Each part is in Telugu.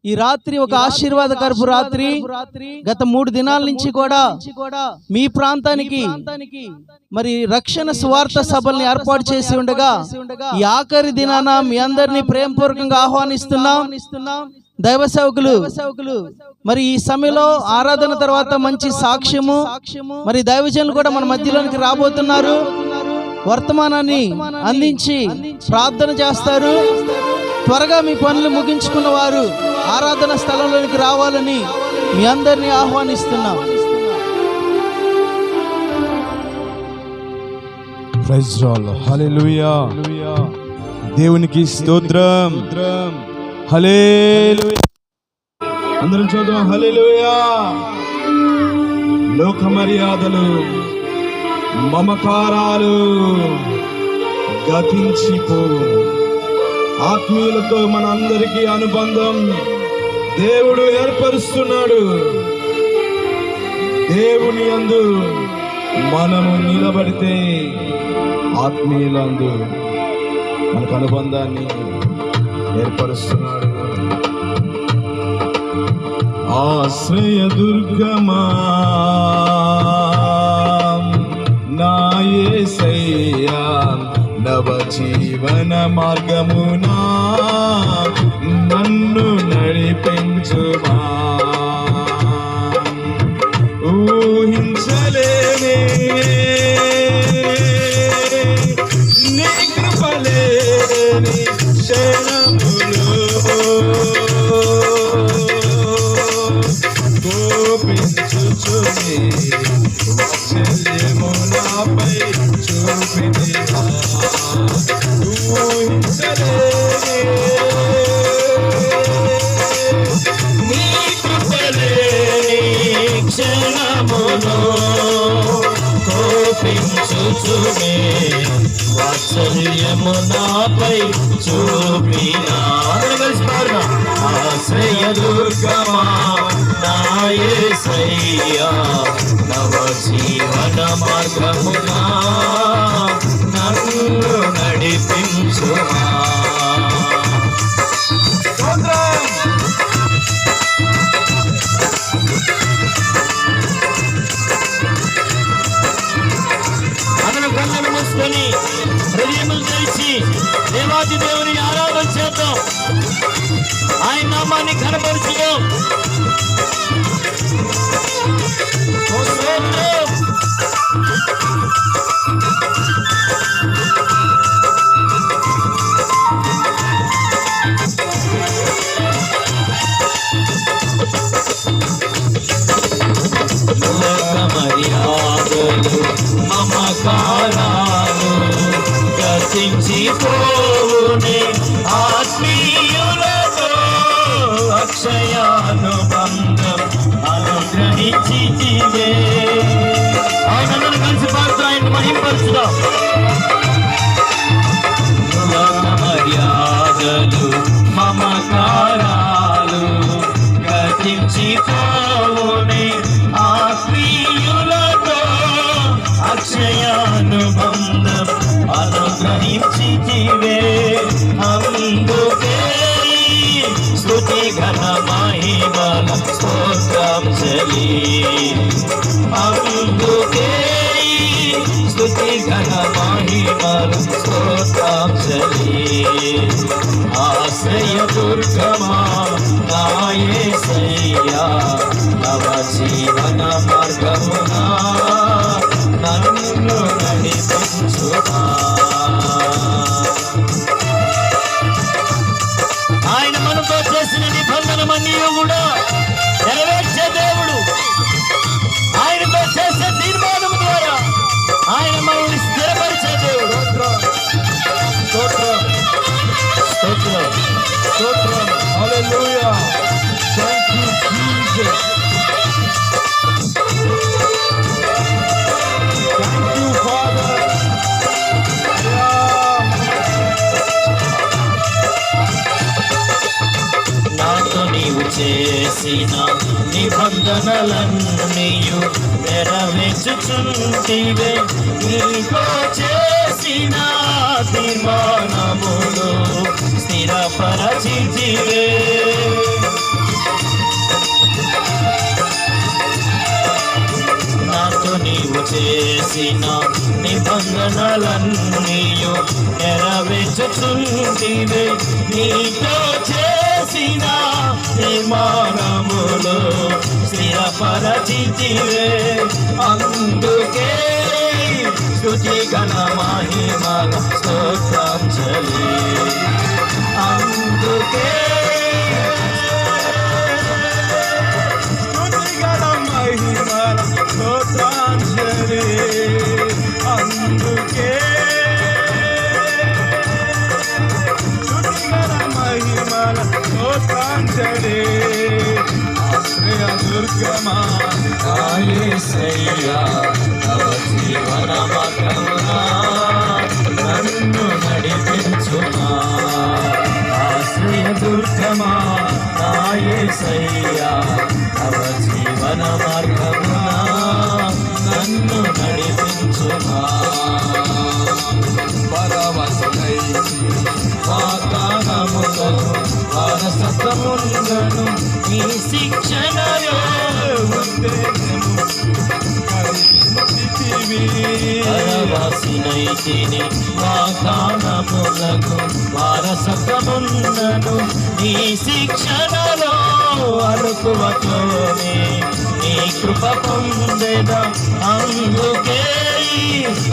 ఈ రాత్రి ఒక ఆశీర్వాదకరపు రాత్రి. గత 3 దినాల నుంచి కూడా మీ ప్రాంతానికి మరి రక్షణ సువార్త సభల్ని ఏర్పాటు చేసి ఉండగా ఈ ఆఖరి దినాన మీ అందరినీ ప్రేమపూర్వకంగా ఆహ్వానిస్తున్నాం. దైవ సేవకులు మరి ఈ సమయంలో ఆరాధన తర్వాత మంచి సాక్ష్యము, మరి దైవజనులు కూడా మన మధ్యలోనికి రాబోతున్నారు. వర్తమానాన్ని అందించి ప్రార్థన చేస్తారు. త్వరగా మీ పనులు ముగించుకున్న వారు ఆరాధన స్థలంలోనికి రావాలని మీ అందరినీ ఆహ్వానిస్తున్నాం. Praise Lord. హల్లెలూయా. దేవునికి స్తోత్రం. హల్లెలూయా. అందరం చూద్దాం. హల్లెలూయా. లోక మర్యాదలు, మమకారాలు గతించిపోవు. ఆత్మీయులతో మన అందరికీ అనుబంధం దేవుడు ఏర్పరుస్తున్నాడు. దేవుని యందు మనము నిలబడితే ఆత్మీయులందు మనకు అనుబంధాన్ని ఏర్పరుస్తున్నాడు. ఆశ్రయ దుర్గమా నా యేసయ్యా, నవ జీవన మార్గమునా నన్ను నడిపించుమా. ఊహించలేనే నీ కృపలేని క్షణములో గోపించుచుని వాత్సల్యము నాపై చూపితివా. ఊహించలేనే నీ కృపలేని క్షణములో గోపించుచుని వాత్సల్యము నాపై చూపినా. ఆశ్రయ దుర్గమా నా యేసయ్యా, నవ జీవన మార్గమునా నన్ను నడిపించుమా. అందరం కళ్ళను మూసుకొని హృదయములు తెరిచి దేవాది దేవుని ఆరాధన చేద్దాం. ఆయన నామాన్ని కనపరుచుదాం. మర్యాదలు మమకారాలు గతించిపోవునే ఆత్మీయులతో అక్షయానుబంధం అనుగ్రహించితివే. ఆయనందరూ కలిసి పాడుతూ ఆయన మహింపరుచుదాం. మర్యాదలు మమకారాలు గతించిపోవునే ఆత్మీయులతో అక్షయానుబంధం అనుగ్రహించితివే. అందుకే స్తుతి ఘన మహిమల స్తోత్రం చెలి. అందుకే స్తుతి ఘన మహిమల స్తోత్రం చెలి. ఆశ్రయ దుర్గమా నా యేసయ్యా, నవ జీవన మార్గమునా నన్ను నడిపించుమా. ఆయన మనతో చేసిన నిబంధనమన్నీ కూడా నెరవేర్చే దేవుడు. ఆయనతో చేసే తీర్మానం ద్వారా ఆయన మనల్ని స్థిరపరిచే దేవుడు. స్తోత్రం, స్తోత్రం, స్తోత్రం. Hallelujah. Thank you Jesus. Thank you father. నాతో నీవు చేసిన నిబంధనలన్నీయు నెరవేర్చుచుంటివే. నీతో చేసిన చేసిన తీర్మానములు స్థిరపరచితివే. నాతో నీవు చేసిన నిబంధనలన్నీయు నెరవేర్చుచుంటివే. నీతో చేసిన తీర్మానములు స్థిరపరచితివే. అందుకే స్తుతి గణ మహిమల స్తోత్రాంజలి. అందుకే స్తుతి గణ మహిమల స్తోత్రాంజలి. అందుకే స్తుతి గణ మహిమల స్తోత్రాంజలి. ఆశ్రయ దుర్గమా నా యేసయ్యా, తవ జీవన మార్గమున నన్ను నడిపించుమా. ఆశ్రయ దుర్గమా నా యేసయ్యా, తవ జీవన మార్గమున నన్ను నడిపించుమా. పరవశుడైతి వాగ్దానములను వారసత్వములను నీ శిక్షణలో ఉద్దేశము పరవశుడైతిని వాగ్దానములకు వారసత్వములను నీ శిక్షణలో అనుకువతోనే నీ కృప పొందెద. అందుకే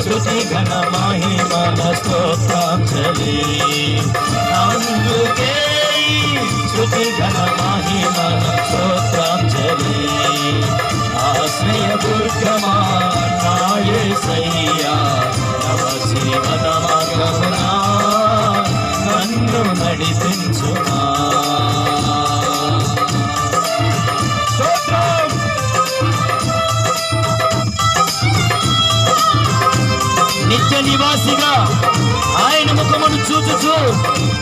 స్తుతి ఘన మహిమల స్తోత్రాంజలి. అందుకే స్తుతి ఘన మహిమల స్తోత్రాంజలి. ఆశ్రయ దుర్గమా నా యేసయ్యా, తవ జీవన మార్గమున నన్ను నడిపించుమా. నిత్య నివాసిగా ఆయన ముఖమును చూచుచు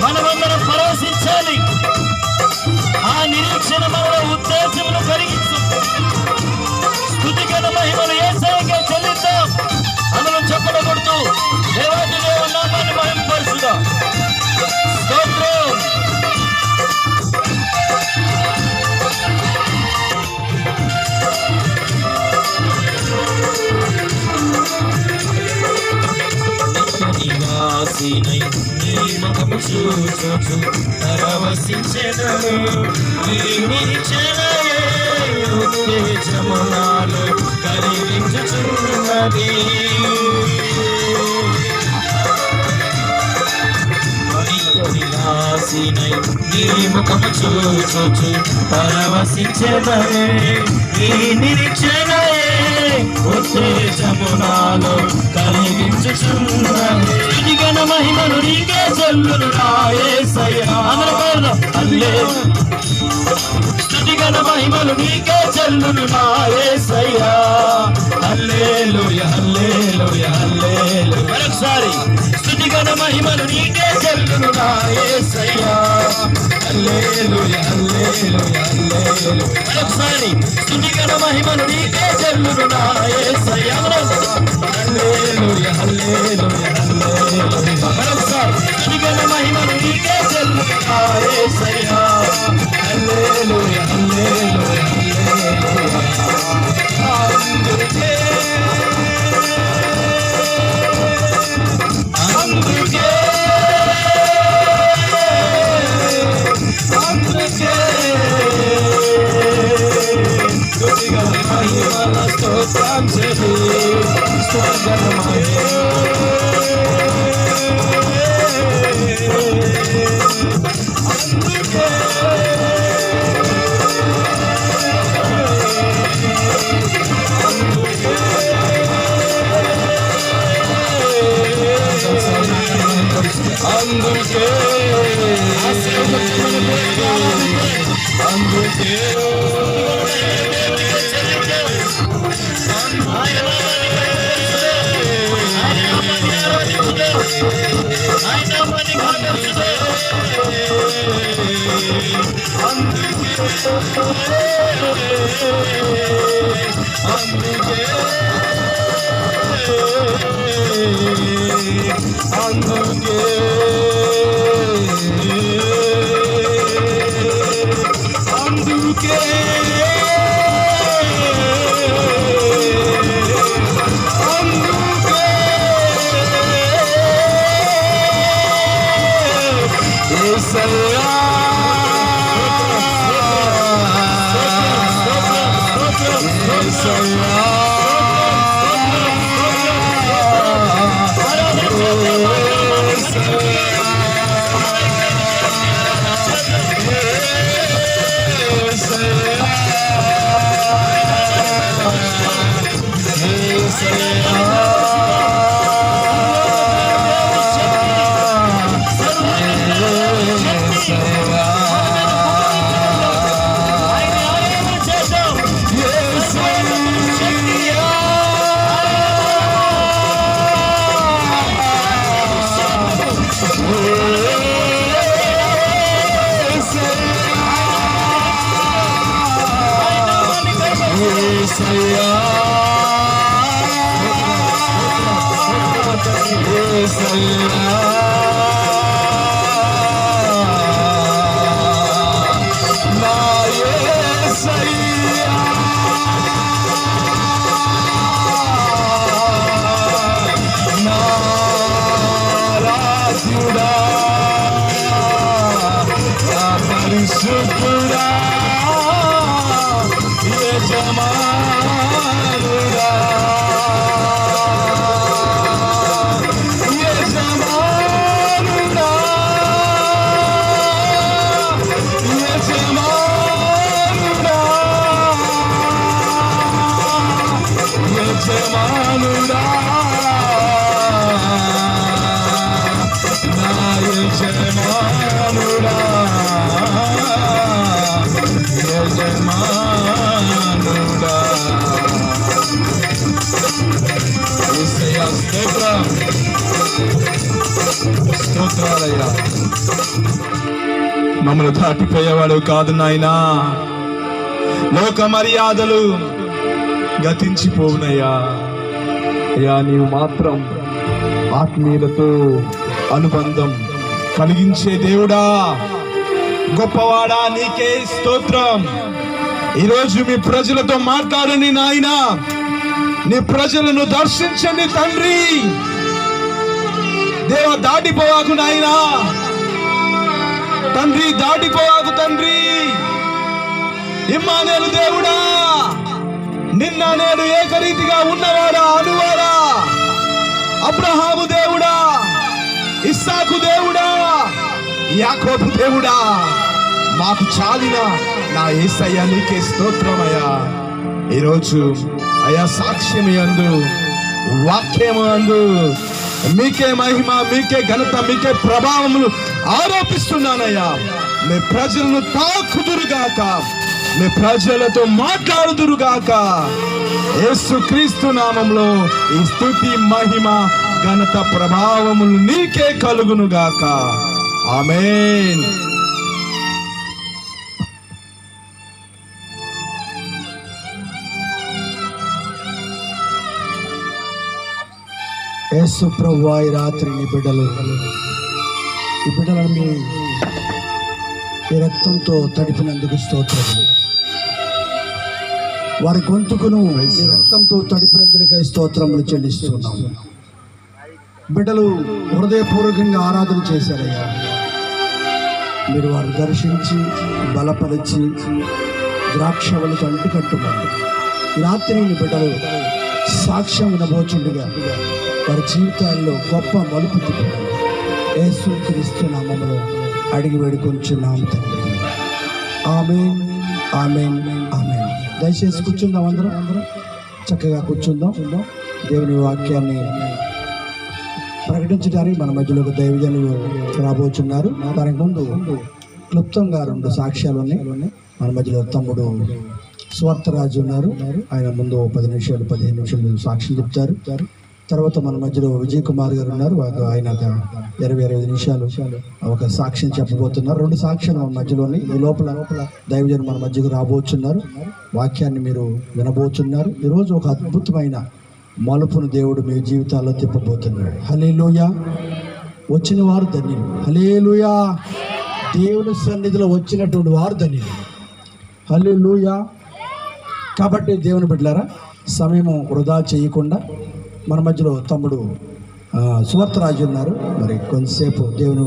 మనమందరం పరవశించాలి. ఆ నిరీక్షణ మనలో ఉద్దేశమును కలిగించు. స్తుతిగల మహిమను యేసయ్యకే చెల్లిద్దాం. అందులో చెప్పడం కొడుతూ దేవాది దేవుని నామాన్ని మహిమపరచుదాం. స్తోత్రం. నివాసినై నీ ముఖము చూచుచు పరవశించెదను. నీ నిరీక్షణయే ఉత్తేజము నాలో కలిగించుచున్నది. నివాసినై నీ ముఖము చూచుచు పరవశించెదను. నీ నిరీక్షణయే ఉత్తేజము నాలో కలిగించుచున్నది. స్తుతిగణ మహిమను నీకే చెల్లును నా యేసయ్యా. స్తుతిగణ మహిమలు నీకే చెల్లును నా యేసయ్యా. హల్లెలూయా హల్లెలూయా హల్లెలూయా. మరొకసారి స్తుతిగణ మహిమలు నీకే చెల్లును నా యేసయ్యా. హల్లెలూయా హల్లెలూయా హల్లెలూయా. మరొకసారి స్తుతిగణ మహిమలు నీకే చెల్లును నా యేసయ్యా. హల్లెలూయా హల్లెలూయా హల్లెలూయా. మరొకసారి స్తుతిగణ మహిమలు నీకే చెల్లును నా యేసయ్యా. హల్లెలూయా హల్లెలూయా హల్లెలూయా. అందుకే స్తుతిగల మహిమల స్తోత్రాంజలి. స్తుతిగల అందుకే అందుకే పరిశుద్ధుడా యజమానుడా యజమానుడా యజమానుడా యజమానుడా నా యజమానుడా యజమానుడా యేసయ్యా స్తోత్రాలయ్యా. మమ్మల్ని దాటిపోయేవాడు కాదు నాయనా. లోక మర్యాదలు గతించిపోవునయ్యా. అయ్యా నీవు మాత్రం ఆత్మీయులతో అనుబంధం కలిగించే దేవుడా, గొప్పవాడా, నీకే స్తోత్రం. ఈరోజు మీ ప్రజలతో మాట్లాడండి నాయనా. నీ ప్రజలను దర్శించండి తండ్రి. దేవ దాటిపోవాకు నాయనా. తండ్రి దాటిపోవాకు తండ్రి. ఇమ్మానుయేలు దేవుడా, నిన్న నేడు ఏకరీతిగా ఉన్నవాడా, అనువాడా, అబ్రహాము దేవుడా, ఇస్సాకు దేవుడా, యాకోబు దేవుడా, మాకు చాలిన నా యేసయ్యా నీకే స్తోత్రమయ్యా. ఈరోజు అయ్యా సాక్ష్యం యందు, వాక్యము అందు మీకే మహిమ, మీకే ఘనత, మీకే ప్రభావములు ఆరోపిస్తున్నానయ్యా. మీ ప్రజలను తాకుదురుగాక, మీ ప్రజలతో మాట్లాడుదురుగాక. యేసుక్రీస్తు నామములో ఈ స్తుతి, మహిమ, ఘనత, ప్రభావములు నీకే కలుగునుగాక. ఆమేన్. యేసు ప్రభువా, ఈ రాత్రి నీ బిడ్డలను మీ రక్తంతో తడిపినందుకు స్తోత్రములు. వారి గొంతుకును మీ రక్తంతో తడిపినందుకై స్తోత్రములు చెల్లిస్తున్నాం. బిడ్డలు హృదయపూర్వకంగా ఆరాధన చేశారయ్యా. మీరు వారు దర్శించి బలపరిచి ద్రాక్షవలతో అంటుకట్టుకోండి. రాత్రి నీ బిడ్డలు సాక్ష్యం వినబోచుండగా వారి జీవితాల్లో గొప్ప మలుపు తిప్పండి. యేసుక్రీస్తు నామములో అడిగి వేడుకొంచున్నాము తండ్రి. ఆమేన్, ఆమేన్, ఆమేన్. దయచేసి కూర్చుందాం. అందరం చక్కగా కూర్చుందాం. దేవుని వాక్యాన్ని ప్రకటించడానికి మన మధ్యలో దైవజనులు రాబోతున్నారు. దానికి ముందు క్లుప్తంగా 2 సాక్ష్యాలు ఉన్నాయి. మన మధ్యలో తమ్ముడు స్వార్థరాజు ఉన్నారు. ఆయన ముందు 10 నిమిషాలు 15 నిమిషాలు సాక్ష్యం చెప్తారు. తర్వాత మన మధ్యలో విజయ్ కుమార్ గారు ఉన్నారు. ఆయన ఒక 20-25 నిమిషాలు ఒక సాక్ష్యం చెప్పబోతున్నారు. 2 సాక్ష్యాలు మన మధ్యలోని. ఈ లోపల దైవజనులు మన మధ్యకు రాబోతున్నారు. వాక్యాన్ని మీరు వినబోతున్నారు. ఈరోజు ఒక అద్భుతమైన మలుపును దేవుడు మీ జీవితాల్లో తిప్పబోతున్నాడు. హల్లెలూయా. వచ్చిన వారు ధన్యులు. హల్లెలూయా. దేవుని సన్నిధిలో వచ్చినటువంటి వారు ధన్యులు. హల్లెలూయా. కాబట్టి దేవుని బిడ్డలారా, సమయం వృధా చేయకుండా మన మధ్యలో తమ్ముడు సువర్తరాజు ఉన్నారు. మరి కొంతసేపు దేవుని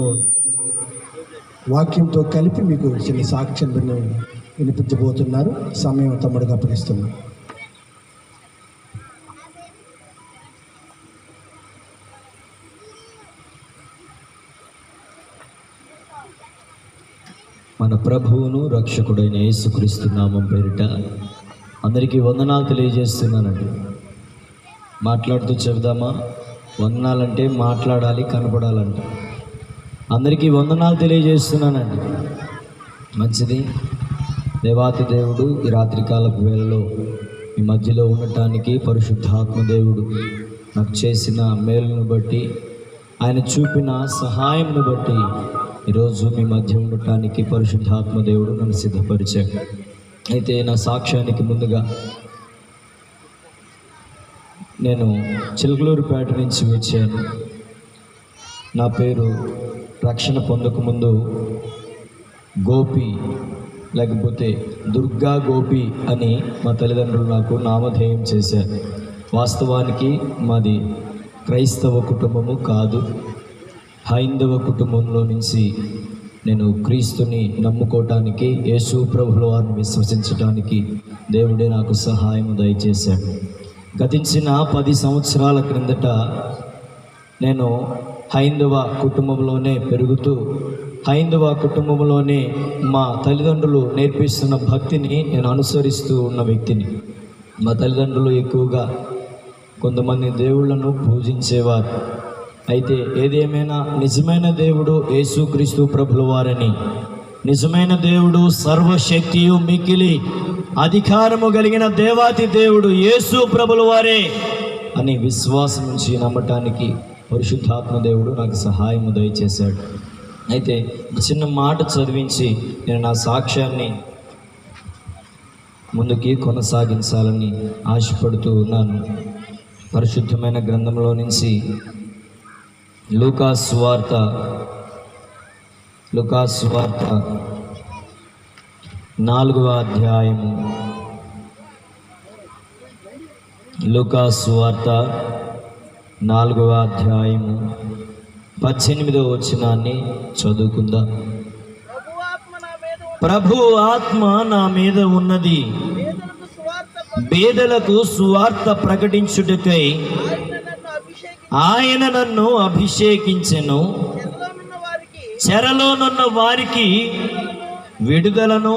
వాక్యంతో కలిపి మీకు చిన్న సాక్ష్యం వినిపించబోతున్నారు. సమయం తమ్ముడికి అప్పగిస్తున్నాం. మన ప్రభువును రక్షకుడైన యేసుక్రీస్తు నామం పేరిట అందరికీ వందనాలు తెలియజేస్తున్నానండి. మాట్లాడుతూ చెబుదామా? వందనాలంటే మాట్లాడాలి, కనపడాలంట. అందరికీ వందనాలు తెలియజేస్తున్నానండి. మంచిది. దేవాతి దేవుడు ఈ రాత్రికాలపు వేళలో మీ మధ్యలో ఉండటానికి పరిశుద్ధాత్మ దేవుడు నాకు చేసిన మేలును బట్టి, ఆయన చూపిన సహాయంను బట్టి ఈరోజు మీ మధ్య ఉండటానికి పరిశుద్ధాత్మ దేవుడు నన్ను సిద్ధపరిచాడు. అయితే నా సాక్ష్యానికి ముందుగా నేను చిలుకలూరుపేట నుంచి వచ్చాను. నా పేరు రక్షణ పొందకముందు గోపి, లేకపోతే దుర్గా గోపి అని మా తల్లిదండ్రులు నాకు నామధేయం చేశారు. వాస్తవానికి మాది క్రైస్తవ కుటుంబము కాదు, హైందవ కుటుంబంలో నుంచి నేను క్రీస్తుని నమ్ముకోవటానికి, యేసు ప్రభుల వారిని విశ్వసించడానికి దేవుడే నాకు సహాయం దయచేశాడు. గతించిన 10 సంవత్సరాల క్రిందట నేను హైందవ కుటుంబంలోనే పెరుగుతూ, హైందవ కుటుంబంలోనే మా తల్లిదండ్రులు నేర్పిస్తున్న భక్తిని నేను అనుసరిస్తూ ఉన్న వ్యక్తిని. మా తల్లిదండ్రులు ఎక్కువగా కొంతమంది దేవుళ్లను పూజించేవారు. అయితే ఏదేమైనా నిజమైన దేవుడు యేసుక్రీస్తు ప్రభుల వారని, నిజమైన దేవుడు సర్వశక్తియు మిక్కిలి అధికారము కలిగిన దేవాతి దేవుడు యేసు ప్రభుల వారే అని విశ్వాసం నుంచి నమ్మటానికి పరిశుద్ధాత్మ దేవుడు నాకు సహాయం దయచేశాడు. అయితే చిన్న మాట చదివించి నేను నా సాక్ష్యాన్ని ముందుకి కొనసాగించాలని ఆశపడుతూ ఉన్నాను. పరిశుద్ధమైన గ్రంథంలో నుంచి లూకా సువార్త 4వ అధ్యాయము, లూకా సువార్త 4వ అధ్యాయము 18వ వచనాన్ని చదువుకుందాం. ప్రభు ఆత్మ నా మీద ఉన్నది, బేదలకు సువార్త ప్రకటించుటకై ఆయన నన్ను అభిషేకించెను, చెరలోనున్న వారికి విడుదలను,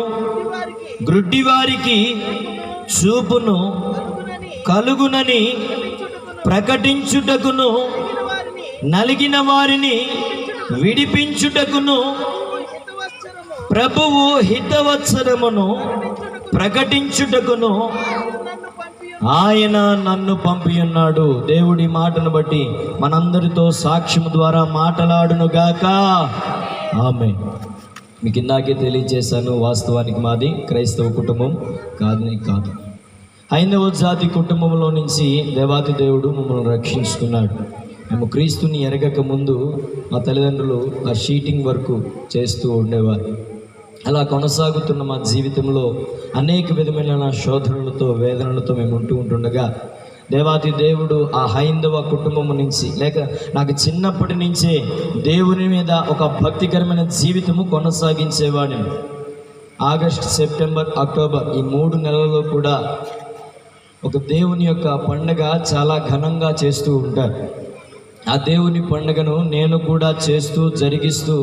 గ్రుడ్డి వారికి చూపును కలుగునని ప్రకటించుటకును, నలిగిన వారిని విడిపించుటకును, ప్రభువు హితవత్సరమును ప్రకటించుటకును ఆయన నన్ను పంపి ఉన్నాడు. దేవుడి మాటను బట్టి మనందరితో సాక్ష్యం ద్వారా మాట్లాడును గాక. ఆమేన్. మీకు ఇందాకే తెలియజేశాను, వాస్తవానికి మాది క్రైస్తవ కుటుంబం కాదు, హైందవ జాతి కుటుంబంలో నుంచి దేవాతి దేవుడు మమ్మల్ని రక్షించుకున్నాడు. మేము క్రీస్తుని ఎరగక ముందు మా తల్లిదండ్రులు ఆ షీటింగ్ వర్క్ చేస్తూ ఉండేవారు. అలా కొనసాగుతున్న మా జీవితంలో అనేక విధమైన శోధనలతో, వేదనలతో మేము ఉంటుండగా దేవాతి దేవుడు ఆ హైందవ కుటుంబం నుంచి, లేక నాకు చిన్నప్పటి నుంచే దేవుని మీద ఒక భక్తికరమైన జీవితము కొనసాగించేవాడిని. ఆగస్ట్, సెప్టెంబర్, అక్టోబర్ ఈ 3 నెలల్లో కూడా ఒక దేవుని యొక్క పండుగ చాలా ఘనంగా చేస్తూ ఉంటారు. ఆ దేవుని పండుగను నేను కూడా చేస్తూ జరిగిస్తూ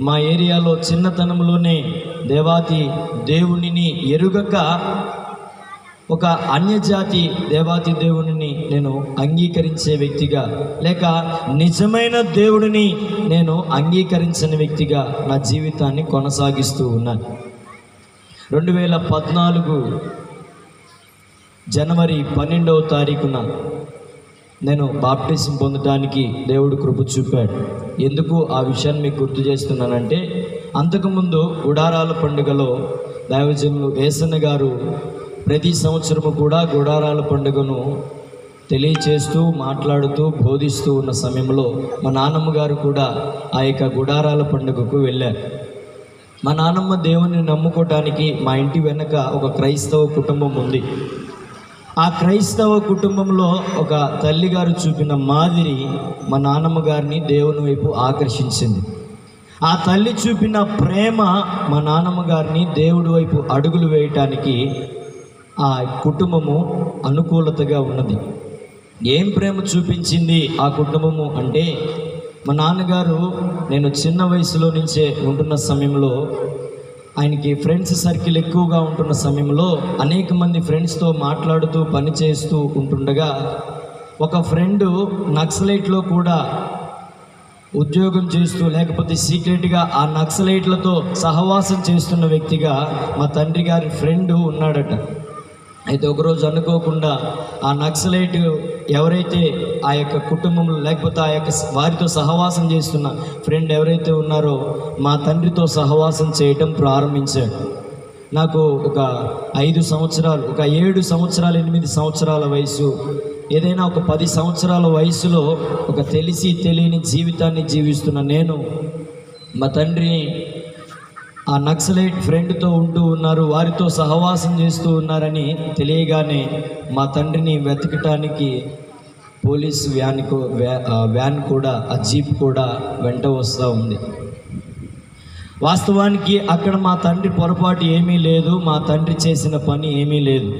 మా ఏరియాలో చిన్నతనంలోనే దేవాతి దేవునిని ఎరుగక ఒక అన్యజాతి దేవాతి దేవునిని నేను అంగీకరించే వ్యక్తిగా, లేక నిజమైన దేవుడిని నేను అంగీకరించని వ్యక్తిగా నా జీవితాన్ని కొనసాగిస్తూ ఉన్నాను. 2014 జనవరి 12వ తారీఖున నేను బాప్టిజం పొందడానికి దేవుడు కృప చూపాడు. ఎందుకు ఆ విషయాన్ని మీకు గుర్తు చేస్తున్నానంటే, అంతకుముందు గుడారాల పండుగలో దైవజనులు ఏసన్న గారు ప్రతి సంవత్సరము కూడా గుడారాల పండుగను తెలియచేస్తూ మాట్లాడుతూ బోధిస్తూ ఉన్న సమయంలో మా నాన్నమ్మ గారు కూడా ఆ యొక్క గుడారాల పండుగకు వెళ్ళారు. మా నాన్నమ్మ దేవుని నమ్ముకోవటానికి మా ఇంటి వెనక ఒక క్రైస్తవ కుటుంబం ఉంది. ఆ క్రైస్తవ కుటుంబంలో ఒక తల్లిగారు చూపిన మాదిరి మా నాన్నమ్మ గారిని దేవుని వైపు ఆకర్షించింది. ఆ తల్లి చూపిన ప్రేమ మా నాన్నమ్మ గారిని దేవుడి వైపు అడుగులు వేయటానికి ఆ కుటుంబము అనుకూలతగా ఉన్నది. ఏం ప్రేమ చూపించింది ఆ కుటుంబము అంటే, మా నాన్నగారు నేను చిన్న వయసులో నుంచే ఉంటున్న సమయంలో ఆయనకి ఫ్రెండ్స్ సర్కిల్ ఎక్కువగా ఉంటున్న సమయంలో అనేక మంది ఫ్రెండ్స్తో మాట్లాడుతూ పని చేస్తూ ఉంటుండగా ఒక ఫ్రెండు నక్సలైట్లో కూడా ఉద్యోగం చేస్తూ లేకపోతే సీక్రెట్గా ఆ నక్సలైట్లతో సహవాసం చేస్తున్న వ్యక్తిగా మా తండ్రి గారి ఫ్రెండు ఉన్నాడట. అయితే ఒకరోజు అనుకోకుండా ఆ నక్సలైట్ ఎవరైతే ఆ యొక్క కుటుంబంలో లేకపోతే ఆ యొక్క వారితో సహవాసం చేస్తున్న ఫ్రెండ్ ఎవరైతే ఉన్నారో మా తండ్రితో సహవాసం చేయటం ప్రారంభించాడు. నాకు ఒక 5 సంవత్సరాలు, ఒక 7 సంవత్సరాలు, 8 సంవత్సరాల వయసు, ఏదైనా ఒక 10 సంవత్సరాల వయసులో ఒక తెలిసి తెలియని జీవితాన్ని జీవిస్తున్న నేను మా తండ్రిని ఆ నక్సలైట్ ఫ్రెండ్తో ఉంటూ ఉన్నారు, వారితో సహవాసం చేస్తూ ఉన్నారని తెలియగానే మా తండ్రిని వెతకటానికి పోలీస్ వ్యాన్ కూడా, ఆ జీప్ కూడా వెంట వస్తూ ఉంది. వాస్తవానికి అక్కడ మా తండ్రి పొరపాటు ఏమీ లేదు, మా తండ్రి చేసిన పని ఏమీ లేదు.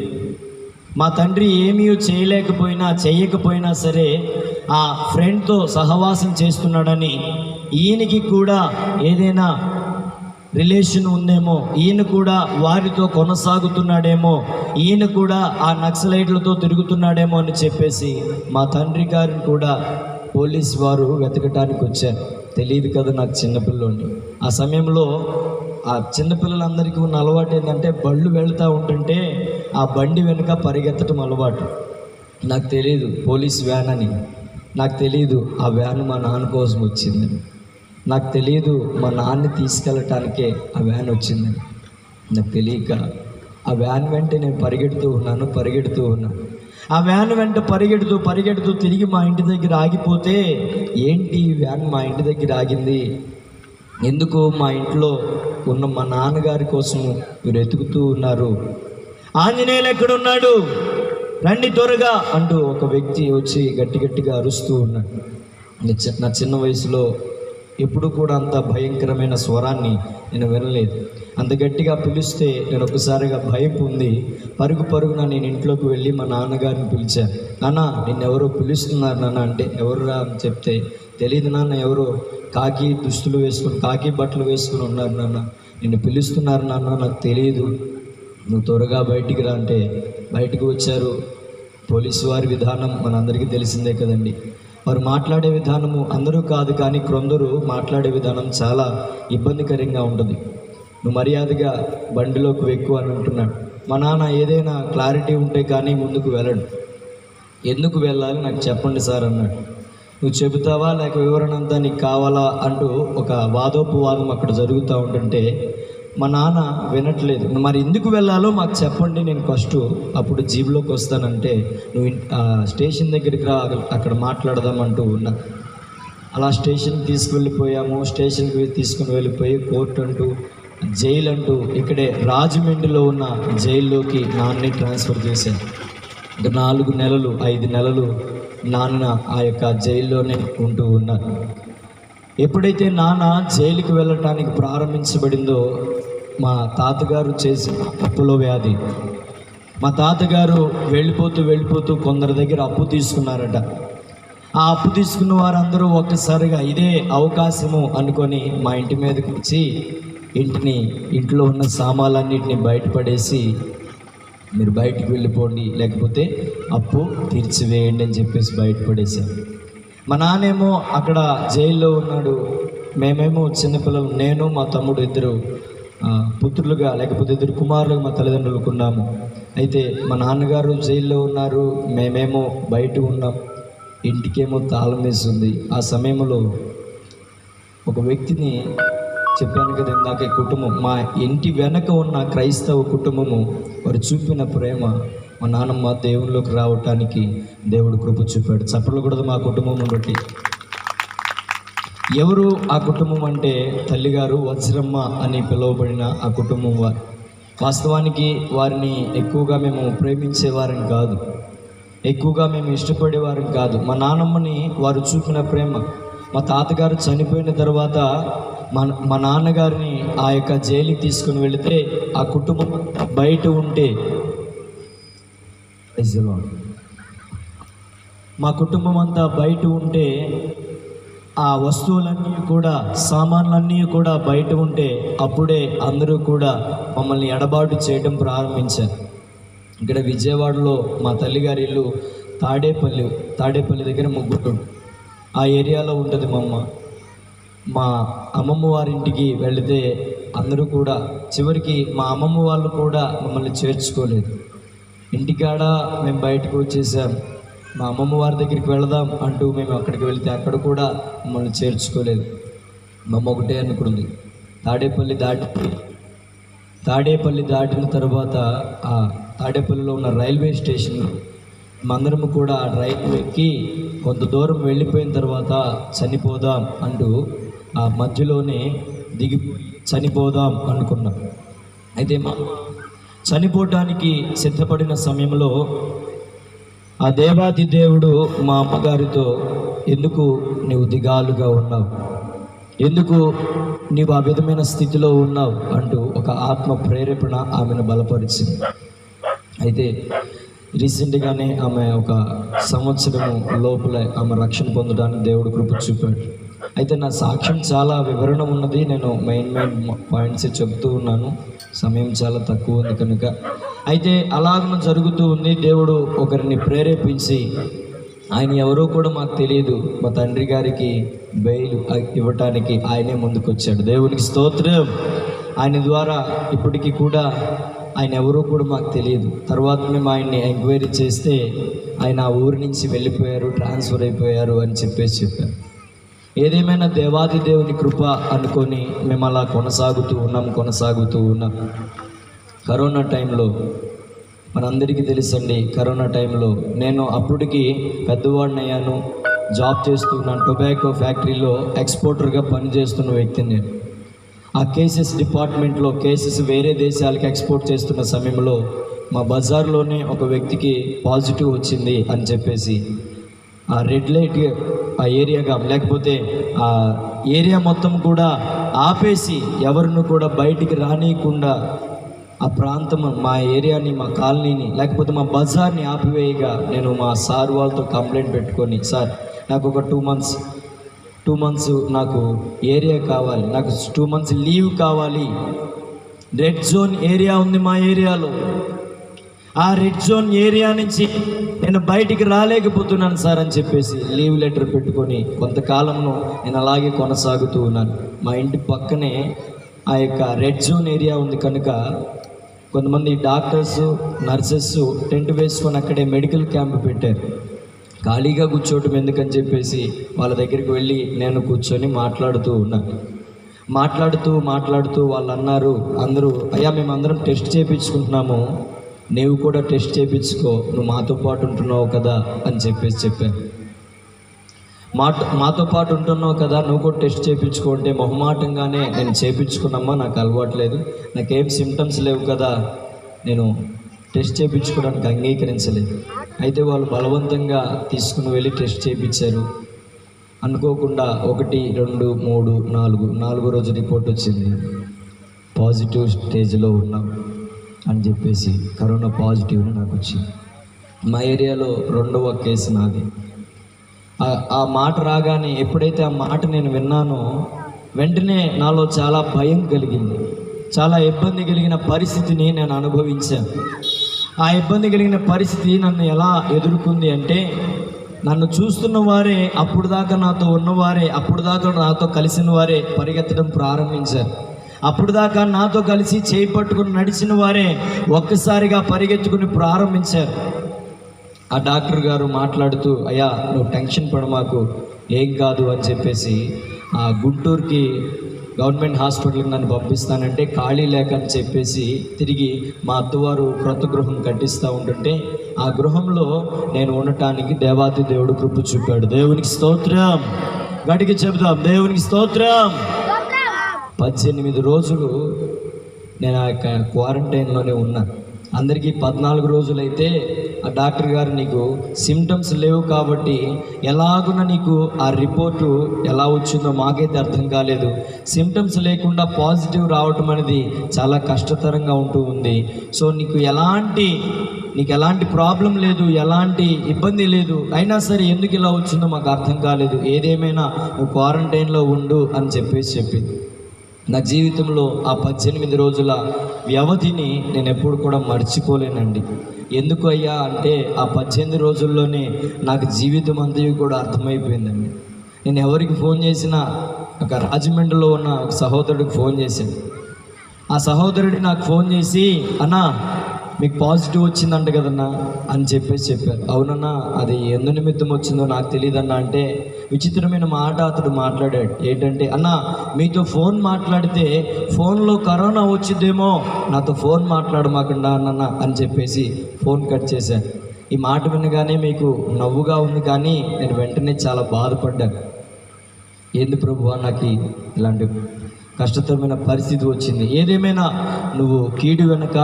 మా తండ్రి ఏమీ చేయకపోయినా సరే ఆ ఫ్రెండ్తో సహవాసం చేస్తున్నాడని, ఈయనకి కూడా ఏదైనా రిలేషన్ ఉందేమో, ఈయన కూడా వారితో కొనసాగుతున్నాడేమో, ఈయన కూడా ఆ నక్సలైట్లతో తిరుగుతున్నాడేమో అని చెప్పేసి మా తండ్రి గారిని కూడా పోలీస్ వారు వెతకటానికి వచ్చారు. తెలియదు కదా నాకు చిన్నపిల్లోని. ఆ సమయంలో ఆ చిన్నపిల్లలందరికీ ఉన్న అలవాటు ఏంటంటే, బళ్ళు వెళ్తూ ఉంటుంటే ఆ బండి వెనుక పరిగెత్తడం అలవాటు. నాకు తెలియదు పోలీస్ వ్యాన్ అని, నాకు తెలియదు ఆ వ్యాన్ మా నాన్న కోసం వచ్చిందని, నాకు తెలియదు మా నాన్నని తీసుకెళ్ళటానికే ఆ వ్యాన్ వచ్చిందని. నాకు తెలియక ఆ వ్యాన్ వెంట నేను పరిగెడుతూ ఉన్నాను. ఆ వ్యాన్ వెంట పరిగెడుతూ తిరిగి మా ఇంటి దగ్గర ఆగిపోతే, ఏంటి ఈ వ్యాన్ మా ఇంటి దగ్గర ఆగింది, ఎందుకు మా ఇంట్లో ఉన్న మా నాన్నగారి కోసం మీరు వెతుకుతూ ఉన్నారు, ఆంజనేయులు ఎక్కడున్నాడు, రండి త్వరగా అంటూ ఒక వ్యక్తి వచ్చి గట్టిగా అరుస్తూ ఉన్నాడు. నా చిన్న వయసులో ఎప్పుడు కూడా అంత భయంకరమైన స్వరాన్ని నేను వినలేదు. అంత గట్టిగా పిలిస్తే నేను ఒకసారిగా భయం పొంది పరుగున నేను ఇంట్లోకి వెళ్ళి మా నాన్నగారిని పిలిచాను. నాన్న, నిన్నెవరో పిలుస్తున్నారు నాన్న అంటే, ఎవరురా అని చెప్తే, తెలియదు నాన్న, ఎవరో కాకి బట్టలు వేసుకుని ఉన్నారు నాన్న, నిన్ను పిలుస్తున్నారు నాన్న, నాకు తెలియదు, నువ్వు త్వరగా బయటికి రా అంటే బయటకు వచ్చారు. పోలీసు వారి విధానం మనందరికీ తెలిసిందే కదండి. వారు మాట్లాడే విధానము అందరూ కాదు, కానీ కొందరు మాట్లాడే విధానం చాలా ఇబ్బందికరంగా ఉంటుంది. నువ్వు మర్యాదగా బండిలోకి వెక్కు అని అంటున్నాడు. మా నాన్న ఏదైనా క్లారిటీ ఉంటే కానీ ముందుకు వెళ్ళడు. ఎందుకు వెళ్ళాలి నాకు చెప్పండి సార్ అన్నాడు. నువ్వు చెబుతావా లేక వివరణ అంతా నీకు కావాలా అంటూ ఒక వాదోపవాదం అక్కడ జరుగుతూ ఉంటుంటే మా నాన్న వినట్లేదు. మరి ఎందుకు వెళ్ళాలో మాకు చెప్పండి, నేను ఫస్ట్ అప్పుడు జీబులోకి వస్తానంటే, నువ్వు స్టేషన్ దగ్గరికి రా, అక్కడ మాట్లాడదామంటూ ఉన్నా. అలా స్టేషన్కి తీసుకువెళ్ళిపోయాము. స్టేషన్కి తీసుకుని వెళ్ళిపోయి కోర్టు అంటూ, జైలు అంటూ ఇక్కడే రాజమండ్రిలో ఉన్న జైల్లోకి నాన్నని ట్రాన్స్ఫర్ చేశాను. 4 నెలలు 5 నెలలు నాన్న ఆ యొక్క జైల్లోనే ఉంటూ ఉన్నారు. ఎప్పుడైతే నాన్న జైలుకి వెళ్ళటానికి ప్రారంభించబడిందో, మా తాతగారు చేసిన అప్పుల వ్యాధి, మా తాతగారు వెళ్ళిపోతూ కొందరి దగ్గర అప్పు తీసుకున్నారట. ఆ అప్పు తీసుకున్న వారందరూ ఒక్కసారిగా ఇదే అవకాశము అనుకొని మా ఇంటి మీదకి వచ్చి ఇంట్లో ఉన్న సామాన్లన్నింటినీ బయటపడేసి, మీరు బయటికి వెళ్ళిపోండి, లేకపోతే అప్పు తీర్చివేయండి అని చెప్పేసి బయటపడేశారు. మా నాన్నేమో అక్కడ జైల్లో ఉన్నాడు, మేమేమో చిన్నపిల్లలు, నేను మా తమ్ముడు 2 పుత్రులుగా లేకపోతే 2 కుమారులుగా మా తల్లిదండ్రులకు ఉన్నాము. అయితే మా నాన్నగారు జైల్లో ఉన్నారు, మేమేమో బయట ఉన్నాం. ఇంటికేమో తాళం వేస్తుంది. ఆ సమయంలో ఒక వ్యక్తిని చెప్పాను కదా ఇందాక, కుటుంబం, మా ఇంటి వెనక ఉన్న క్రైస్తవ కుటుంబము, వారు చూపిన ప్రేమ, మా నాన్నమ్మ దేవుళ్ళలోకి రావటానికి దేవుడు కృప చూపాడు. చప్పట్లు కూడా మా కుటుంబం బట్టి. ఎవరు ఆ కుటుంబం అంటే తల్లిగారు వజ్రమ్మ అని పిలువబడిన ఆ కుటుంబం వారు. వాస్తవానికి వారిని ఎక్కువగా మేము ప్రేమించేవారం కాదు, ఎక్కువగా మేము ఇష్టపడేవారం కాదు. మా నాన్నమ్మని వారు చూపిన ప్రేమ, మా తాతగారు చనిపోయిన తర్వాత మా నాన్నగారిని ఆ యొక్క జైలుకి తీసుకుని వెళితే ఆ కుటుంబం బయట ఉంటే, మా కుటుంబం అంతా బయట ఉంటే, ఆ వస్తువులన్నీ కూడా, సామాన్లన్నీ కూడా బయట ఉంటే అప్పుడే అందరూ కూడా మమ్మల్ని ఎడబాటు చేయడం ప్రారంభించారు. ఇక్కడ విజయవాడలో మా తల్లిగారి ఇల్లు తాడేపల్లి దగ్గర ముగ్గురు, ఆ ఏరియాలో ఉంటుంది మా అమ్మ. మా అమ్మమ్మ వారింటికి వెళితే అందరూ కూడా, చివరికి మా అమ్మమ్మ వాళ్ళు కూడా మమ్మల్ని చేర్చుకోలేదు. ఇంటికాడ మేము బయటకు వచ్చేసాం, మా అమ్మమ్మ వారి దగ్గరికి వెళదాం అంటూ మేము అక్కడికి వెళితే అక్కడ కూడా మమ్మల్ని చేర్చుకోలేదు. మా అమ్మ ఒకటే అనుకుంది, తాడేపల్లి దాటిన తర్వాత ఆ తాడేపల్లిలో ఉన్న రైల్వే స్టేషన్లో మందరము కూడా ఆ రైలు ఎక్కి కొంత దూరం వెళ్ళిపోయిన తర్వాత చనిపోదాం అంటూ ఆ మధ్యలోనే దిగి చనిపోదాం అనుకున్నాం. అయితే మా చనిపోవటానికి సిద్ధపడిన సమయంలో ఆ దేవాది దేవుడు మా అమ్మగారితో, ఎందుకు నీవు దిగాలుగా ఉన్నావు, ఎందుకు నీవు ఆ విధమైన స్థితిలో ఉన్నావు అంటూ ఒక ఆత్మ ప్రేరేపణ ఆమెను బలపరిచింది. అయితే రీసెంట్గానే ఆమె ఒక సంవత్సరము లోపల ఆమె రక్షణ పొందడానికి దేవుడు కృప చూపాడు. అయితే నా సాక్ష్యం చాలా వివరణ ఉన్నది, నేను మెయిన్ పాయింట్స్ చెప్తూ ఉన్నాను, సమయం చాలా తక్కువ ఉంది కనుక. అయితే అలాగ జరుగుతూ ఉంది. దేవుడు ఒకరిని ప్రేరేపించి, ఆయన ఎవరో కూడా మాకు తెలియదు, మా తండ్రి గారికి బెయిల్ ఇవ్వటానికి ఆయనే ముందుకు వచ్చాడు. దేవునికి స్తోత్రం. ఆయన ద్వారా ఇప్పటికీ కూడా ఆయన ఎవరో కూడా మాకు తెలియదు. తర్వాత మేము ఆయన్ని ఎంక్వైరీ చేస్తే ఆయన ఆ ఊరి నుంచి వెళ్ళిపోయారు, ట్రాన్స్ఫర్ అయిపోయారు అని చెప్పారు. ఏదేమైనా దేవాది దేవుని కృప అనుకొని మేము అలా కొనసాగుతూ ఉన్నాం. కరోనా టైంలో మనందరికీ తెలుసండి, కరోనా టైంలో నేను అప్పటికి పెద్దవాడిని అయ్యాను, జాబ్ చేస్తున్నాను, టొబాకో ఫ్యాక్టరీలో ఎక్స్పోర్టర్గా పనిచేస్తున్న వ్యక్తిని నేను. ఆ కేసెస్ డిపార్ట్మెంట్లో కేసెస్ వేరే దేశాలకు ఎక్స్పోర్ట్ చేస్తున్న సమయంలో మా బజార్లోనే ఒక వ్యక్తికి పాజిటివ్ వచ్చింది అని చెప్పేసి ఆ రెడ్ లైట్ ఆ ఏరియాగా, లేకపోతే ఆ ఏరియా మొత్తం కూడా ఆపేసి ఎవరిని కూడా బయటికి రానియకుండా ఆ ప్రాంతం, మా ఏరియాని, మా కాలనీని, లేకపోతే మా బజార్ని ఆపివేయగా నేను మా సార్ వాళ్ళతో కంప్లైంట్ పెట్టుకొని, సార్ నాకు ఒక 2 మంత్స్ నాకు ఏరియా కావాలి, నాకు 2 మంత్స్ లీవ్ కావాలి, రెడ్ జోన్ ఏరియా ఉంది మా ఏరియాలో, ఆ రెడ్ జోన్ ఏరియా నుంచి నేను బయటికి రాలేకపోతున్నాను సార్ అని చెప్పేసి లీవ్ లెటర్ పెట్టుకొని కొంతకాలంలో నేను అలాగే కొనసాగుతూ ఉన్నాను. మా ఇంటి పక్కనే ఆ యొక్క రెడ్ జోన్ ఏరియా ఉంది కనుక కొంతమంది డాక్టర్స్, నర్సెస్ టెంట్ వేసుకొని అక్కడే మెడికల్ క్యాంప్ పెట్టారు. ఖాళీగా కూర్చోవటం ఎందుకని చెప్పేసి వాళ్ళ దగ్గరికి వెళ్ళి నేను కూర్చొని మాట్లాడుతూ ఉన్నాను. మాట్లాడుతూ వాళ్ళు అన్నారు, అందరూ, అయ్యా మేమందరం టెస్ట్ చేయించుకుంటున్నాము, నీవు కూడా టెస్ట్ చేయించుకో, నువ్వు మాతో పాటు ఉంటున్నావు కదా అని చెప్పారు. మాతో పాటు ఉంటున్నావు కదా, నువ్వు కూడా టెస్ట్ చేయించుకో అంటే మొహమాటంగానే నేను చేయించుకున్నామా, నాకు అలవాట్లేదు, నాకేం సిమ్టమ్స్ లేవు కదా, నేను టెస్ట్ చేయించుకోవడానికి అంగీకరించలేదు. అయితే వాళ్ళు బలవంతంగా తీసుకుని వెళ్ళి టెస్ట్ చేయించారు. అనుకోకుండా 1, 2, 3, 4 రోజు రిపోర్ట్ వచ్చింది, పాజిటివ్ స్టేజ్లో ఉన్నాం అని చెప్పేసి కరోనా పాజిటివ్ నాకు వచ్చింది. మా ఏరియాలో 2వ కేసు నాది. ఆ మాట రాగానే, ఎప్పుడైతే ఆ మాట నేను విన్నానో వెంటనే నాలో చాలా భయం కలిగింది, చాలా ఇబ్బంది కలిగిన పరిస్థితిని నేను అనుభవించాను. ఆ ఇబ్బంది కలిగిన పరిస్థితి నన్ను ఎలా ఎదుర్కొంది అంటే, నన్ను చూస్తున్న వారే, అప్పుడు దాకా నాతో ఉన్నవారే, అప్పుడు దాకా నాతో కలిసిన వారే పరిగెత్తడం ప్రారంభించారు. అప్పుడు దాకా నాతో కలిసి చేయి పట్టుకుని నడిచిన వారే ఒక్కసారిగా పరిగెత్తుకుని ప్రారంభించారు. ఆ డాక్టర్ గారు మాట్లాడుతూ, అయ్యా నువ్వు టెన్షన్ పడమాకు, ఏం కాదు అని చెప్పేసి ఆ గుంటూరుకి గవర్నమెంట్ హాస్పిటల్కి నన్ను పంపిస్తానంటే ఖాళీ లేక అని చెప్పేసి తిరిగి మా అత్తవారు క్రొత్త గృహం కట్టిస్తూ ఉంటుంటే ఆ గృహంలో నేను ఉండటానికి దేవాతి దేవుడు కృప చూపాడు. దేవునికి స్తోత్రం. గడికి చెబుదాం, దేవునికి స్తోత్రం. 18 రోజులు నేను ఆ యొక్క క్వారంటైన్లోనే ఉన్నాను. అందరికీ 14 రోజులైతే ఆ డాక్టర్ గారు నీకు సిమ్టమ్స్ లేవు కాబట్టి ఎలాగున నీకు ఆ రిపోర్టు ఎలా వచ్చిందో మాకైతే అర్థం కాలేదు. సిమ్టమ్స్ లేకుండా పాజిటివ్ రావటం అనేది చాలా కష్టతరంగా ఉంటూ ఉంది. సో నీకు ఎలాంటి ప్రాబ్లం లేదు, ఎలాంటి ఇబ్బంది లేదు, అయినా సరే ఎందుకు ఇలా వచ్చిందో మాకు అర్థం కాలేదు, ఏదేమైనా నువ్వు క్వారంటైన్లో ఉండు అని చెప్పింది. నా జీవితంలో ఆ 18 రోజుల వ్యవధిని నేను ఎప్పుడు కూడా మర్చిపోలేనండి. ఎందుకు అయ్యా అంటే ఆ 18 రోజుల్లోనే నాకు జీవితం అంతయు కూడా అర్థమైపోయిందండి. నేను ఎవరికి ఫోన్ చేసినా, ఒక రాజమండ్రిలో ఉన్న ఒక సహోదరుడికి ఫోన్ చేశాను. ఆ సహోదరుడి నాకు ఫోన్ చేసి, అన్నా మీకు పాజిటివ్ వచ్చిందంట కదన్నా అని చెప్పారు. అవునన్నా, అది ఎందు నిమిత్తం వచ్చిందో నాకు తెలియదన్నా అంటే విచిత్రమైన మాట అతడు మాట్లాడాడు. ఏంటంటే, అన్నా మీతో ఫోన్ మాట్లాడితే ఫోన్లో కరోనా వచ్చిద్దేమో, నాతో ఫోన్ మాట్లాడమాకుండా అన్న అని చెప్పేసి ఫోన్ కట్ చేశాను. ఈ మాట వినగానే మీకు నవ్వుగా ఉంది, కానీ నేను వెంటనే చాలా బాధపడ్డాను. ఏంది ప్రభువా నాకు ఇలాంటి కష్టతరమైన పరిస్థితి వచ్చింది, ఏదేమైనా నువ్వు కీడు వెనక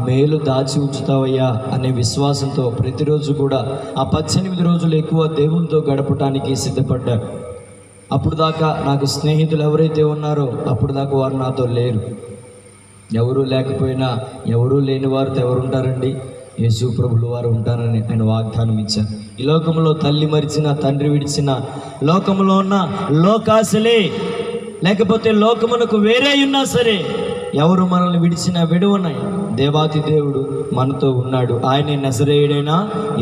మేలు దాచి ఉంచుతావయ్యా అనే విశ్వాసంతో ప్రతిరోజు కూడా ఆ 18 రోజులు ఎక్కువ దేవునితో గడపటానికి సిద్ధపడ్డాను. అప్పుడు దాకా నాకు స్నేహితులు ఎవరైతే ఉన్నారో అప్పుడు దాకా వారు నాతో లేరు. ఎవరూ లేకపోయినా, ఎవరూ లేని వారితో ఎవరు ఉంటారండి? యేసు ప్రభులు వారు ఉంటారని ఆయన వాగ్దానం ఇచ్చారు. ఈ లోకంలో తల్లి మరిచిన, తండ్రి విడిచిన, లోకంలో ఉన్న లోకాశలే లేకపోతే లోకమునకు వేరే ఉన్నా సరే ఎవరు మనల్ని విడిచినా విడువనాయి, దేవాతి దేవుడు మనతో ఉన్నాడు. ఆయనే నజరేయుడైన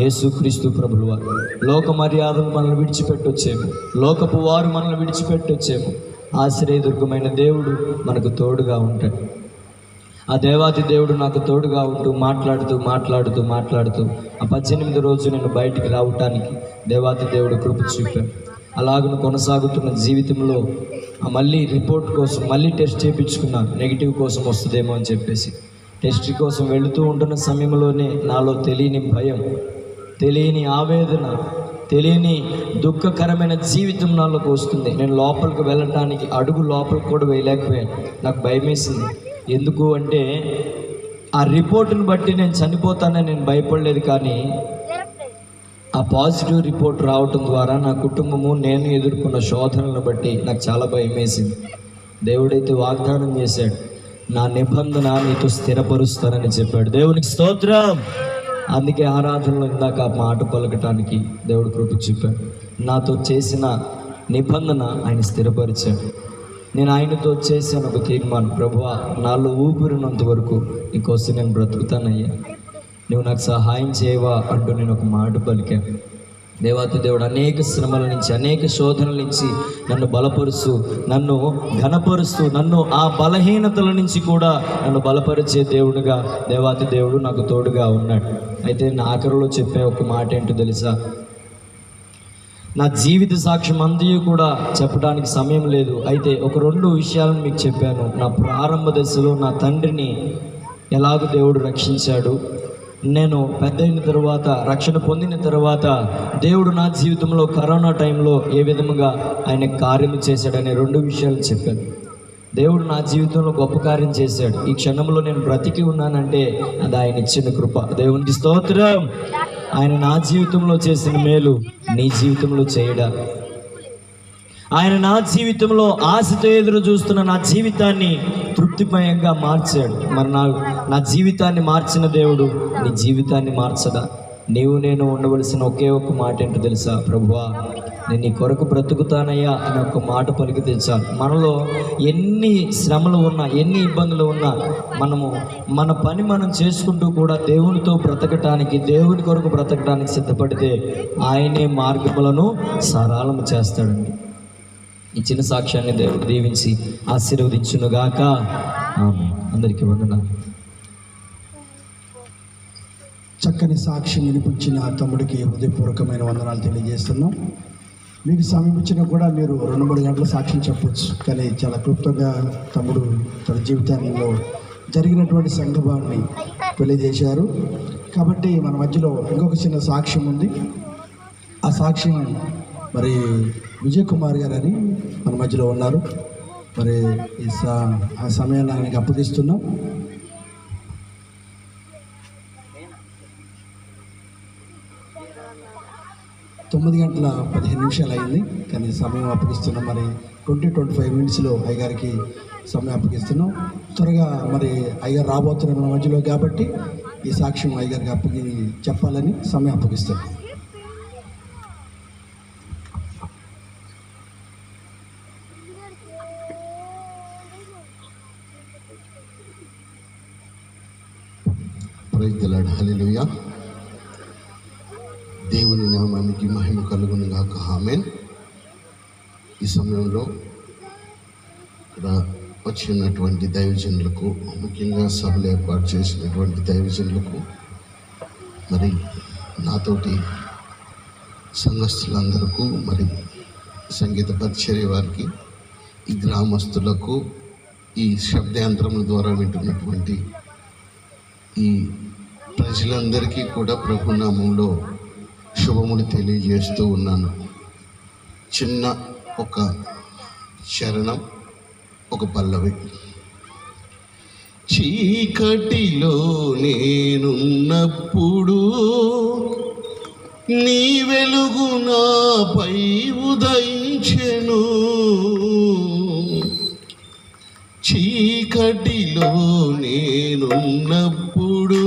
యేసుక్రీస్తు ప్రభులు వారు. లోక మర్యాదలు మనల్ని విడిచిపెట్టొచ్చేమో, లోకపు వారు మనల్ని విడిచిపెట్టొచ్చేమో, ఆశ్రయదుర్గమైన దేవుడు మనకు తోడుగా ఉంటాడు. ఆ దేవాతి దేవుడు నాకు తోడుగా ఉంటూ మాట్లాడుతూ ఆ 18 రోజు నేను బయటికి రావటానికి దేవాతి దేవుడు కృప చూపాడు. అలాగను కొనసాగుతున్న జీవితంలో మళ్ళీ రిపోర్ట్ కోసం మళ్ళీ టెస్ట్ చేయించుకున్నాను, నెగిటివ్ కోసం వస్తుందేమో అని చెప్పేసి. టెస్ట్ కోసం వెళుతూ ఉంటున్న సమయంలోనే నాలో తెలియని భయం, తెలియని ఆవేదన, తెలియని దుఃఖకరమైన జీవితం నాలోకి వస్తుంది. నేను లోపలికి వెళ్ళటానికి అడుగు లోపలికి కూడా వేయలేకపోయాను. నాకు భయం వేసింది. ఎందుకు అంటే ఆ రిపోర్టును బట్టి నేను చనిపోతానని నేను భయపడలేదు, కానీ ఆ పాజిటివ్ రిపోర్ట్ రావటం ద్వారా నా కుటుంబము, నేను ఎదుర్కొన్న శోధనలను బట్టి నాకు చాలా భయం వేసింది. దేవుడైతే వాగ్దానం చేశాడు, నా నిబంధన నీతో స్థిరపరుస్తానని చెప్పాడు. దేవునికి స్తోత్రం. అందుకే ఆరాధనలో ఇందాక ఆ మాట పలకటానికి దేవుడు కృప చూపాడు. నాతో చేసిన నిబంధన ఆయన స్థిరపరిచాడు. నేను ఆయనతో చేశాను ఒక తీర్మానం, ప్రభువా నాలో ఊపిరినంత వరకు నీకోసం నేను బ్రతుకుతానయ్యా, నువ్వు నాకు సహాయం చేయవా అంటూ నేను ఒక మాట పలికాను. దేవాతి దేవుడు అనేక శ్రమల నుంచి, అనేక శోధనల నుంచి నన్ను బలపరుస్తూ, నన్ను ఘనపరుస్తూ, నన్ను ఆ బలహీనతల నుంచి కూడా నన్ను బలపరిచే దేవుడుగా దేవాతి దేవుడు నాకు తోడుగా ఉన్నాడు. అయితే నా ఆఖరిలో చెప్పే ఒక మాట ఏంటో తెలుసా? నా జీవిత సాక్ష్యం అంతయు కూడా చెప్పడానికి సమయం లేదు. అయితే ఒక 2 విషయాలను మీకు చెప్పాను. నా ప్రారంభ దశలో నా తండ్రిని ఎలాగ దేవుడు రక్షించాడు, నేను పెద్ద అయిన తర్వాత, రక్షణ పొందిన తర్వాత దేవుడు నా జీవితంలో కరోనా టైంలో ఏ విధముగా ఆయన కార్యము చేశాడనే 2 విషయాలు చెప్పాను. దేవుడు నా జీవితంలో గొప్ప కార్యం చేశాడు. ఈ క్షణంలో నేను బ్రతికి ఉన్నానంటే అది ఆయన ఇచ్చిన కృప. దేవునికి స్తోత్రం. ఆయన నా జీవితంలో చేసిన మేలు నీ జీవితంలో చేయడా? ఆయన నా జీవితంలో ఆశతో ఎదురు చూస్తున్న నా జీవితాన్ని తృప్తిమయంగా మార్చాడు. మరి నా జీవితాన్ని మార్చిన దేవుడు నీ జీవితాన్ని మార్చదా? నీవు నేను ఉండవలసిన ఒకే ఒక మాట ఏంటో తెలుసా? ప్రభువా నేను నీ కొరకు బ్రతుకుతానయ్యా అని ఒక మాట పలికితే చాలు. మనలో ఎన్ని శ్రమలు ఉన్నా, ఎన్ని ఇబ్బందులు ఉన్నా, మన పని మనం చేసుకుంటూ కూడా దేవునితో బ్రతకటానికి, దేవుని కొరకు బ్రతకటానికి సిద్ధపడితే ఆయనే మార్గములను సరళము చేస్తాడండి. ఈ చిన్న సాక్ష్యాన్ని దేవుడు దీవించి ఆశీర్వదించునుగాక. అందరికీ వందనాలు. చక్కని సాక్ష్యం వినిపించిన తమ్ముడికి హృదయపూర్వకమైన వందనాలు తెలియజేస్తున్నాం. మీకు సమీపించినా కూడా మీరు 2-3 గంటల సాక్ష్యం చెప్పొచ్చు, కానీ చాలా క్లుప్తంగా తమ్ముడు తన జీవితంలో జరిగినటువంటి సందర్భాన్ని తెలియజేశారు. కాబట్టి మన మధ్యలో ఇంకొక చిన్న సాక్ష్యం ఉంది. ఆ సాక్ష్యం మరి విజయ్ కుమార్ గారు అని మన మధ్యలో ఉన్నారు. మరి ఆ సమయాన్ని ఆయనకి అప్పగిస్తున్నాం. తొమ్మిది గంటల 15 నిమిషాలు అయింది, కానీ సమయం అప్పగిస్తున్నాం. మరి 20-25 మినిట్స్లో అయ్యగారికి సమయం అప్పగిస్తున్నాం. త్వరగా మరి అయ్యగారు రాబోతున్నారు మన మధ్యలో, కాబట్టి ఈ సాక్ష్యం అయ్యగారికి చెప్పాలని సమయం అప్పగిస్తున్నాం. ప్రైజ్ ది లార్డ్, హల్లెలూయా. దేవుని నామానికి మహిమ కలుగును గాక, ఆమేన్. ఈ సమయంలో ఇక్కడ వచ్చినటువంటి దైవజనులకు, ముఖ్యంగా సభలు ఏర్పాటు చేసినటువంటి దైవజనులకు, మరి నాతోటి సంఘస్థులందరికీ, మరి సంగీత పరిచర్య వారికి, ఈ గ్రామస్తులకు, ఈ శబ్దయంత్రముల ద్వారా వింటున్నటువంటి ఈ ప్రజలందరికీ కూడా ప్రభునామంలో శుభములు తెలియజేస్తూ ఉన్నాను. చిన్న ఒక శరణం, ఒక పల్లవి. చీకటిలో నేనున్నప్పుడు నీ వెలుగు నాపై ఉదయించెను. చీకటిలో నేనున్నప్పుడు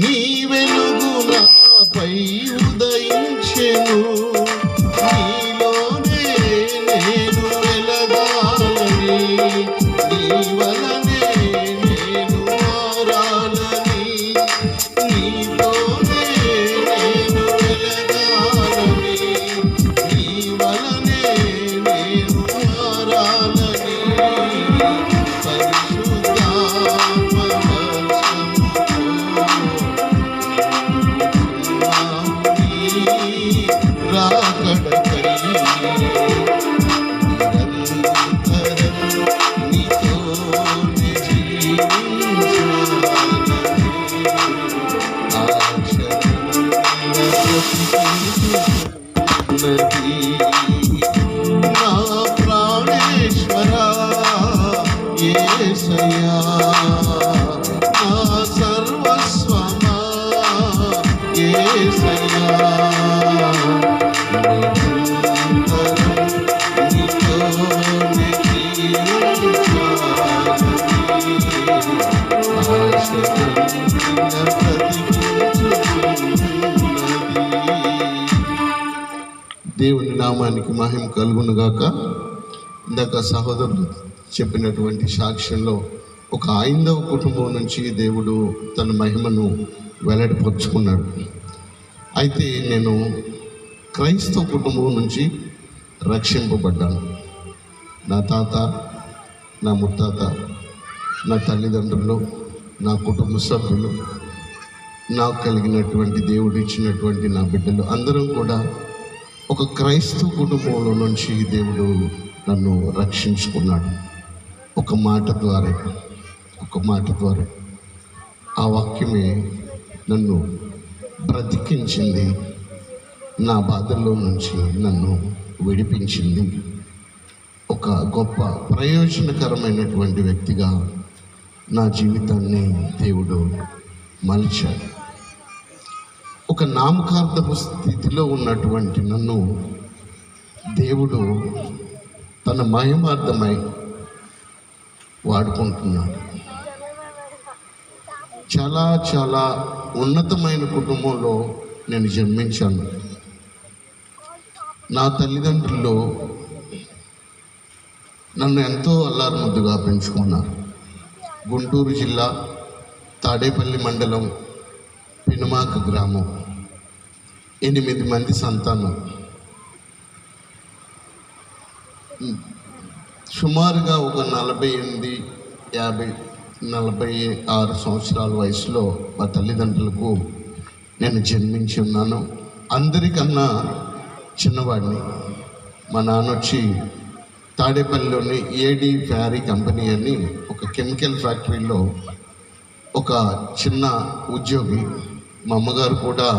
నీ వెలుగు నాపై ఉదయించెను. నీలోనే నేను వెలగాలని, నీ వలనే నేను మారాలని, నీలోనే నేను వెలగాలని, నీ వలనే నేను మారాలని, నా ప్రాణేశ్వరా యేసయ్యా, నా సర్వస్వమా యేసయ్యా, నీతోనే దేవుని నామానికి మహిమ కలుగును గాక. ఇందాక సహోదరులు చెప్పినటువంటి సాక్ష్యంలో ఒక ఐందవ కుటుంబం నుంచి దేవుడు తన మహిమను వెల్లడిపరుచుకున్నాడు. అయితే నేను క్రైస్తవ కుటుంబం నుంచి రక్షింపబడ్డాను. నా తాత, నా ముత్తాత, నా తల్లిదండ్రులు, నా కుటుంబ సభ్యులు, నాకు కలిగినటువంటి దేవుడు ఇచ్చినటువంటి నా బిడ్డలు అందరం కూడా ఒక క్రైస్తవ కుటుంబంలో నుంచి దేవుడు నన్ను రక్షించుకున్నాడు. ఒక మాట ద్వారా ఆ వాక్యమే నన్ను బ్రతికించింది, నా బాధల్లో నుంచి నన్ను విడిపించింది. ఒక గొప్ప ప్రయోజనకరమైనటువంటి వ్యక్తిగా నా జీవితాన్ని దేవుడు మలిచాడు. ఒక నామకార్థపు స్థితిలో ఉన్నటువంటి నన్ను దేవుడు తన మహిమార్థమై వాడుకుంటున్నాడు. చాలా చాలా ఉన్నతమైన కుటుంబంలో నేను జన్మించాను. నా తల్లిదండ్రులు నన్ను ఎంతో అల్లారుముద్దుగా పెంచుకున్నారు. గుంటూరు జిల్లా తాడేపల్లి మండలం పినుమాక గ్రామం, 8 మంది సంతానం. సుమారుగా ఒక 48, 50, 46 సంవత్సరాల వయసులో మా తల్లిదండ్రులకు నేను జన్మించి ఉన్నాను. అందరికన్నా చిన్నవాడిని. మా నాన్న వచ్చి తాడేపల్లిలోని ఏడి ఫ్యారీ కంపెనీ అని ఒక కెమికల్ ఫ్యాక్టరీలో ఒక చిన్న ఉద్యోగి. మా అమ్మగారు కూడా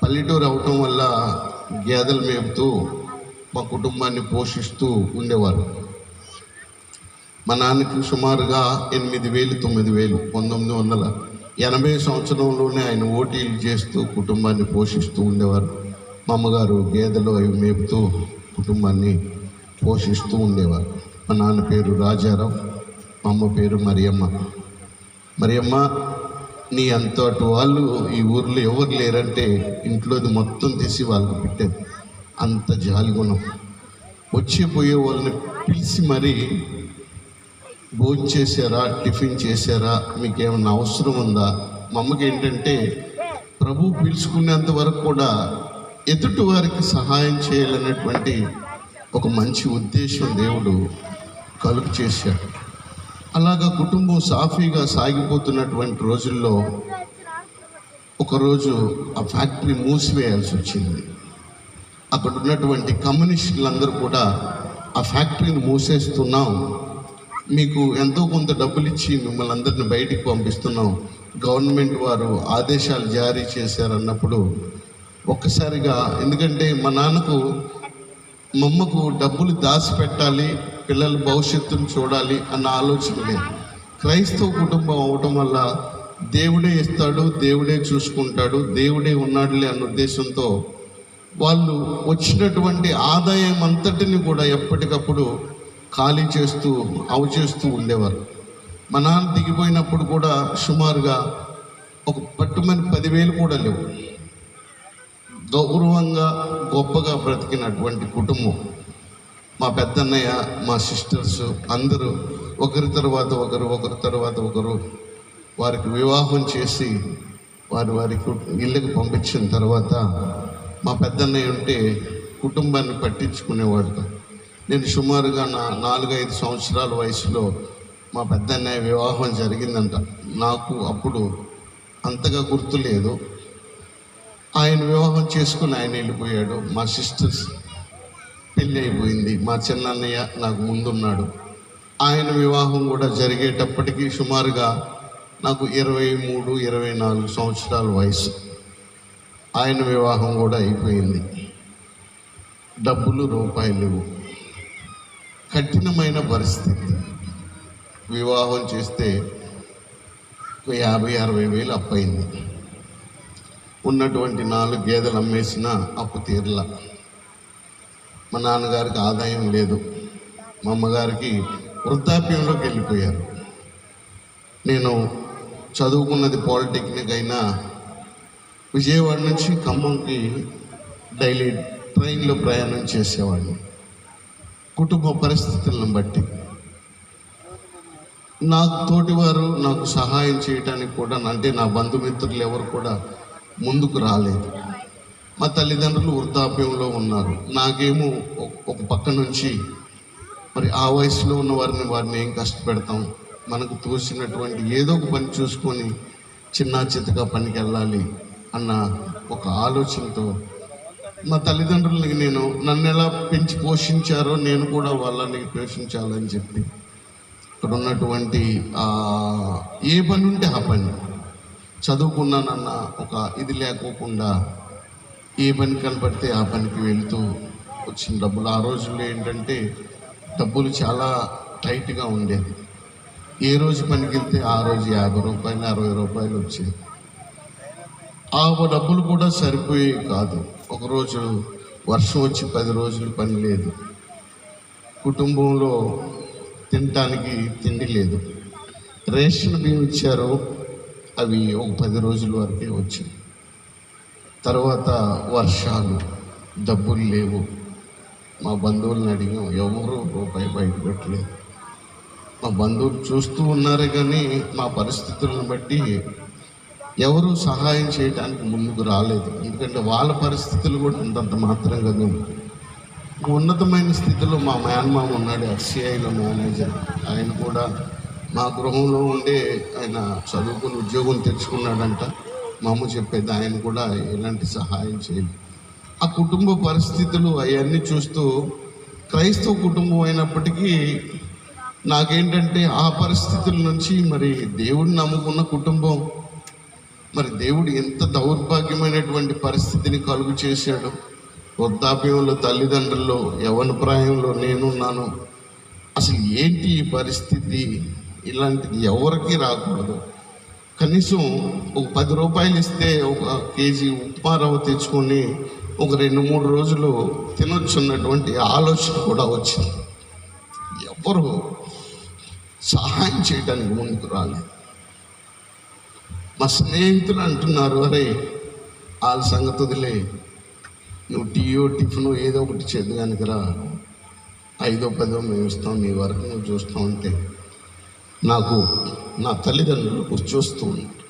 పల్లెటూరు అవటం వల్ల గేదెలు మేపుతూ మా కుటుంబాన్ని పోషిస్తూ ఉండేవారు. మా నాన్నకి సుమారుగా 8,000 9,000 1980 సంవత్సరంలోనే ఆయన ఓటీలు చేస్తూ కుటుంబాన్ని పోషిస్తూ ఉండేవారు. మా అమ్మగారు గేదెలు అవి మేపుతూ కుటుంబాన్ని పోషిస్తూ ఉండేవారు. మా నాన్న పేరు రాజారావు, మా అమ్మ పేరు మరియమ్మ. మరియమ్మ, నీ అంతటి వాళ్ళు ఈ ఊర్లో ఎవరు లేరంటే ఇంట్లోది మొత్తం తీసి వాళ్ళకి పెట్టేది. అంత జాలిగుణం. వచ్చి పోయే వాళ్ళని పిలిచి మరీ భోజనం చేశారా, టిఫిన్ చేశారా, మీకేమన్నా అవసరం ఉందా? మా అమ్మకి ఏంటంటే ప్రభు పిలుచుకునేంత వరకు కూడా ఎదుటి వారికి సహాయం చేయాలనేటువంటి ఒక మంచి ఉద్దేశం దేవుడు కలుగు చేశాడు. అలాగా కుటుంబం సాఫీగా సాగిపోతున్నటువంటి రోజుల్లో ఒకరోజు ఆ ఫ్యాక్టరీ మూసివేయాల్సి వచ్చింది. అక్కడ ఉన్నటువంటి కమ్యూనిస్టులందరూ కూడా ఆ ఫ్యాక్టరీని మూసేస్తున్నాం, మీకు ఎంతో కొంత డబ్బులు ఇచ్చి మిమ్మల్ని అందరిని బయటికి పంపిస్తున్నాం, గవర్నమెంట్ వారు ఆదేశాలు జారీ చేశారన్నప్పుడు ఒక్కసారిగా, ఎందుకంటే మా నాన్నకు మా అమ్మకు డబ్బులు దాచిపెట్టాలి, పిల్లల భవిష్యత్తును చూడాలి అన్న ఆలోచన లేదు. క్రైస్తవ కుటుంబం అవటం వల్ల దేవుడే ఇస్తాడు, దేవుడే చూసుకుంటాడు, దేవుడే ఉన్నాడులే అన్న ఉద్దేశంతో వాళ్ళు వచ్చినటువంటి ఆదాయం అంతటిని కూడా ఎప్పటికప్పుడు ఖాళీ చేస్తూ చేస్తూ ఉండేవారు. మా నాన్న దిగిపోయినప్పుడు కూడా సుమారుగా ఒక పట్టుమని 10,000 కూడా లేవు. గౌరవంగా గొప్పగా బ్రతికినటువంటి కుటుంబం. మా పెద్దన్నయ్య, మా సిస్టర్స్ అందరూ ఒకరి తర్వాత ఒకరు వారికి వివాహం చేసి వారికి ఇళ్ళకి పంపించిన తర్వాత మా పెద్దన్నయ్య ఉంటే కుటుంబాన్ని పట్టించుకునేవాడు. నేను సుమారుగా నా 4-5 సంవత్సరాల వయసులో మా పెద్దన్నయ్య వివాహం జరిగిందంట. నాకు అప్పుడు అంతగా గుర్తు లేదు. ఆయన వివాహం చేసుకుని ఆయన వెళ్ళిపోయాడు. మా సిస్టర్స్ పెళ్ళి అయిపోయింది. మా చిన్నన్నయ్య నాకు ముందున్నాడు. ఆయన వివాహం కూడా జరిగేటప్పటికీ సుమారుగా నాకు 23-24 సంవత్సరాల వయసు. ఆయన వివాహం కూడా అయిపోయింది. డబ్బులు రూపాయలు లేవు. కఠినమైన పరిస్థితి. వివాహం చేస్తే 50-60 వేలు అప్పయింది. ఉన్నటువంటి 4 గేదెలు అమ్మేసిన అప్పు తీరలా. మా నాన్నగారికి ఆదాయం లేదు. మా అమ్మగారికి వృద్ధాప్యంలోకి వెళ్ళిపోయారు. నేను చదువుకున్నది పాలిటెక్నిక్ అయినా విజయవాడ నుంచి ఖమ్మంకి డైలీ ట్రైన్లో ప్రయాణం చేసేవాడిని. కుటుంబ పరిస్థితులను బట్టి నాకు తోటివారు నాకు సహాయం చేయడానికి కూడా, అంటే నా బంధుమిత్రులు ఎవరు కూడా ముందుకు రాలేదు. మా తల్లిదండ్రులు వృద్ధాప్యంలో ఉన్నారు. నాకేమో ఒక పక్క నుంచి మరి ఆ వయసులో ఉన్న వారిని ఏం కష్టపెడతాం, మనకు తోసినటువంటి ఏదో ఒక పని చూసుకొని చిన్న చితగా పనికి వెళ్ళాలి అన్న ఒక ఆలోచనతో మా తల్లిదండ్రులకి నన్ను ఎలా పెంచి పోషించారో నేను కూడా వాళ్ళని పోషించాలని చెప్పి ఇక్కడ ఉన్నటువంటి ఏ పని ఉంటే ఆ పని చదువుకున్నానన్న ఒక ఇది లేకోకుండా ఏ పని కనపడితే ఆ పనికి వెళుతూ వచ్చిన డబ్బులు. ఆ రోజుల్లో ఏంటంటే డబ్బులు చాలా టైట్గా ఉండేది. ఏ రోజు పనికి వెళ్తే ఆ రోజు 50 రూపాయలు 60 రూపాయలు వచ్చేది. ఆ డబ్బులు కూడా సరిపోయేవి కాదు. ఒకరోజు వర్షం వచ్చి 10 రోజులు పని లేదు. కుటుంబంలో తినటానికి తిండి లేదు. రేషన్ బియ్యం ఇచ్చారు, అవి ఒక 10 రోజుల వరకే వచ్చాయి. తర్వాత వర్షాలు, డబ్బులు లేవు. మా బంధువులను అడిగాం, ఎవరు రూపాయి బయట పెట్టలేదు. మా బంధువులు చూస్తూ ఉన్నారు కానీ మా పరిస్థితులను బట్టి ఎవరు సహాయం చేయడానికి ముందుకు రాలేదు. ఎందుకంటే వాళ్ళ పరిస్థితులు కూడా అంతంత మాత్రం కదా. ఉన్నతమైన స్థితిలో మా మేనమామ ఉన్నాడు, FCIలో మేనేజర్. ఆయన కూడా మా గృహంలో ఉండే ఆయన చదువుకుని ఉద్యోగం తెచ్చుకున్నాడంట. మా అమ్మ చెప్పేది, ఆయన కూడా ఎలాంటి సహాయం చేయలేదు. ఆ కుటుంబ పరిస్థితులు అవన్నీ చూస్తూ క్రైస్తవ కుటుంబం అయినప్పటికీ నాకేంటంటే ఆ పరిస్థితుల నుంచి మరి దేవుడిని నమ్ముకున్న కుటుంబం, మరి దేవుడు ఎంత దౌర్భాగ్యమైనటువంటి పరిస్థితిని కలుగు చేశాడు. వృద్ధాప్యంలో తల్లిదండ్రులు, యవ్వన ప్రాయంలో నేనున్నాను. అసలు ఏంటి ఈ పరిస్థితి? ఇలాంటిది ఎవరికి రాకూడదు. కనీసం ఒక 10 రూపాయలు ఇస్తే ఒక కేజీ ఉప్మా రవ్వ తెచ్చుకొని ఒక 2-3 రోజులు తినొచ్చున్నటువంటి ఆలోచన కూడా వచ్చింది. ఎవరు సహాయం చేయడానికి ముందుకు రాలేదు. మా స్నేహితులు అంటున్నారు, అరే వాళ్ళ సంగతి వదిలే, నువ్వు టీయో టిఫినో ఏదో ఒకటి చేద్దు కనుక రా, 5-10 మేము ఇస్తాం, నీ వరకు నువ్వు చూస్తావు అంటే నాకు నా తల్లిదండ్రులు చూస్తూ ఉంటారు.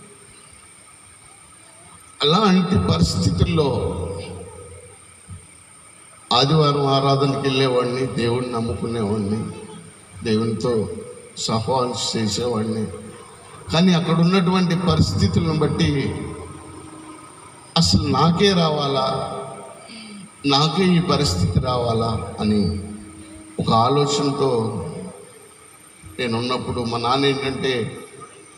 అలాంటి పరిస్థితుల్లో ఆదివారం ఆరాధనకి వెళ్ళేవాడిని, దేవుడిని నమ్ముకునేవాడిని, దేవునితో సహవాసం చేసేవాడిని. కానీ అక్కడ ఉన్నటువంటి పరిస్థితులను బట్టి అసలు నాకే రావాలా, నాకే ఈ పరిస్థితి రావాలా అని ఒక ఆలోచనతో నేను ఉన్నప్పుడు మా నాన్న ఏంటంటే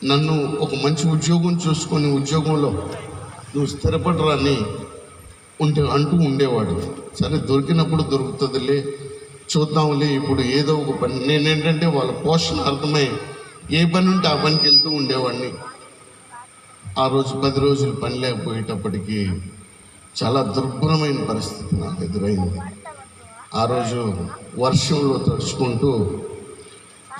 నన్ను ఒక మంచి ఉద్యోగం చూసుకొని ఉద్యోగంలో నువ్వు స్థిరపడరా అని అంటూ ఉండేవాడు. సరే దొరికినప్పుడు దొరుకుతుందిలే, చూద్దాంలే, ఇప్పుడు ఏదో ఒక పని. నేనేంటంటే వాళ్ళ పోషణ అర్థమై ఏ పని ఉంటే ఆ పనికి వెళ్తూ ఉండేవాడిని. ఆ రోజు 10 రోజులు పని లేకపోయేటప్పటికీ చాలా దుర్భరమైన పరిస్థితి నాకు ఎదురైంది. ఆ రోజు వర్షంలో తడుచుకుంటూ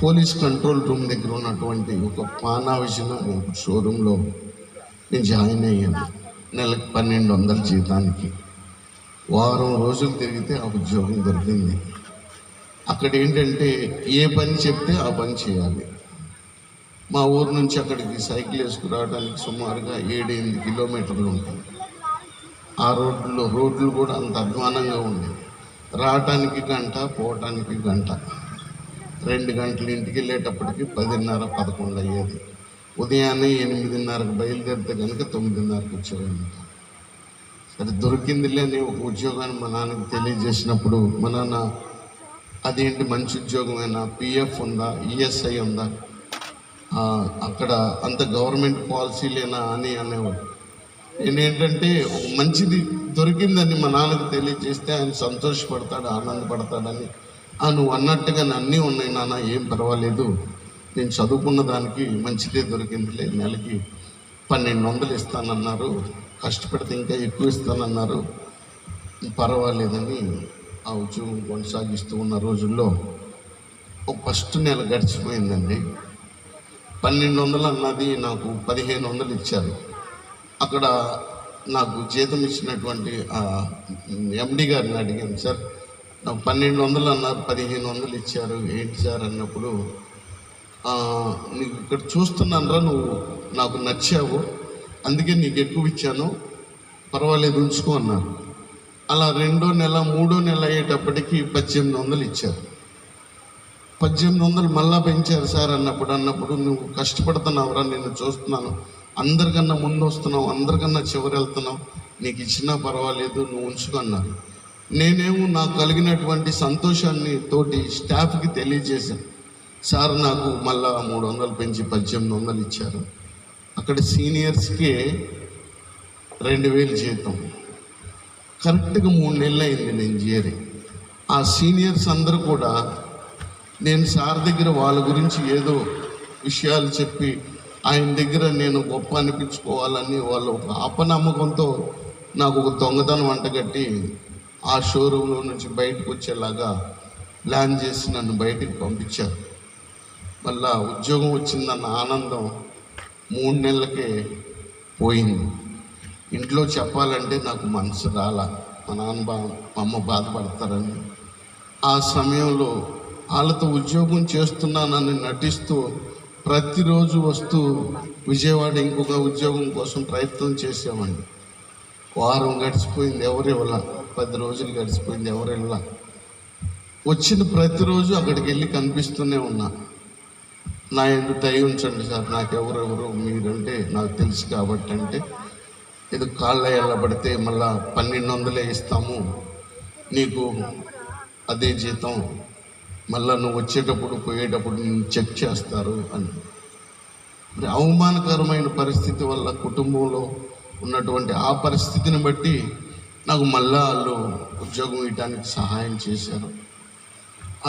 పోలీస్ కంట్రోల్ రూమ్ దగ్గర ఉన్నటువంటి ఒక పానావిజన్ షోరూంలో నేను జాయిన్ అయ్యాను. నెలకు 1200 జీతానికి. వారం రోజులు తిరిగితే ఆ ఉద్యోగం దొరికింది. అక్కడ ఏంటంటే ఏ పని చెప్తే ఆ పని చేయాలి. మా ఊరు నుంచి అక్కడికి సైకిల్ వేసుకురావడానికి సుమారుగా 7-8 కిలోమీటర్లు ఉంటుంది. ఆ రోడ్లు కూడా అంత అధ్వానంగా ఉండేవి. రావటానికి గంట, పోవటానికి గంట. 2 గంటలు ఇంటికి వెళ్ళేటప్పటికి 10:30-11 అయ్యేది. ఉదయాన్నే 8:30కు బయలుదేరితే కనుక 9:30కు వచ్చేవాడిని. సరే దొరికిందిలే అని ఒక ఉద్యోగాన్ని మా నాన్నకి తెలియజేసినప్పుడు మా నాన్న అదేంటి మంచి ఉద్యోగమైనా, పిఎఫ్ ఉందా, ఈఎస్ఐ ఉందా, అక్కడ అంత గవర్నమెంట్ పాలసీలేనా అని అనేవాడు. నేనేంటంటే ఒక మంచిది దొరికిందని మా నాన్నకు తెలియజేస్తే ఆయన సంతోషపడతాడు, ఆనందపడతాడని, నువ్వు అన్నట్టుగా అన్నీ ఉన్నాయి నాన్న, ఏం పర్వాలేదు, నేను చదువుకున్న దానికి మంచిదే దొరికిందిలే, నెలకి 1200 ఇస్తానన్నారు, కష్టపడితే ఇంకా ఎక్కువ ఇస్తానన్నారు, పర్వాలేదని ఆ ఉద్యోగం కొనసాగిస్తూ ఉన్న రోజుల్లో ఒక ఫస్ట్ నెల గడిచిపోయిందండి. 1200 అన్నది నాకు 1500 ఇచ్చారు. అక్కడ నాకు జీతం ఇచ్చినటువంటి ఎండి గారిని అడిగాను, సార్ నాకు 1200 అన్నారు, 1500 ఇచ్చారు, ఏంటి సార్ అన్నప్పుడు, నీకు ఇక్కడ చూస్తున్నానరా, నువ్వు నాకు నచ్చావు, అందుకే నీకు ఎక్కువ ఇచ్చాను, పర్వాలేదు ఉంచుకో అన్నారు. అలా 2వ నెల 3వ నెల అయ్యేటప్పటికి 1800 ఇచ్చారు. 1800 మళ్ళా పెంచారు సార్ అన్నప్పుడు నువ్వు కష్టపడుతున్నావురా, నేను చూస్తున్నాను, అందరికన్నా ముందు వస్తున్నావు, అందరికన్నా చివరి వెళ్తున్నావు, నీకు ఇచ్చినా పర్వాలేదు, నువ్వు ఉంచుకున్నారు. నేనేమో నాకు కలిగినటువంటి సంతోషాన్ని తోటి స్టాఫ్కి తెలియజేశాను, సార్ నాకు మళ్ళా 300 పెంచి 1800 ఇచ్చారు. అక్కడ సీనియర్స్కి 2000 జీతం. కరెక్ట్గా 3 నెలలు అయింది నేను చేరి. ఆ సీనియర్స్ అందరూ కూడా నేను సార్ దగ్గర వాళ్ళ గురించి ఏదో విషయాలు చెప్పి ఆయన దగ్గర నేను గొప్ప అనిపించుకోవాలని వాళ్ళు ఒక అపనమ్మకంతో నాకు ఒక దొంగతనం వంటగట్టి ఆ షోరూంలో నుంచి బయటకు వచ్చేలాగా ప్లాన్ చేసి నన్ను బయటికి పంపించారు. మళ్ళా ఉద్యోగం వచ్చిందన్న ఆనందం 3 నెలలకే పోయింది. ఇంట్లో చెప్పాలంటే నాకు మనసు రాలా, మా నాన్న మా అమ్మ బాధపడతారని. ఆ సమయంలో వాళ్ళతో ఉద్యోగం చేస్తున్నానని నటిస్తూ ప్రతిరోజు వస్తూ విజయవాడ ఇంకొక ఉద్యోగం కోసం ప్రయత్నం చేసామండి. వారం గడిచిపోయింది, ఎవరివ్వలా. 10 రోజులు గడిచిపోయింది, ఎవరివ్వలా. వచ్చిన ప్రతిరోజు అక్కడికి వెళ్ళి కనిపిస్తూనే ఉన్నా. నా ఎందుకు దయ ఉంచండి సార్, నాకెవరెవరు మీరంటే నాకు తెలుసు కాబట్టి అంటే ఇది కాళ్ళ ఎల్లబడితే మళ్ళా 1200 ఇస్తాము, నీకు అదే జీతం, మళ్ళా నువ్వు వచ్చేటప్పుడు పోయేటప్పుడు నేను చెక్ చేస్తారు అని. మరి అవమానకరమైన పరిస్థితి వల్ల కుటుంబంలో ఉన్నటువంటి ఆ పరిస్థితిని బట్టి నాకు మళ్ళా వాళ్ళు ఉద్యోగం ఇవ్వడానికి సహాయం చేశారు.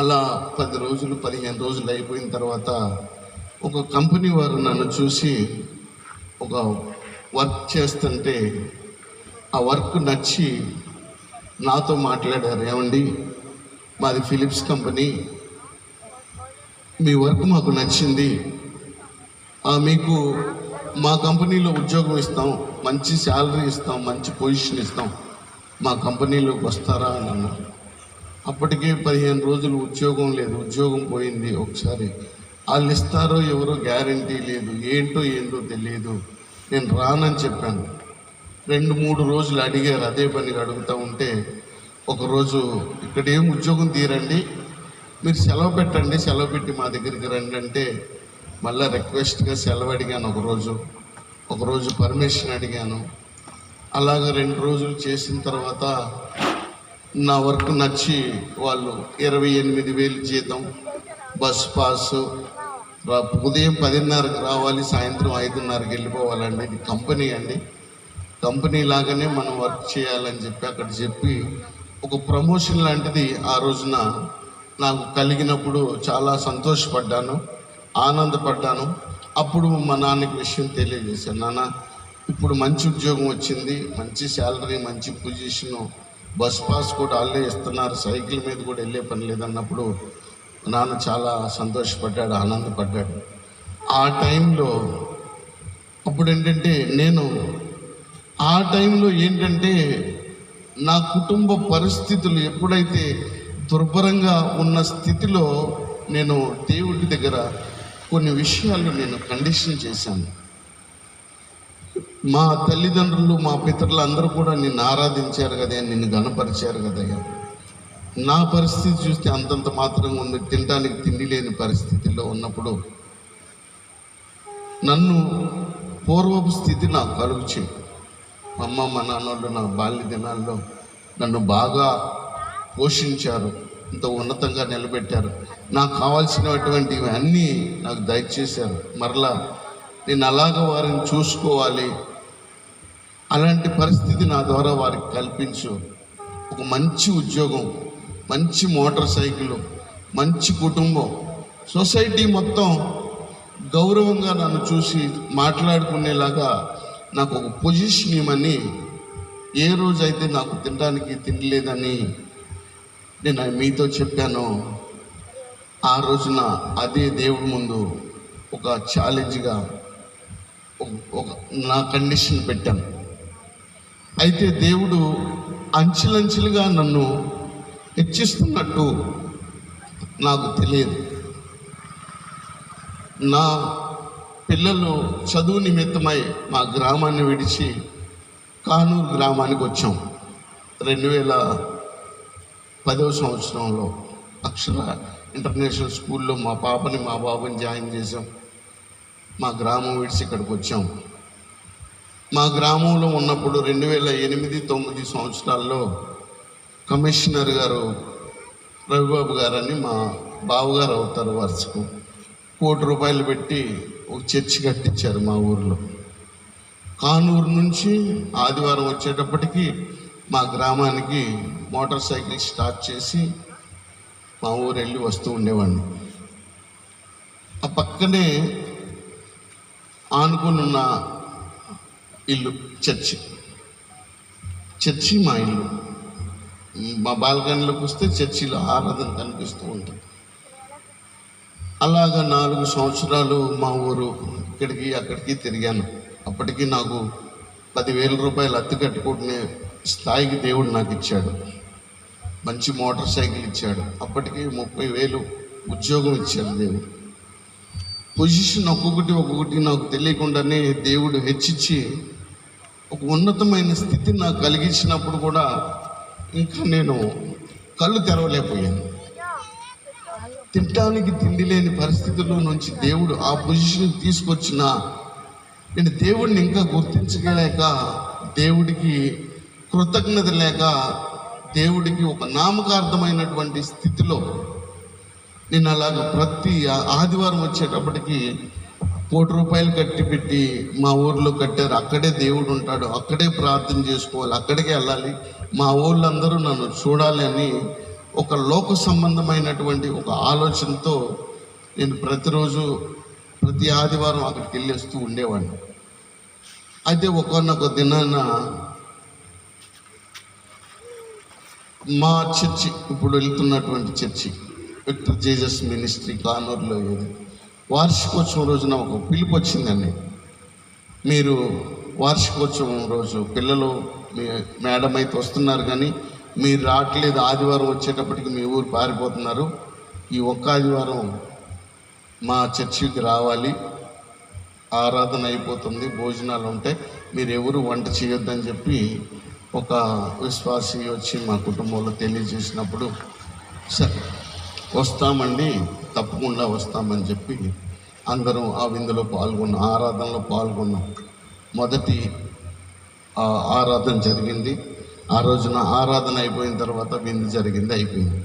అలా 10 రోజులు 15 రోజులు అయిపోయిన తర్వాత ఒక కంపెనీ వారు నన్ను చూసి ఒక వర్క్ చేస్తుంటే ఆ వర్క్ నచ్చి నాతో మాట్లాడారు. ఏమండి, మాది ఫిలిప్స్ కంపెనీ, మీ వర్క్ మాకు నచ్చింది, మీకు మా కంపెనీలో ఉద్యోగం ఇస్తాం, మంచి శాలరీ ఇస్తాం, మంచి పొజిషన్ ఇస్తాం, మా కంపెనీలోకి వస్తారా అని అన్నారు. అప్పటికే 15 రోజులు ఉద్యోగం లేదు, ఉద్యోగం పోయింది. ఒకసారి వాళ్ళు ఇస్తారో ఎవరో గ్యారంటీ లేదు, ఏంటో తెలియదు. నేను రానని చెప్పాను. 2-3 రోజులు అడిగారు, అదే పనిగా అడుగుతూ ఉంటే ఒకరోజు ఇక్కడ ఏం ఉద్యోగం తీరండి, మీరు సెలవు పెట్టండి, సెలవు పెట్టి మా దగ్గరికి రండి అంటే మళ్ళీ రిక్వెస్ట్గా సెలవు అడిగాను. ఒకరోజు పర్మిషన్ అడిగాను. అలాగ 2 రోజులు చేసిన తర్వాత నా వర్క్ నచ్చి వాళ్ళు 28,000 జీతం, బస్ పాసు, ఉదయం 10:30కి రావాలి, సాయంత్రం 5:30కి వెళ్ళిపోవాలండి. ఇది కంపెనీ అండి, కంపెనీ లాగానే మనం వర్క్ చేయాలని చెప్పి అక్కడ చెప్పి ఒక ప్రమోషన్ లాంటిది ఆ రోజున నాకు కలిగినప్పుడు చాలా సంతోషపడ్డాను, ఆనందపడ్డాను. అప్పుడు మా నాన్నకి విషయం తెలియజేశాను. నాన్న, ఇప్పుడు మంచి ఉద్యోగం వచ్చింది, మంచి శాలరీ, మంచి పొజిషను, బస్ పాస్ కూడా వాళ్ళే ఇస్తున్నారు, సైకిల్ మీద కూడా వెళ్ళే పని లేదన్నప్పుడు నాన్న చాలా సంతోషపడ్డాడు, ఆనందపడ్డాడు. ఆ టైంలో అప్పుడు ఏంటంటే నా కుటుంబ పరిస్థితులు ఎప్పుడైతే దుర్భరంగా ఉన్న స్థితిలో నేను దేవుడి దగ్గర కొన్ని విషయాలు నేను కండిషన్ చేశాను. మా తల్లిదండ్రులు, మా పితరులు అందరూ కూడా నిన్ను ఆరాధించారు కదా, నిన్ను గణపరిచారు కదయ్యా. నా పరిస్థితి చూస్తే అంతంత మాత్రంగా ఉంది, తినడానికి తిండి లేని పరిస్థితిలో ఉన్నప్పుడు నన్ను పూర్వపు స్థితి నాకు కలుగు చేయి. అమ్మ, మా నాన్నోళ్ళు నా బాల్య దినాల్లో నన్ను బాగా పోషించారు, ఇంత ఉన్నతంగా నిలబెట్టారు, నాకు కావాల్సినటువంటివి అన్నీ నాకు దయచేశారు. మరలా నేను అలాగ వారిని చూసుకోవాలి, అలాంటి పరిస్థితి నా ద్వారా వారికి కల్పించు. ఒక మంచి ఉద్యోగం, మంచి మోటార్ సైకిల్, మంచి కుటుంబం, సొసైటీ మొత్తం గౌరవంగా నన్ను చూసి మాట్లాడుకునేలాగా నాకు ఒక పొజిషన్ ఇవ్వమని, ఏ రోజైతే నాకు తినడానికి తిండి లేదని నేను మీతో చెప్పానో ఆ రోజున అదే దేవుడి ముందు ఒక ఛాలెంజ్గా ఒక నా కండిషన్ పెట్టాను. అయితే దేవుడు అంచెలంచెలుగా నన్ను హెచ్చిస్తున్నట్టు నాకు తెలియదు. నా పిల్లలు చదువు నిమిత్తమై మా గ్రామాన్ని విడిచి కానూరు గ్రామానికి వచ్చాం. 2010వ సంవత్సరంలో అక్షర ఇంటర్నేషనల్ స్కూల్లో మా పాపని మా బాబుని జాయిన్ చేసాం. మా గ్రామం విడిచి ఇక్కడికి వచ్చాం. మా గ్రామంలో ఉన్నప్పుడు 2008-9 సంవత్సరాల్లో కమిషనర్ గారు రవిబాబు గారని మా బావగారు అవుతారు, వరుసకు ₹1 కోటి పెట్టి ఒక చర్చి కట్టించారు మా ఊరిలో. కానూరు నుంచి ఆదివారం వచ్చేటప్పటికి మా గ్రామానికి మోటార్ సైకిల్ స్టార్ట్ చేసి మా ఊరు వెళ్ళి వస్తూ ఉండేవాడిని. ఆ పక్కనే ఆనుకున్న ఇల్లు చర్చి మా ఇల్లు. మా బాల్కనీలోకి వస్తే చర్చిలో ఆరాధన కనిపిస్తూ ఉంటుంది. అలాగా 4 సంవత్సరాలు మా ఊరు ఇక్కడికి అక్కడికి తిరిగాను. అప్పటికి నాకు ₹10,000 అద్దె కట్టుకుంటునే స్థాయికి దేవుడు నాకు ఇచ్చాడు. మంచి మోటార్ సైకిల్ ఇచ్చాడు. అప్పటికి 30,000 ఉద్యోగం ఇచ్చాడు దేవుడు. పొజిషన్ ఒక్కొక్కటి నాకు తెలియకుండానే దేవుడు హెచ్చించి ఒక ఉన్నతమైన స్థితి నాకు కలిగించినప్పుడు కూడా ఇంకా నేను కళ్ళు తెరవలేకపోయాను. తినడానికి తిండి లేని పరిస్థితుల్లో నుంచి దేవుడు ఆ పొజిషన్ తీసుకొచ్చిన నేను దేవుడిని ఇంకా గుర్తించలేక దేవుడికి కృతజ్ఞత లేక దేవుడికి ఒక నామకార్థమైనటువంటి స్థితిలో నేను అలాగ ప్రతి ఆదివారం వచ్చేటప్పటికి ₹1,00,000 కట్టి పెట్టి మా ఊర్లో కట్టారు. అక్కడే దేవుడు ఉంటాడు, అక్కడే ప్రార్థన చేసుకోవాలి, అక్కడికే వెళ్ళాలి, మా ఊళ్ళందరూ నన్ను చూడాలి అని ఒక లోక సంబంధమైనటువంటి ఒక ఆలోచనతో నేను ప్రతిరోజు ప్రతి ఆదివారం అక్కడికి వెళ్ళేస్తూ ఉండేవాడిని. అయితే ఒకనొక దినాన మా చర్చి, ఇప్పుడు వెళ్తున్నటువంటి చర్చి విక్టర్ జీసస్ మినిస్ట్రీ కానూరులో ఏది వార్షికోత్సవం రోజున ఒక పిలుపు వచ్చిందండి. మీరు వార్షికోత్సవం రోజు పిల్లలు మీ మేడం అయితే వస్తున్నారు కానీ మీరు రావట్లేదు, ఆదివారం వచ్చేటప్పటికి మీ ఊరు పారిపోతున్నారు, ఈ ఒక్క ఆదివారం మా చర్చికి రావాలి, ఆరాధన అయిపోతుంది, భోజనాలు ఉంటాయి, మీరు ఎవరు వంట చేయొద్దని చెప్పి ఒక విశ్వాసి వచ్చి మా కుటుంబంలో తెలియజేసినప్పుడు సరే వస్తామండి, తప్పకుండా వస్తామని చెప్పి అందరం ఆ విందులో పాల్గొన్నాం, ఆరాధనలో పాల్గొన్నాం. మొదటి ఆరాధన జరిగింది. ఆ రోజున ఆరాధన అయిపోయిన తర్వాత విందు జరిగింది, అయిపోయింది.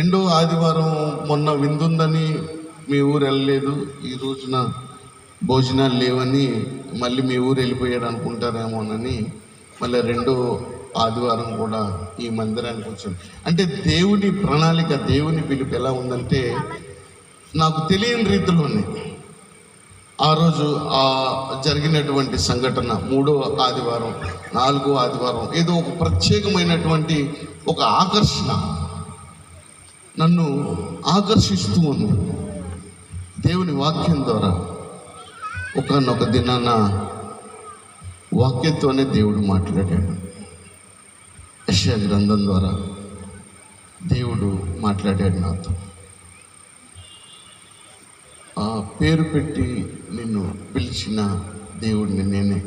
రెండో ఆదివారం మొన్న విందుందని మీ ఊరు వెళ్ళలేదు, ఈ రోజున భోజనాలు లేవని మళ్ళీ మీ ఊరు వెళ్ళిపోయాడు అనుకుంటారేమోనని మళ్ళీ రెండో ఆదివారం కూడా ఈ మందిరానికి వచ్చాను. అంటే దేవుని ప్రణాళిక, దేవుని పిలుపు ఎలా ఉందంటే నాకు తెలియని రీతిలోనే ఆ రోజు ఆ జరిగినటువంటి సంఘటన 3వ ఆదివారం 4వ ఆదివారం ఏదో ఒక ప్రత్యేకమైనటువంటి ఒక ఆకర్షణ నన్ను ఆకర్షిస్తూ ఉంది. దేవుని వాక్యం ద్వారా ఒకనొక దినాన వాక్యంతోనే దేవుడు మాట్లాడాడు. యెషయా గ్రంథం ద్వారా దేవుడు మాట్లాడాడు నాతో. ఆ పేరు పెట్టి నిన్ను పిలిచిన దేవుడిని నేనే,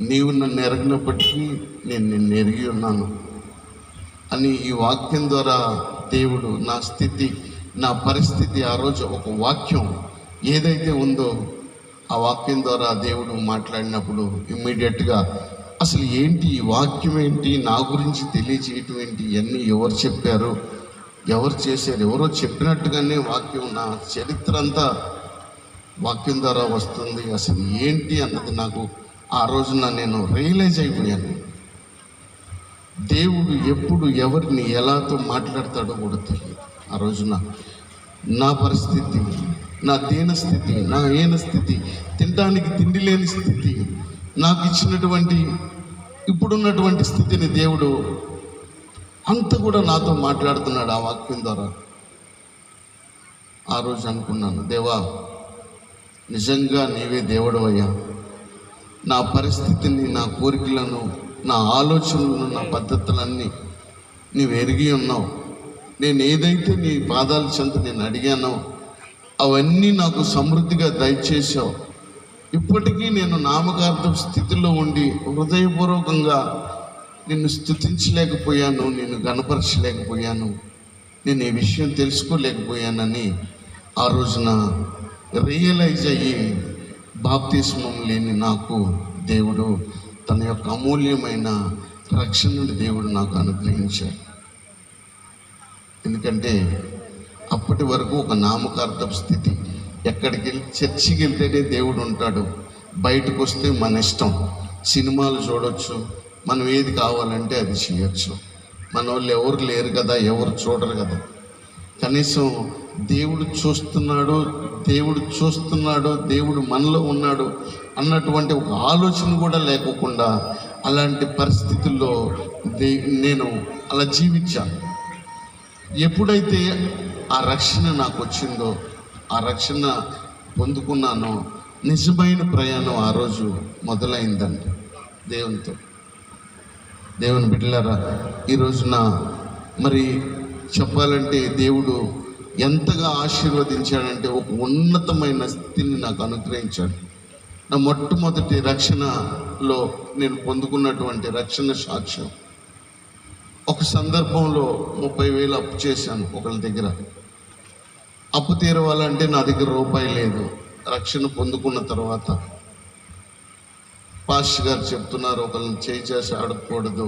నీవు నన్ను ఎరగినప్పటికీ నేను నిన్ను ఎరిగి ఉన్నాను అని ఈ వాక్యం ద్వారా దేవుడు నా స్థితి, నా పరిస్థితి, ఆ రోజు ఒక వాక్యం ఏదైతే ఉందో ఆ వాక్యం ద్వారా దేవుడు మాట్లాడినప్పుడు ఇమ్మీడియట్గా అసలు ఏంటి ఈ వాక్యం ఏంటి, నా గురించి తెలియచేయటం ఏంటి, ఇవన్నీ ఎవరు చెప్పారు, ఎవరు చేశారు, ఎవరో చెప్పినట్టుగానే వాక్యం, నా చరిత్ర అంతా వాక్యం ద్వారా వస్తుంది, అసలు ఏంటి అన్నది నాకు ఆ రోజున నేను రియలైజ్ అయిపోయాను. దేవుడు ఎప్పుడు ఎవరిని ఎలాతో మాట్లాడతాడో కూడా తెలియదు. ఆ రోజున నా పరిస్థితి, నా దీన స్థితి, నా హీన స్థితి, తినడానికి తిండి లేని స్థితి, నాకు ఇచ్చినటువంటి ఇప్పుడున్నటువంటి స్థితిని దేవుడు అంత కూడా నాతో మాట్లాడుతున్నాడు ఆ వాక్యం ద్వారా. ఆ రోజు అనుకున్నాను, దేవా నిజంగా నీవే దేవుడు అయ్యా, నా పరిస్థితిని, నా కోరికలను, నా ఆలోచనలను, నా పద్ధతులన్నీ నీవు ఎరిగి ఉన్నావు. నేను ఏదైతే నీ పాదాల చెంత నేను అడిగానో అవన్నీ నాకు సమృద్ధిగా దయచేసావు. ఇప్పటికీ నేను నామకార్థ స్థితిలో ఉండి హృదయపూర్వకంగా నిన్ను స్తుతించలేకపోయాను, నిన్ను గణపరచలేకపోయాను, నేను ఈ విషయం తెలుసుకోలేకపోయానని ఆ రోజున రియలైజ్ అయ్యి బాప్తిస్మం లేని నాకు దేవుడు తన యొక్క అమూల్యమైన రక్షణను దేవుడు నాకు అనుగ్రహించాడు. ఎందుకంటే అప్పటి వరకు ఒక నామకార్థ స్థితి, ఎక్కడికి వెళ్ళి చర్చికి వెళ్తేనే దేవుడు ఉంటాడు, బయటకు వస్తే మన ఇష్టం, సినిమాలు చూడొచ్చు, మనం ఏది కావాలంటే అది చేయొచ్చు, మన వాళ్ళు ఎవరు లేరు కదా, ఎవరు చూడరు కదా, కనీసం దేవుడు చూస్తున్నాడు, దేవుడు మనలో ఉన్నాడు అన్నటువంటి ఒక ఆలోచన కూడా లేకోకుండా అలాంటి పరిస్థితుల్లో నేను అలా జీవించాను. ఎప్పుడైతే ఆ రక్షణ నాకు వచ్చిందో, ఆ రక్షణ పొందుకున్నానో, నిజమైన ప్రయాణం ఆ రోజు మొదలైందండి దేవునితో. దేవుని బిడ్డలారా, ఈ రోజున మరి చెప్పాలంటే దేవుడు ఎంతగా ఆశీర్వదించాడంటే ఒక ఉన్నతమైన స్థితిని నాకు అనుగ్రహించాడు. నా మొట్టమొదటి రక్షణలో నేను పొందుకున్నటువంటి రక్షణ సాక్ష్యం, ఒక సందర్భంలో 30,000 అప్పు చేశాను ఒకళ్ళ దగ్గర. అప్పు తీరవాలంటే నా దగ్గర రూపాయి లేదు. రక్షణ పొందుకున్న తర్వాత పాస్టర్ గారు చెప్తున్నారు, ఒకరిని చేసి అడగకూడదు,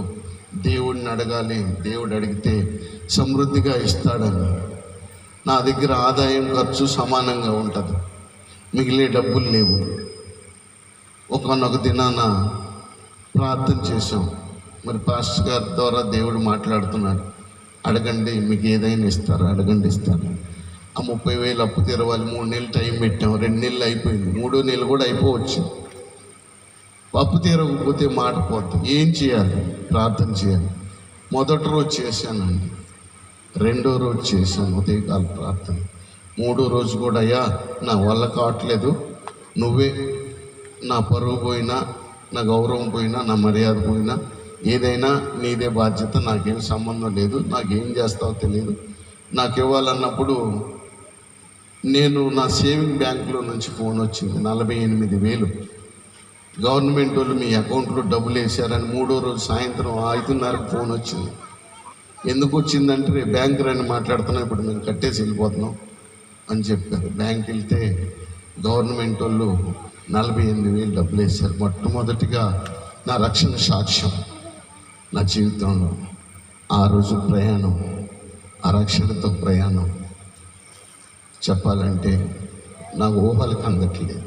దేవుడిని అడగాలి, దేవుడు అడిగితే సమృద్ధిగా ఇస్తాడని. నా దగ్గర ఆదాయం ఖర్చు సమానంగా ఉంటుంది, మిగిలే డబ్బులు లేవు. ఒకనొక దినాన ప్రార్థన చేసాం, మరి పాస్టర్ గారి ద్వారా దేవుడు మాట్లాడుతున్నాడు, అడగండి మీకు ఏదైనా ఇస్తారు, అడగండి ఇస్తారు. ఆ 30,000 అప్పు తీరవాలి, 3 నెలలు టైం పెట్టాం, 2 నెలలు అయిపోయింది, 3వ నెల కూడా అయిపోవచ్చు. అప్పు తీరకపోతే మాట పోతుంది. ఏం చేయాలి? ప్రార్థన చేయాలి. మొదటి రోజు చేశానండి, 2వ రోజు చేశాను ఉదయకాల ప్రార్థన, 3వ రోజు కూడా అయ్యా నా వల్ల కావట్లేదు, నువ్వే, నా పరువు పోయినా, నా గౌరవం పోయినా, నా మర్యాద పోయినా, ఏదైనా నీదే బాధ్యత, నాకేం సంబంధం లేదు, నాకేం చేస్తావో తెలియదు, నాకు ఇవ్వాలన్నప్పుడు నేను నా సేవింగ్ బ్యాంకులో నుంచి ఫోన్ వచ్చింది, 48,000 గవర్నమెంట్ వాళ్ళు మీ అకౌంట్లో డబ్బులు వేసారని. 3వ రోజు సాయంత్రం 5:30కి ఫోన్ వచ్చింది. ఎందుకు వచ్చిందంటే బ్యాంక్ రండి మాట్లాడుతున్నాం, ఇప్పుడు మేము కట్టేసి వెళ్ళిపోతున్నాం అని చెప్పారు. బ్యాంక్ వెళ్తే గవర్నమెంట్ వాళ్ళు 48,000 డబ్బులు వేశారు. మొట్టమొదటిగా నా రక్షణ సాక్ష్యం నా జీవితంలో. ఆ రోజు ప్రయాణం, ఆ రక్షణతో ప్రయాణం చెప్పాలంటే నాకు ఊహలకు అందట్లేదు.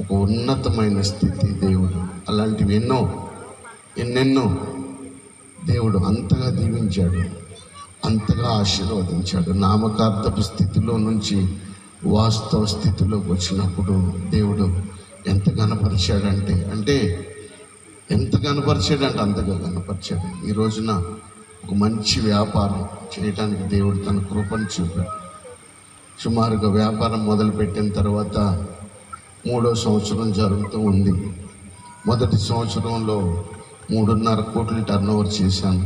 ఒక ఉన్నతమైన స్థితి దేవుడు, అలాంటివి ఎన్నెన్నో దేవుడు అంతగా దీవించాడు, అంతగా ఆశీర్వదించాడు. నామకార్థపు స్థితిలో నుంచి వాస్తవ స్థితిలోకి వచ్చినప్పుడు దేవుడు ఎంత గణపరిచాడంటే ఎంత గణపరిచాడంటే అంతగా గణపరిచాడు. ఈ రోజున ఒక మంచి వ్యాపారం చేయడానికి దేవుడు తన కృపను చూపాడు. సుమారుగా వ్యాపారం మొదలుపెట్టిన తర్వాత 3వ సంవత్సరం జరుగుతూ ఉంది. మొదటి సంవత్సరంలో 3.5 కోట్లు టర్నోవర్ చేశాను.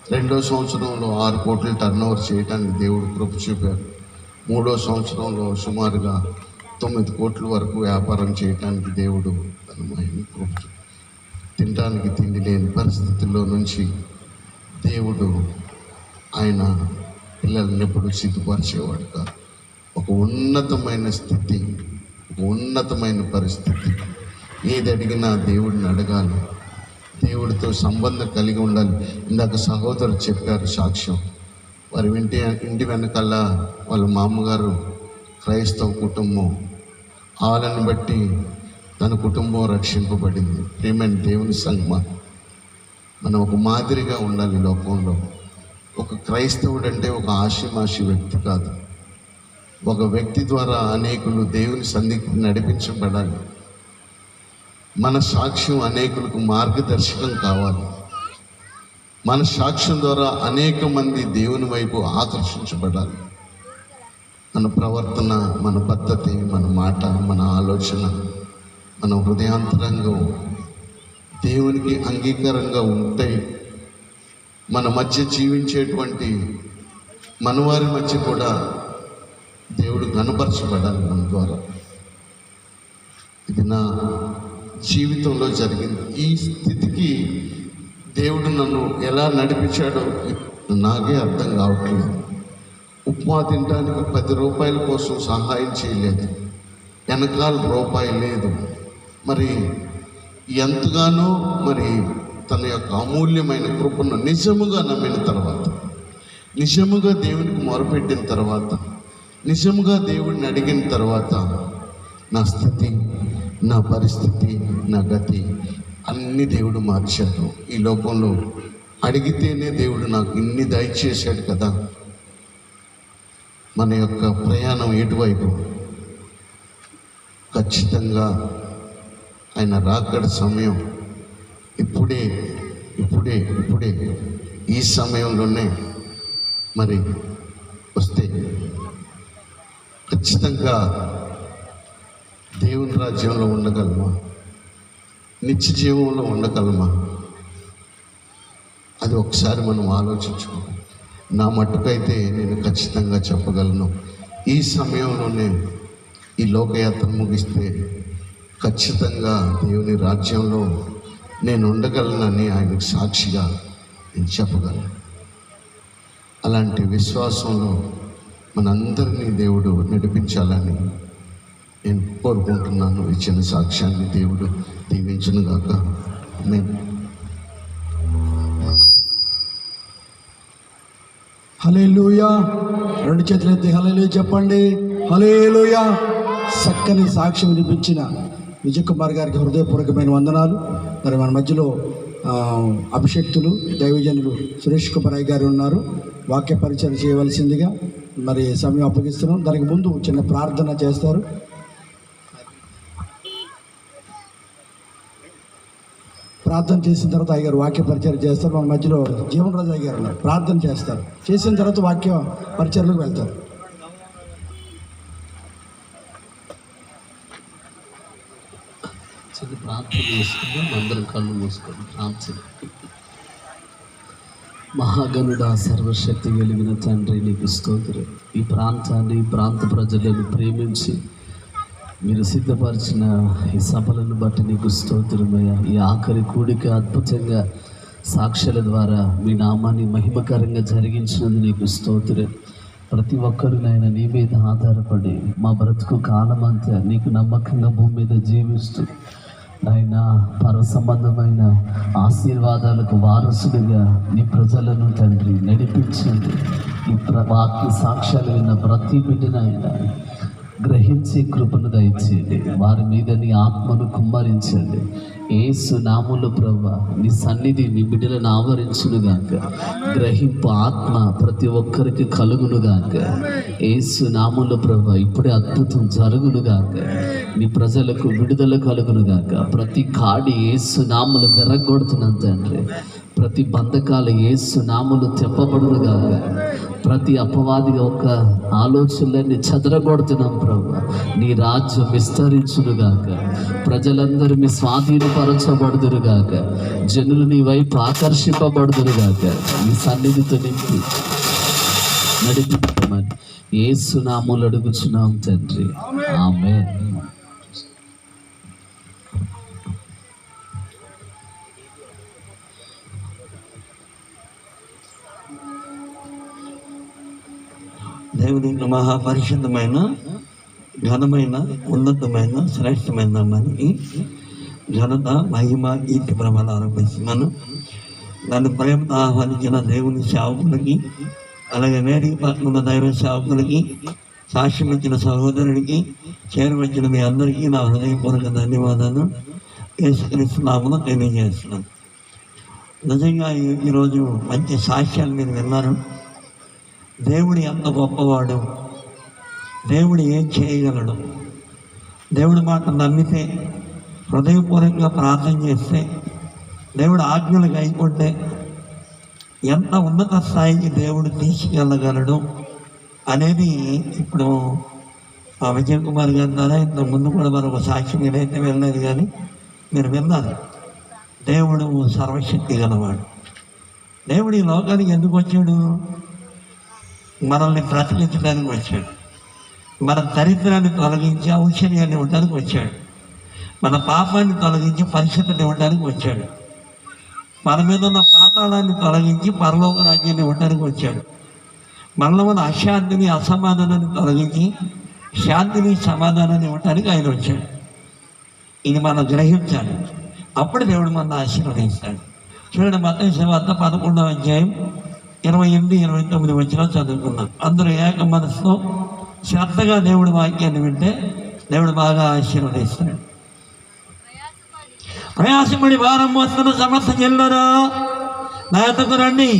2వ సంవత్సరంలో 6 కోట్లు టర్నోవర్ చేయడానికి దేవుడు కృప చూపారు. 3వ సంవత్సరంలో సుమారుగా 9 కోట్ల వరకు వ్యాపారం చేయడానికి దేవుడు తన మహిమ కృప చూపారు. తినడానికి తిండి లేని పరిస్థితుల్లో నుంచి దేవుడు ఆయన పిల్లల్ని ఎప్పుడు సిద్ధపరిచేవాడు కాదు. ఒక ఉన్నతమైన స్థితి, ఒక ఉన్నతమైన పరిస్థితి. ఏది అడిగినా దేవుడిని అడగాలి, దేవుడితో సంబంధం కలిగి ఉండాలి. ఇందాక సహోదరు చెప్పారు సాక్ష్యం, వారి ఇంటి వెనకాల వాళ్ళ మామగారు క్రైస్తవ కుటుంబం, వాళ్ళని బట్టి తన కుటుంబం రక్షింపబడింది. ప్రియమైన దేవుని సంగమం, మనం ఒక మాదిరిగా ఉండాలి లోకంలో. ఒక క్రైస్తవుడు అంటే ఒక ఆషిమాషి వ్యక్తి కాదు. ఒక వ్యక్తి ద్వారా అనేకులు దేవుని సన్నిధికి నడిపించబడాలి. మన సాక్ష్యం అనేకులకు మార్గదర్శకం కావాలి. మన సాక్ష్యం ద్వారా అనేక మంది దేవుని వైపు ఆకర్షించబడాలి. మన ప్రవర్తన, మన పద్ధతి, మన మాట, మన ఆలోచన, మన హృదయాంతరంగం దేవునికి అంగీకారంగా ఉంటాయి. మన మధ్య జీవించేటువంటి మనవారి మధ్య కూడా దేవుడు గణపరచబడాలి మన ద్వారా. ఇది నా జీవితంలో జరిగింది. ఈ స్థితికి దేవుడు నన్ను ఎలా నడిపించాడో నాకే అర్థం కావట్లేదు. ఉప్మా తినడానికి 10 రూపాయల కోసం సహాయం చేయలేదు, వెనకాల రూపాయి లేదు. మరి ఎంతగానో మరి తన యొక్క అమూల్యమైన కృపను నిజముగా నమ్మిన తర్వాత, నిజముగా దేవునికి మొరపెట్టిన తర్వాత, నిజముగా దేవుడిని అడిగిన తర్వాత నా స్థితి, నా పరిస్థితి, నా గతి అన్ని దేవుడు మార్చాడు. ఈ లోకంలో అడిగితేనే దేవుడు నాకు ఇన్ని దయచేశాడు కదా. మన యొక్క ప్రయాణం ఎటువైపు? ఖచ్చితంగా ఆయన రాకడ సమయం ఇప్పుడే ఈ సమయంలోనే మరి వస్తే ఖచ్చితంగా దేవుని రాజ్యంలో ఉండగలమా? నిత్య జీవంలో ఉండగలమా? అది ఒకసారి మనం ఆలోచించుకోవాలి. నా మట్టుకైతే నేను ఖచ్చితంగా చెప్పగలను, ఈ సమయంలోనే ఈ లోకయాత్ర ముగిస్తే ఖచ్చితంగా దేవుని రాజ్యంలో నేను ఉండగలనని ఆయనకు సాక్షిగా నేను చెప్పగలను. అలాంటి విశ్వాసంలో మనందరినీ దేవుడు నడిపించాలని నేను కోరుకుంటున్నాను. ఇచ్చిన సాక్ష్యాన్ని దేవుడు దీవించును గాక. ఆమేన్. హల్లెలూయా. రెండు చేతులు ఎత్తి హల్లెలూయా చెప్పండి. హల్లెలూయా. చక్కని సాక్ష్యం వినిపించిన విజయ్ కుమార్ గారికి హృదయపూర్వకమైన వందనాలు. మరి మన మధ్యలో అభిషక్తులు దైవజనులు సురేష్ కుమార్ గారు ఉన్నారు. వాక్య పరిచయం చేయవలసిందిగా మరి సమయం అప్పగిస్తున్నాం. దానికి ముందు చిన్న ప్రార్థన చేస్తారు. ప్రార్థన చేసిన తర్వాత అయ్యారు వాక్య పరిచయం చేస్తారు. మన మధ్యలో జీవన్ రాజు అయ్యారు ఉన్నారు. ప్రార్థన చేస్తారు. చేసిన తర్వాత వాక్య పరిచయలకు వెళ్తారు. చిన్న ప్రార్థన చేసుకుందాం. అందరం కళ్ళు మూసుకొని ప్రార్థన. మహాగణుడా, సర్వశక్తి వెలిగిన తండ్రి, నీకు స్తోత్రం. ఈ ప్రాంతాన్ని, ప్రాంత ప్రజలను ప్రేమించి మీరు సిద్ధపరిచిన ఈ సభలను బట్టి నీకు స్తోత్రమయ్యా. ఈ ఆఖరి కూడిక అద్భుతంగా సాక్ష్యాల ద్వారా మీ నామాన్ని మహిమకరంగా జరిగించినందుకు నీకు స్తోత్రం. ప్రతి ఒక్కరినైనా నీ మీద ఆధారపడి మా బ్రతుకు కాలమంతా నీకు నమ్మకంగా భూమి మీద జీవిస్తూ నాయన పర సంబంధమైన ఆశీర్వాదాలకు వారసుడిగా నీ ప్రజలను తండ్రి నడిపించండి. ఈ వాక్య సాక్ష్యాలు విన్న ప్రతి బిడ్డనైనా గ్రహించే కృపను దయచేయండి. వారి మీద నీ ఆత్మను కుమ్మరించండి. యేసు నామములో ప్రభువా, నీ సన్నిధి నీ బిడ్డలను ఆవరించునుగాక. గ్రహింపు ఆత్మ ప్రతి ఒక్కరికి కలుగునుగాక. యేసు నామములో ప్రభువా, ఇప్పుడే అద్భుతం జరుగునుగాక. నీ ప్రజలకు విడుదల కలుగునుగాక. ప్రతి కాడి యేసు నామములు విరగొడుతున్నాను తండ్రి. ప్రతి బంధకాలు యేసు నామములు తెప్పబడునుగాక. ప్రతి అపవాది యొక్క ఆలోచనలన్నీ చెదరగొడుతున్నాం ప్రభు. నీ రాజ్యం విస్తరించునుగాక. ప్రజలందరూ మీ స్వాధీనపరచబడుదురుగాక. జనులు నీ వైపు ఆకర్షింపబడుదురుగాక. నీ సన్నిధితో నింపి నడిపించమని యేసు నామములో అడుగుచున్నాం తండ్రి. ఆమేన్. దేవుని మహాపరిశుద్ధమైన ఘనమైన ఉన్నతమైన శ్రేష్టమైన నామానికి ఘనత మహిమ కీర్తి ప్రభావాలు ఆరోపిస్తున్నాను. నన్ను ప్రేమతో ఆహ్వానించిన దేవుని సేవకులకి, అలాగే వేదిక పక్కన ఉన్న దైవ సేవకులకి, సాక్ష్యం ఇచ్చిన సహోదరుడికి, చేరువచ్చిన మీ అందరికీ నా హృదయపూర్వక ధన్యవాదాలు యేసుక్రీస్తు నామములో తెలియజేస్తున్నాను. నిజంగా ఈరోజు మంచి సాక్ష్యాలు మీరు విన్నారు. దేవుడు ఎంత గొప్పవాడు, దేవుడు ఏం చేయగలడు, దేవుడి మాట నమ్మితే, హృదయపూర్వకంగా ప్రార్థన చేస్తే, దేవుడు ఆజ్ఞలు కైకుంటే ఎంత ఉన్నత స్థాయికి దేవుడు తీసుకెళ్ళగలడు అనేది ఇప్పుడు విజయ్ కుమార్ గారి ద్వారా ఇంత ముందు కూడా మరొక సాక్ష్యం ఏదైతే వెళ్ళలేదు కానీ మీరు విన్నారు. దేవుడు సర్వశక్తి గలవాడు. దేవుడు ఈ లోకానికి ఎందుకు వచ్చాడు? మనల్ని బ్రతికించడానికి వచ్చాడు. మన దరిద్రాన్ని తొలగించి ఔషధ్యాన్ని ఇవ్వడానికి వచ్చాడు. మన పాపాన్ని తొలగించి పరిశుద్ధత ఇవ్వడానికి వచ్చాడు. మన మీద ఉన్న పాతాళాన్ని తొలగించి పరలోక రాజ్యాన్ని ఇవ్వడానికి వచ్చాడు. మనలో ఉన్న అశాంతిని, అసమాధానాన్ని తొలగించి శాంతిని, సమాధానాన్ని ఇవ్వడానికి ఆయన వచ్చాడు. ఇది మనం గ్రహించాలి. అప్పుడు దేవుడు మన ఆశీర్వదిస్తాడు. చూడండి, మత్తయి సువార్త 11వ అధ్యాయం 28, 29 వచ్చిన చదువుకున్నాం. అందరూ ఏక మనసుతో శ్రద్ధగా దేవుడి వాక్యాన్ని వింటే దేవుడు బాగా ఆశీర్వదిస్తాడు. ప్రయాసపడి భారం మోస్తున్న సమస్త చెల్లరా నా యొద్దకు రండి,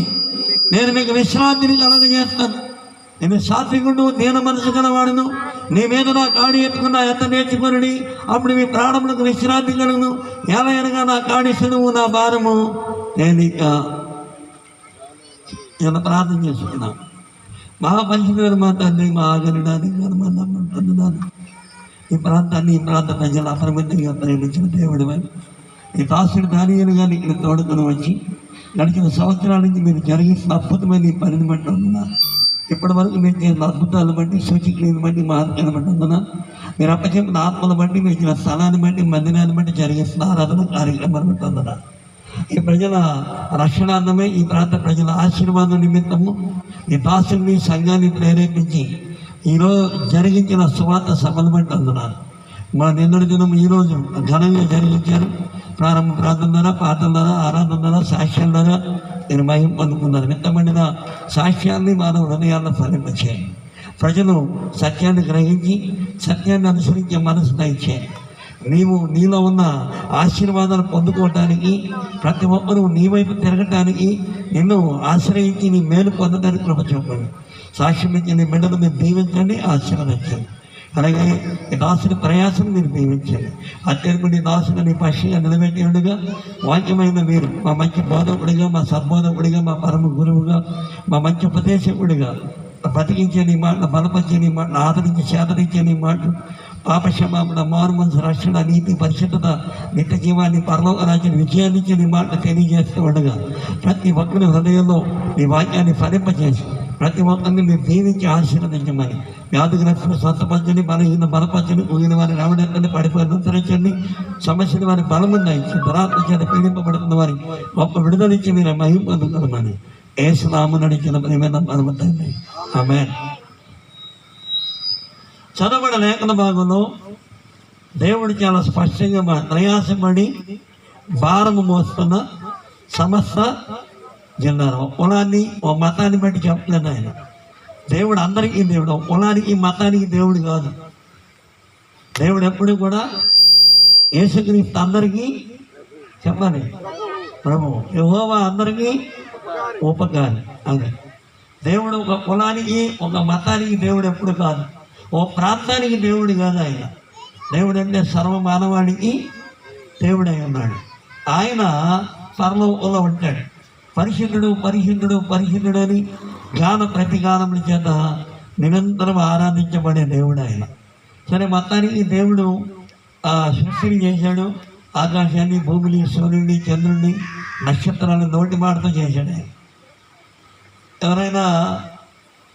నేను మీకు విశ్రాంతిని కలగజేస్తాను. నేను సాత్వికుడు, దీన మనసు గలవాడును. నీ మీద నా కాడి ఎత్తుకున్న ఎంత నేర్చుకుని అప్పుడు మీ ప్రాణములకు విశ్రాంతి కలుగును. ఎలాగనగా నా కాడి సులువు, నా భారము తేలిక. నేను ప్రార్థన చేసుకున్నాను. మహాపరిశుద్ధుడైన మా తండ్రి, మా ఆగనడానికి పొందుతాను. ఈ ప్రాంతాన్ని, ఈ ప్రాంత ప్రజలు అపరిమితంగా ప్రేమించిన దేవుడివై ఈ దాసుడు దానియేలు గారిని ఇక్కడ తోడుకొని వచ్చి గడిచిన సంవత్సరాల నుంచి మీరు జరిగిస్తున్న అద్భుతమైన ఈ పనిని బట్టి ఉంటున్నారు. ఇప్పటి వరకు మీరు చేసిన అద్భుతాలను బట్టి, సూచిక్రియను బట్టి, మార్గాన్ని బట్టి ఉంటున్నారు. మీరు అప్పచెప్పిన ఆత్మను బట్టి, మీరు ఇచ్చిన స్థలాన్ని బట్టి, మందిరాన్ని బట్టి జరిగిస్తున్న ఆరాధన కార్యక్రమాన్ని బట్టి ఉంటున్నారు. ఈ ప్రజల రక్షణార్థమే, ఈ ప్రాంత ప్రజల ఆశీర్వాదం నిమిత్తము ఈ దాసుని సంఘాన్ని ప్రేరేపించి ఈరోజు జరిగించిన సువార్త సభను బట్టి అందున్నారు. మా నిన్నటి దినం ఈరోజు ఘనంగా జరిగించారు. ప్రారంభ ప్రార్థన ద్వారా, పాటల ద్వారా, ఆరాధన ద్వారా, సాక్ష్యాల ద్వారా నేను మహిమ పొందుకున్నాను. వెంటబడిన సాక్ష్యాన్ని మానవ హృదయాల్లో ఫలింపచేయండి. ప్రజలు సత్యాన్ని గ్రహించి సత్యాన్ని అనుసరించే మనసు దయచేయండి. నీలో ఉన్న ఆశీర్వాదాలు పొందుకోవటానికి, ప్రతి ఒక్కరూ నీ వైపు తిరగటానికి, నిన్ను ఆశ్రయించి నీ మేలు పొందడానికి కృప చూపండి. సాక్ష్యం ఇచ్చి నీ బిడ్డలు మీరు దీవించండి, ఆశీర్వదించండి. అలాగే ఈ దాసుని ప్రయాసం మీరు దీవించండి. అత్యధికుడి దాసుని నీ పక్షిగా నిలబెట్టి ఉండగా వాక్యమైన మీరు మా మంచి బోధకుడిగా, మా సద్బోధకుడిగా, మా పరమ గురువుగా, మా మంచి ఉపదేశకుడిగా బతికించే నీ మాట, బలపరిచే నీ మాట, ఆదరించి చేదరించే నీ మాట, పాపక్షమాపణ, మారు మనసు, రక్షణ, నీతి, పరిశుద్ధత, నిత్య జీవాన్ని, పరలోక రాజ్యాన్ని, విజయాన్నిచ్చే నీ మాట తెలియజేస్తూ ఉండగా ప్రతి ఒక్కరి హృదయంలో నీ వాక్యాన్ని ఫలింపజేసి ప్రతి ఒక్కరిని మీరు దీవించి ఆశీర్వదించమని, వ్యాధిగ్రస్తులు స్వస్థపరచండి, బలహీన బలపరచండి, ఊగిన వారిని రావడండి, పడిపోయి ఉత్తరించండి, సమస్యలు వారి బలముందా ఇచ్చి దురాత్మ చేత పీడింపబడుతున్న వారి గొప్ప విడుదలిచ్చి మీరు మహిమ పొందుతున్నామని యేసునామమున నడిచిన ప్రేమైన మనమండి. ఆమేన్. చదవబడిన లేఖన భాగంలో దేవుడు చాలా స్పష్టంగా ప్రయాసపడి భారము మోస్తున్న సమస్త జనాలు, కులాన్ని ఓ మతాన్ని బట్టి చెప్పలేదు ఆయన. దేవుడు అందరికీ దేవుడు, కులానికి మతానికి దేవుడు కాదు. దేవుడు ఎప్పుడు కూడా యేసుక్రీస్తు అందరికీ చెప్పాలి, ప్రభు యెహోవా అందరికీ ఉపకారి. అదే దేవుడు ఒక కులానికి ఒక మతానికి దేవుడు ఎప్పుడు కాదు, ఓ ప్రాంతానికి దేవుడు కాదు ఆయన. దేవుడు అంటే సర్వ మానవాళికి దేవుడై ఉన్నాడు. ఆయన పరలోకంలో ఉంటాడు. పరిశుద్ధుడు పరిశుద్ధుడు పరిశుద్ధుడు అని గాన ప్రతిగానముల చేత నిరంతరం ఆరాధించబడే దేవుడు ఆయన. సరే, మొత్తానికి దేవుడు సృష్టిని చేశాడు. ఆకాశాన్ని, భూమిని, సూర్యుడిని, చంద్రుడిని, నక్షత్రాలను నోటి మాటతో చేశాడు ఆయన. ఎవరైనా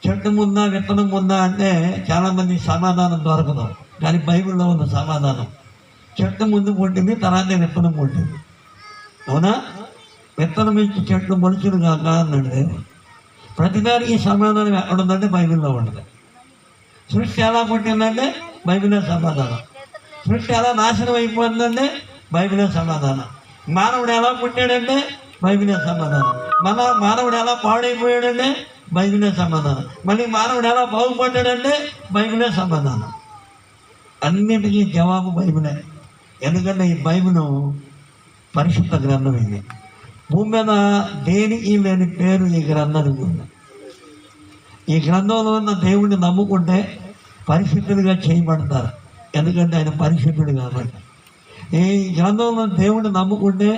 చెట్టు ముందా విత్తనం ఉందా అంటే చాలామంది సమాధానం దొరకదు. కానీ బైబిల్లో ఉన్న సమాధానం చెట్టు ముందు పుట్టింది, తర్వాత విత్తనం పుట్టింది. అవునా? విత్తనం ఇచ్చి చెట్లు మొలుచును కాక అన్నాడు. ప్రతిదానికి సమాధానం ఎక్కడ ఉందంటే బైబిల్లో ఉండదు. సృష్టి ఎలా పుట్టిందంటే బైబిలే సమాధానం. సృష్టి ఎలా నాశనం అయిపోతుందంటే బైబిలే సమాధానం. మానవుడు ఎలా పుట్టాడంటే బైబిలే సమాధానం. మానవుడు ఎలా పాడైపోయాడంటే బైబిలే సమాధానం. మళ్ళీ మానవుడు ఎలా బాగుపడ్డాడంటే బైబిలే సమాధానం. అన్నిటికీ జవాబు బైబిలే. ఎందుకంటే ఈ బైబిల్ పరిశుద్ధ గ్రంథం. ఇది భూమి మీద దేనికి లేని పేరు ఈ గ్రంథానికి ఉంది. ఈ గ్రంథంలో ఉన్న దేవుడిని నమ్ముకుంటే పరిశుద్ధులుగా చేయబడతారు. ఎందుకంటే ఆయన పరిశుద్ధుడు కాబట్టి. ఈ గ్రంథంలో దేవుడిని నమ్ముకుంటే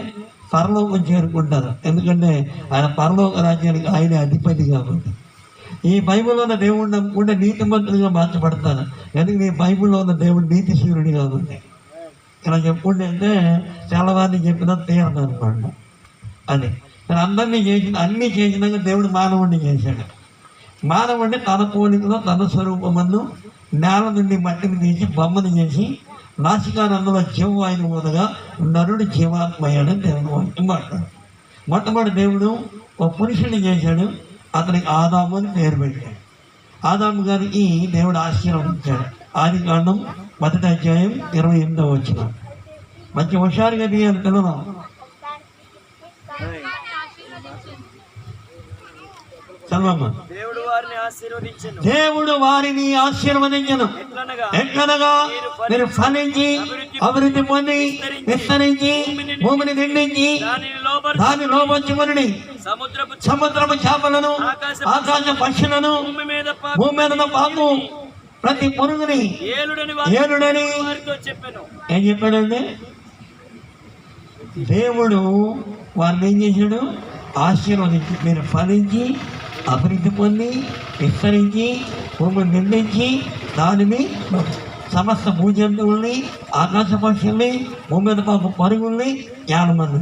పరలోకం చేరుకుంటారు. ఎందుకంటే ఆయన పరలోక రాజ్యానికి ఆయన అధిపతి కాబట్టి. ఈ బైబిల్లో ఉన్న దేవుడిని నమ్ముకుంటే నీతిమంతులుగా మార్చబడతారు. ఎందుకంటే ఈ బైబిల్లో ఉన్న దేవుడు నీతిశూరుడు కాబట్టి. ఇలా చెప్పుకుంటే అంటే చాలా వారిని చెప్పినా తీరదు అనమాట. అని అందరినీ అన్నీ చేసినాక దేవుడు మానవుడిని చేశాడు. మానవుడిని తన పోలికలో తన స్వరూపమందు నేల నుండి మట్టిని తీసి బొమ్మను చేసి నాసికానందులో జీవం ఆయన ఊదగా నరుడు జీవాత్మయ్యాడని దేవుడు వాక్యం మాట్లాడు. మొట్టమొదటి దేవుడు ఒక పురుషుడిని చేశాడు. అతనికి ఆదాము అని పేరు పెట్టాడు. ఆదాము గారికి దేవుడు ఆశీర్వదించాడు. ఆదికాండం 1వ అధ్యాయం 28వ వచనం. మంచి హుషారుగా తీయాలి పిల్లలు. దేవుడు వారిని ఆశీర్వదించను. ఎట్లనగా మీరు ఫలించి అభివృద్ధి పొంది విస్తరించి భూమిని నిండించి దాన్ని లోపరుచుకొనుడి. సముద్రపు చేపలను, ఆకాశ పక్షులను, భూమి మీద పాము ప్రతి పురుగుని ఏలుడని ఏం చెప్పాడంటే దేవుడు వారిని ఏం చేశాడు? ఆశీర్వదించి మీరు ఫలించి అభివృద్ధి పొంది విస్తరించి భూమిని నిండించి దానిని సమస్త భూజంతువుల్ని, ఆకాశ పక్షుల్ని, భూమి మీద పాప పరుగుల్ని, జ్ఞానమంది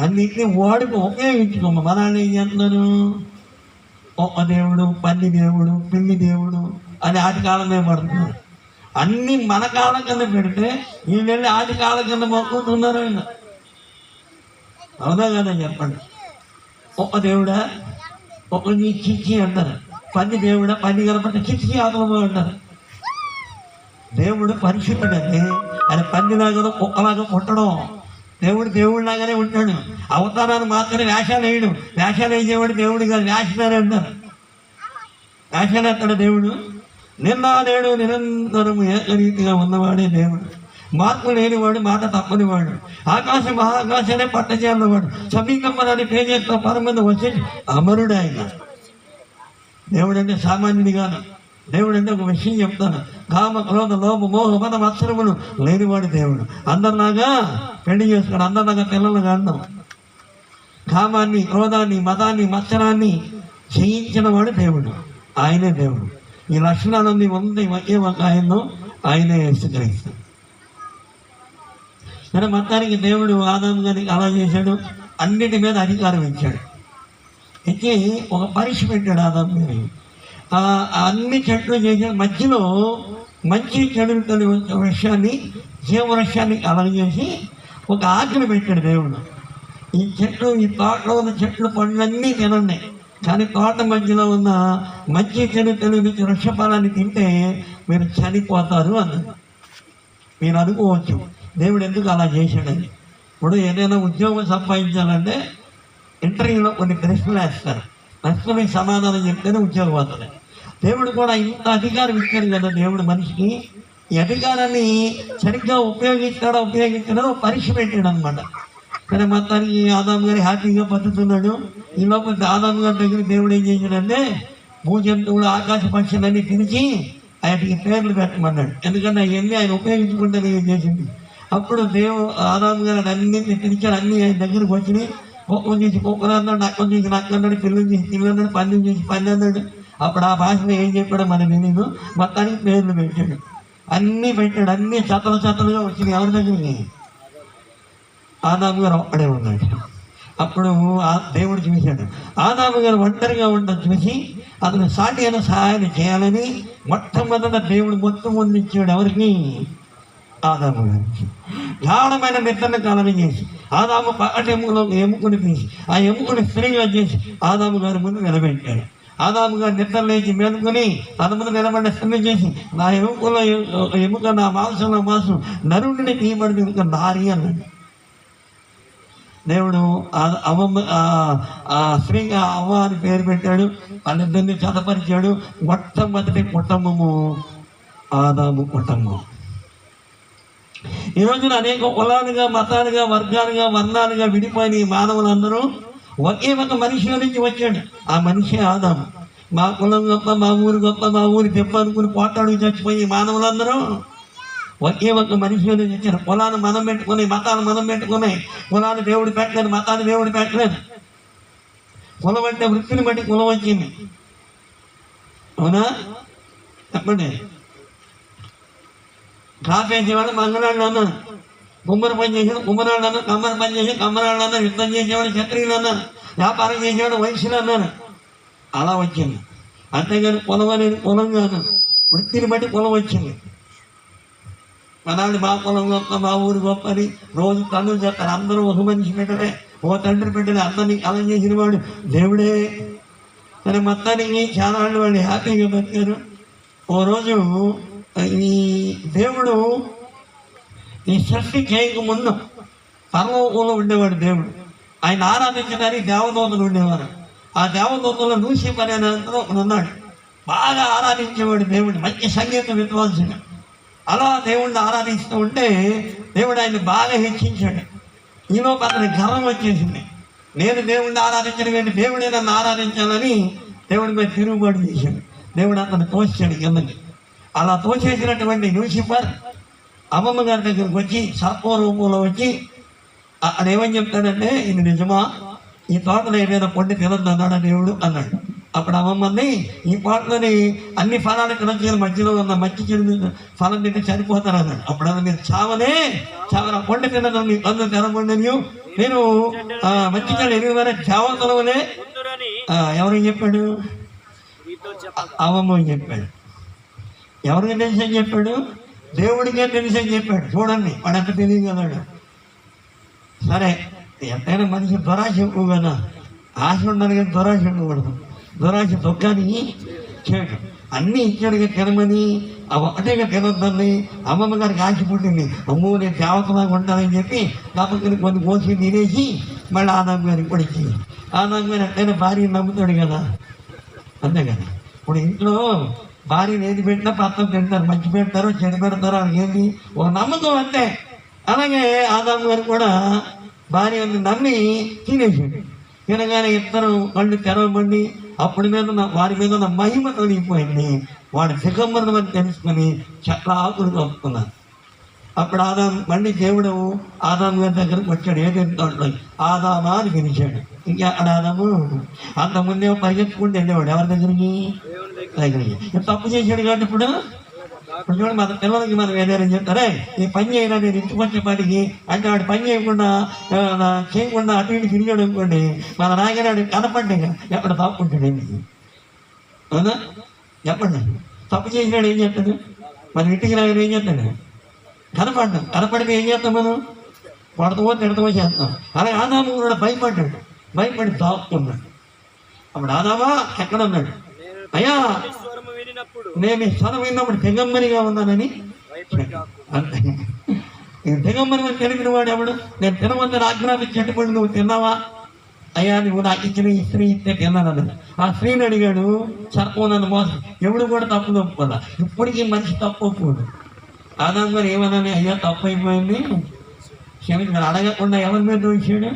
అన్నింటినీ వాడికి ఉపయోగించుకోమ. మనాన్ని ఏం చేస్తున్నారు? ఒక్క దేవుడు, పంది దేవుడు, పిల్లి దేవుడు అని ఆది కాలమే పడుతున్నారు. అన్నీ మన కాలం కింద పెడితే వీళ్ళెళ్ళి ఆది కాలం కింద మొక్కుతున్నారు. అవునా కదా చెప్పండి. ఒక్క దేవుడా, ఒకరిని ఇచ్చి అంటారు. పంది దేవుడా పంది కనపడితే కిటికీ ఆపలమో అంటారు. దేవుడు పరిశుద్ధుడండి. ఆయన పందిలాగా కుక్కలాగా పుట్టడం. దేవుడు దేవుడిలాగానే ఉంటాడు. అవతారాలు మాత్రమే వేషాలు వేయడం. వేషాలు వేసేవాడు దేవుడు కాదు, వేషాలే అంటారు. వేషాలు వేస్తాడు దేవుడు. నిన్న నేడు నిరంతరము ఏకరీతిగా ఉన్నవాడే దేవుడు. మార్పు లేనివాడు, మాట తప్పనివాడు. ఆకాశం మహాకాశాలే పట్టచేన్నవాడు. సమీకమ్మని పేజేస్తా పరం మీద వచ్చి అమరుడు ఆయన. దేవుడు అంటే సామాన్యుడి కాదు. దేవుడు అంటే ఒక విషయం చెప్తాను. కామ క్రోధ లోభ మోహ మత మత్సరములు లేనివాడు దేవుడు. అందరిలాగా పెళ్లి చేసుకుని అందరిలాగా పిల్లలుగా అన్నాం. కామాన్ని, క్రోధాన్ని, మతాన్ని, మత్సరాన్ని జయించిన వాడు దేవుడు. ఆయనే దేవుడు. ఈ లక్షణాలన్నీ ఉంది ఒకే ఒక ఆయనే స్వీకరిస్తాడు. కానీ మొత్తానికి దేవుడు ఆదాము గారికి అలా చేశాడు. అన్నిటి మీద అధికారం ఇచ్చాడు. ఇచ్చి ఒక పరీక్ష పెట్టాడు ఆదాము గారికి. అన్ని చెట్లు చేసిన మధ్యలో మంచి చెడు వృక్షాన్ని, జీవవృక్షాన్ని కలగజేసి ఒక ఆజ్ఞ పెట్టాడు దేవుడు. ఈ చెట్లు, ఈ తోటలో ఉన్న చెట్లు పండ్లన్నీ తినండి, కానీ తోట మధ్యలో ఉన్న మంచి చెడు తెలియని వృక్షఫలాన్ని తింటే మీరు చనిపోతారు అన్నది. మీరు అనుకోవచ్చు దేవుడు ఎందుకు అలా చేశాడని. ఇప్పుడు ఏదైనా ఉద్యోగం సంపాదించాలంటే ఇంటర్వ్యూలో కొన్ని ప్రశ్నలు వేస్తారు. ప్రశ్నలకు సమాధానం చెప్తేనే ఉద్యోగం వస్తుంది. దేవుడు కూడా ఇంత అధికారం ఇచ్చాడు కదా దేవుడు మనిషికి. ఈ అధికారాన్ని సరిగ్గా ఉపయోగించాడో పరీక్ష పెట్టాడు అనమాట. కానీ మొత్తానికి ఆదాము గారి హ్యాపీగా బతుకుతున్నాడు. ఈ లోపల ఆదాము గారి దగ్గర దేవుడు ఏం చేశాడంటే భూజంతువులు, ఆకాశ పక్షులన్నీ పిలిచి ఆయనకి పేర్లు పెట్టమన్నాడు. ఎందుకంటే అవన్నీ ఆయన ఉపయోగించుకుంటే ఏం చేసింది. అప్పుడు ఆదాము గారు అన్నింటినీ పిలిచాడు. అన్నీ ఆయన దగ్గరకు వచ్చినాయి. కుక్కను చేసి కుక్కలు అన్నాడు, నక్కను చేసి నక్క అన్నాడు, పిల్లలు చేసి పిల్లలు అన్నాడు, పందెం చేసి పంది అన్నాడు. అప్పుడు ఆ భాషలో ఏం చెప్పాడో మనకు తెలియదు. మొత్తానికి పేర్లు పెట్టాడు. అన్నీ పెట్టాడు. అన్నీ చతలుగా వచ్చినాయి. ఎవరి దగ్గరికి? ఆదాము గారు ఒక్కడే ఉన్నాడు. అప్పుడు దేవుడు చూశాడు. ఆదాము గారు ఒంటరిగా ఉండడం చూసి అతను సాటి అయిన సహాయాన్ని చేయాలని మొట్టమొదట దేవుడు మొత్తం ముందిచ్చాడు. ఎవరికి? ఆదాము గారికి. గాఢమైన నిద్రను కలగజేసి ఆదాము పక్కటి ఎముకని తీసి ఆ ఎముకని స్త్రీగా చేసి ఆదాము గారి ముందు నిలబెట్టాడు. ఆదాము గారు నిద్ర లేచి మేలుకొని తన ముందు నిలబడిన స్త్రీని చేసి నా ఎముకలో ఎముక, నా మాంసంలో మాంసం, నరుడిని తీయబడి ఎముక నారి అన్నాడు. దేవుడు స్త్రీగా అవ్వ అని పేరు పెట్టాడు. వాళ్ళిద్దరిని చదపరిచాడు. మొట్టమొదటి కుటుంబము ఆదాము కుటుంబం. ఈ రోజున అనేక కులాలుగా, మతాలుగా, వర్గాలుగా, వర్ణాలుగా విడిపోయిన ఈ మానవులందరూ ఒకే ఒక మనిషి నుంచి వచ్చాడు. ఆ మనిషి ఆదాము. మా కులం గొప్ప, మా ఊరు గొప్ప, మా ఊరి దెబ్బ అనుకుని పోటాడు చచ్చిపోయి మానవులందరూ ఒకే ఒక మనిషి నుంచి వచ్చారు. కులాన్ని మనం పెట్టుకుని, మతాలు మనం పెట్టుకుని, కులాన్ని దేవుడు పెట్టలేదు, మతాన్ని దేవుడు పెట్టలేదు. కులం అంటే వృత్తిని బట్టి కులం వచ్చింది. అవునా? చెప్పండి. కాపీ చేసేవాడు మంగళాళ్ళు అన్నారు, కుమ్మరి పని చేసేవాడు కుమ్మరాళ్ళు అన్నారు, కమ్మరి పని చేసేవాడు కమ్మరాళ్ళు అన్నారు, యుద్ధం చేసేవాడు క్షత్రియులు అన్నారు, వ్యాపారం చేసేవాడు వైశ్యులు అన్నారు. అలా వచ్చింది. అంతేగాని కులం అనేది కులం కాదు, వృత్తిని బట్టి కులం వచ్చింది. మనాళ్ళు మా కులం గొప్ప, మా ఊరు గొప్ప అని రోజు తల్లు చెప్తారు. అందరూ ఒక మనిషి బిడ్డలే, ఓ తండ్రి బిడ్డలే, అందరినీ కలం చేసిన వాడు దేవుడే. కానీ మొత్తానికి చాలా వాళ్ళు హ్యాపీగా బతికారు. ఓ రోజు ఈ దేవుడు ఈ సృష్టి చేయకముందు పరలోకంలో ఉండేవాడు దేవుడు. ఆయన ఆరాధించడానికి దేవదూతలు ఉండేవారు. ఆ దేవదూతలో లూసిఫర్ అనే ఉన్నాడు. బాగా ఆరాధించేవాడు దేవుడు, మంచి సంగీత విద్వాంసుడు. అలా దేవుడిని ఆరాధిస్తూ ఉంటే దేవుడు ఆయన బాగా హెచ్చించాడు. ఈలోపు అతని గర్వం వచ్చేసింది. నేను దేవుడిని ఆరాధించడం ఏంటి, దేవుడే నన్ను ఆరాధించాలని దేవుడి మీద తిరుగుబాటు చేశాడు. దేవుడు అతను తోసాడు కిందకి. అలా తోచేసినటువంటి లూసిఫర్ అమ్మమ్మ గారి దగ్గరకు వచ్చి సర్ప రూపంలో వచ్చి అక్కడ ఏమని చెప్తాడంటే, ఇది నిజమా, ఈ తోటలో ఏదైనా పండు తినద్దు అన్నాడు దేవుడు అన్నాడు. అప్పుడు అమ్మమ్మని ఈ తోటలోని అన్ని ఫలాలు తినొచ్చిన మధ్యలో ఉన్న మంచి చెడు ఫలం తింటే చనిపోతారు అన్నాడు. అప్పుడు అన్న మీరు చావనే పండు తినదు, మీ కన్ను తినకుండా నేను మంచి చెడు ఎనిమిది దేవతలనే ఎవరికి చెప్పాడు? అమ్మమ్మ చెప్పాడు. ఎవరికి తెలిసని చెప్పాడు? దేవుడికే తెలిసని చెప్పాడు. చూడండి వాడంత తెలియగలడు. సరే, ఎంతైనా మనిషి దురాశ ఎక్కువ కదా, ఆశ ఉండాలి కానీ దురాశ ఉండకూడదు. దురాశ దుఃఖానికి చేయడు. అన్నీ ఇచ్చాడుగా తినమని, ఒకటేగా తినొద్దని అమ్మమ్మ గారికి ఆశ పుట్టింది. అమ్మో నేను దేవతలాగా ఉంటానని చెప్పి కాబట్టి కొన్ని కోసి తినేసి మళ్ళీ ఆదాం గారికి కూడా ఇచ్చింది. ఆదాం గారు ఎట్లయినా భార్యను నమ్ముతాడు కదా, అంతే కదా. ఇప్పుడు ఇంట్లో భార్యను ఏది పెట్టినా పత్రం తింటారు, మంచి పెడతారో చెడు పెడతారో అది ఏంటి ఒక నమ్మకం అంతే. అలాగే ఆదాం గారు కూడా భార్యను నమ్మి తినేసాడు. తినగానే ఇద్దరు కళ్ళు తెరవబడి అప్పటి మీద వారి మీద ఉన్న మహిమ తొలగిపోయింది. వాడు దిగంబరం అని తెలుసుకొని చెట్ల ఆకులు కలుపుకున్నారు. అప్పుడు ఆదాం మళ్ళీ దేవుడు ఆదాం గారి దగ్గరకు వచ్చాడు. ఏదైనా తోటలో ఆదామా అని పిలిచాడు. ఇంకా అక్కడ ఆదాము అంతకుముందే పరిగెత్తుకుంటూ వెళ్ళేవాడు ఎవరి దగ్గరికి? తప్పు చేశాడు కాబట్టి ఇప్పుడు చూడండి, మన పిల్లలకి మనం ఏదైనా చెప్తారే ఈ పని చేయరా నేను ఇంటికి వచ్చేపాటికి అంటే వాడు పని చేయకుండా అటు ఇటు తిరిగాడు అనుకోండి, మన నాయకుడు కనపడ్డా ఎక్కడ తప్పుకుంటాడు. అవునా? చెప్పండి, తప్పు చేసినాడు ఏం చేస్తాడు? మన ఇంటికి రాగానే ఏం చేస్తాడు? కనపడితే ఏం చేస్తాం మనం? పడతామో తిడతామో చేస్తాం. అలాగే ఆదాము కూడా భయపడి దాక్కున్నాడు. అప్పుడు ఆదామా ఎక్కడ ఉన్నాడు? అయ్యా నేను స్వరం విన్నప్పుడు దిగంబరిగా ఉన్నానని. అంతే, దిగంబరి అని తెలిపిన వాడు ఎవడు? నేను తినవద్దని ఆజ్ఞాపించేటప్పుడు నువ్వు తిన్నావా? అయ్యా నువ్వు నాకు ఇచ్చిన ఈ స్త్రీ ఇస్తే తిన్నాను అన్నాడు. ఆ స్త్రీని అడిగాడు, సర్పం నన్ను మోసం. ఎవడు కూడా తప్పు ఒప్పుకోదా. ఇప్పటికీ మనిషి తప్పు ఒప్పుకోడు. ఆదాం గారు ఏమన్నాను, అయ్యా తప్పు అయిపోయింది క్షమించాడు. అడగకుండా ఎవరి మీద దోషాడు?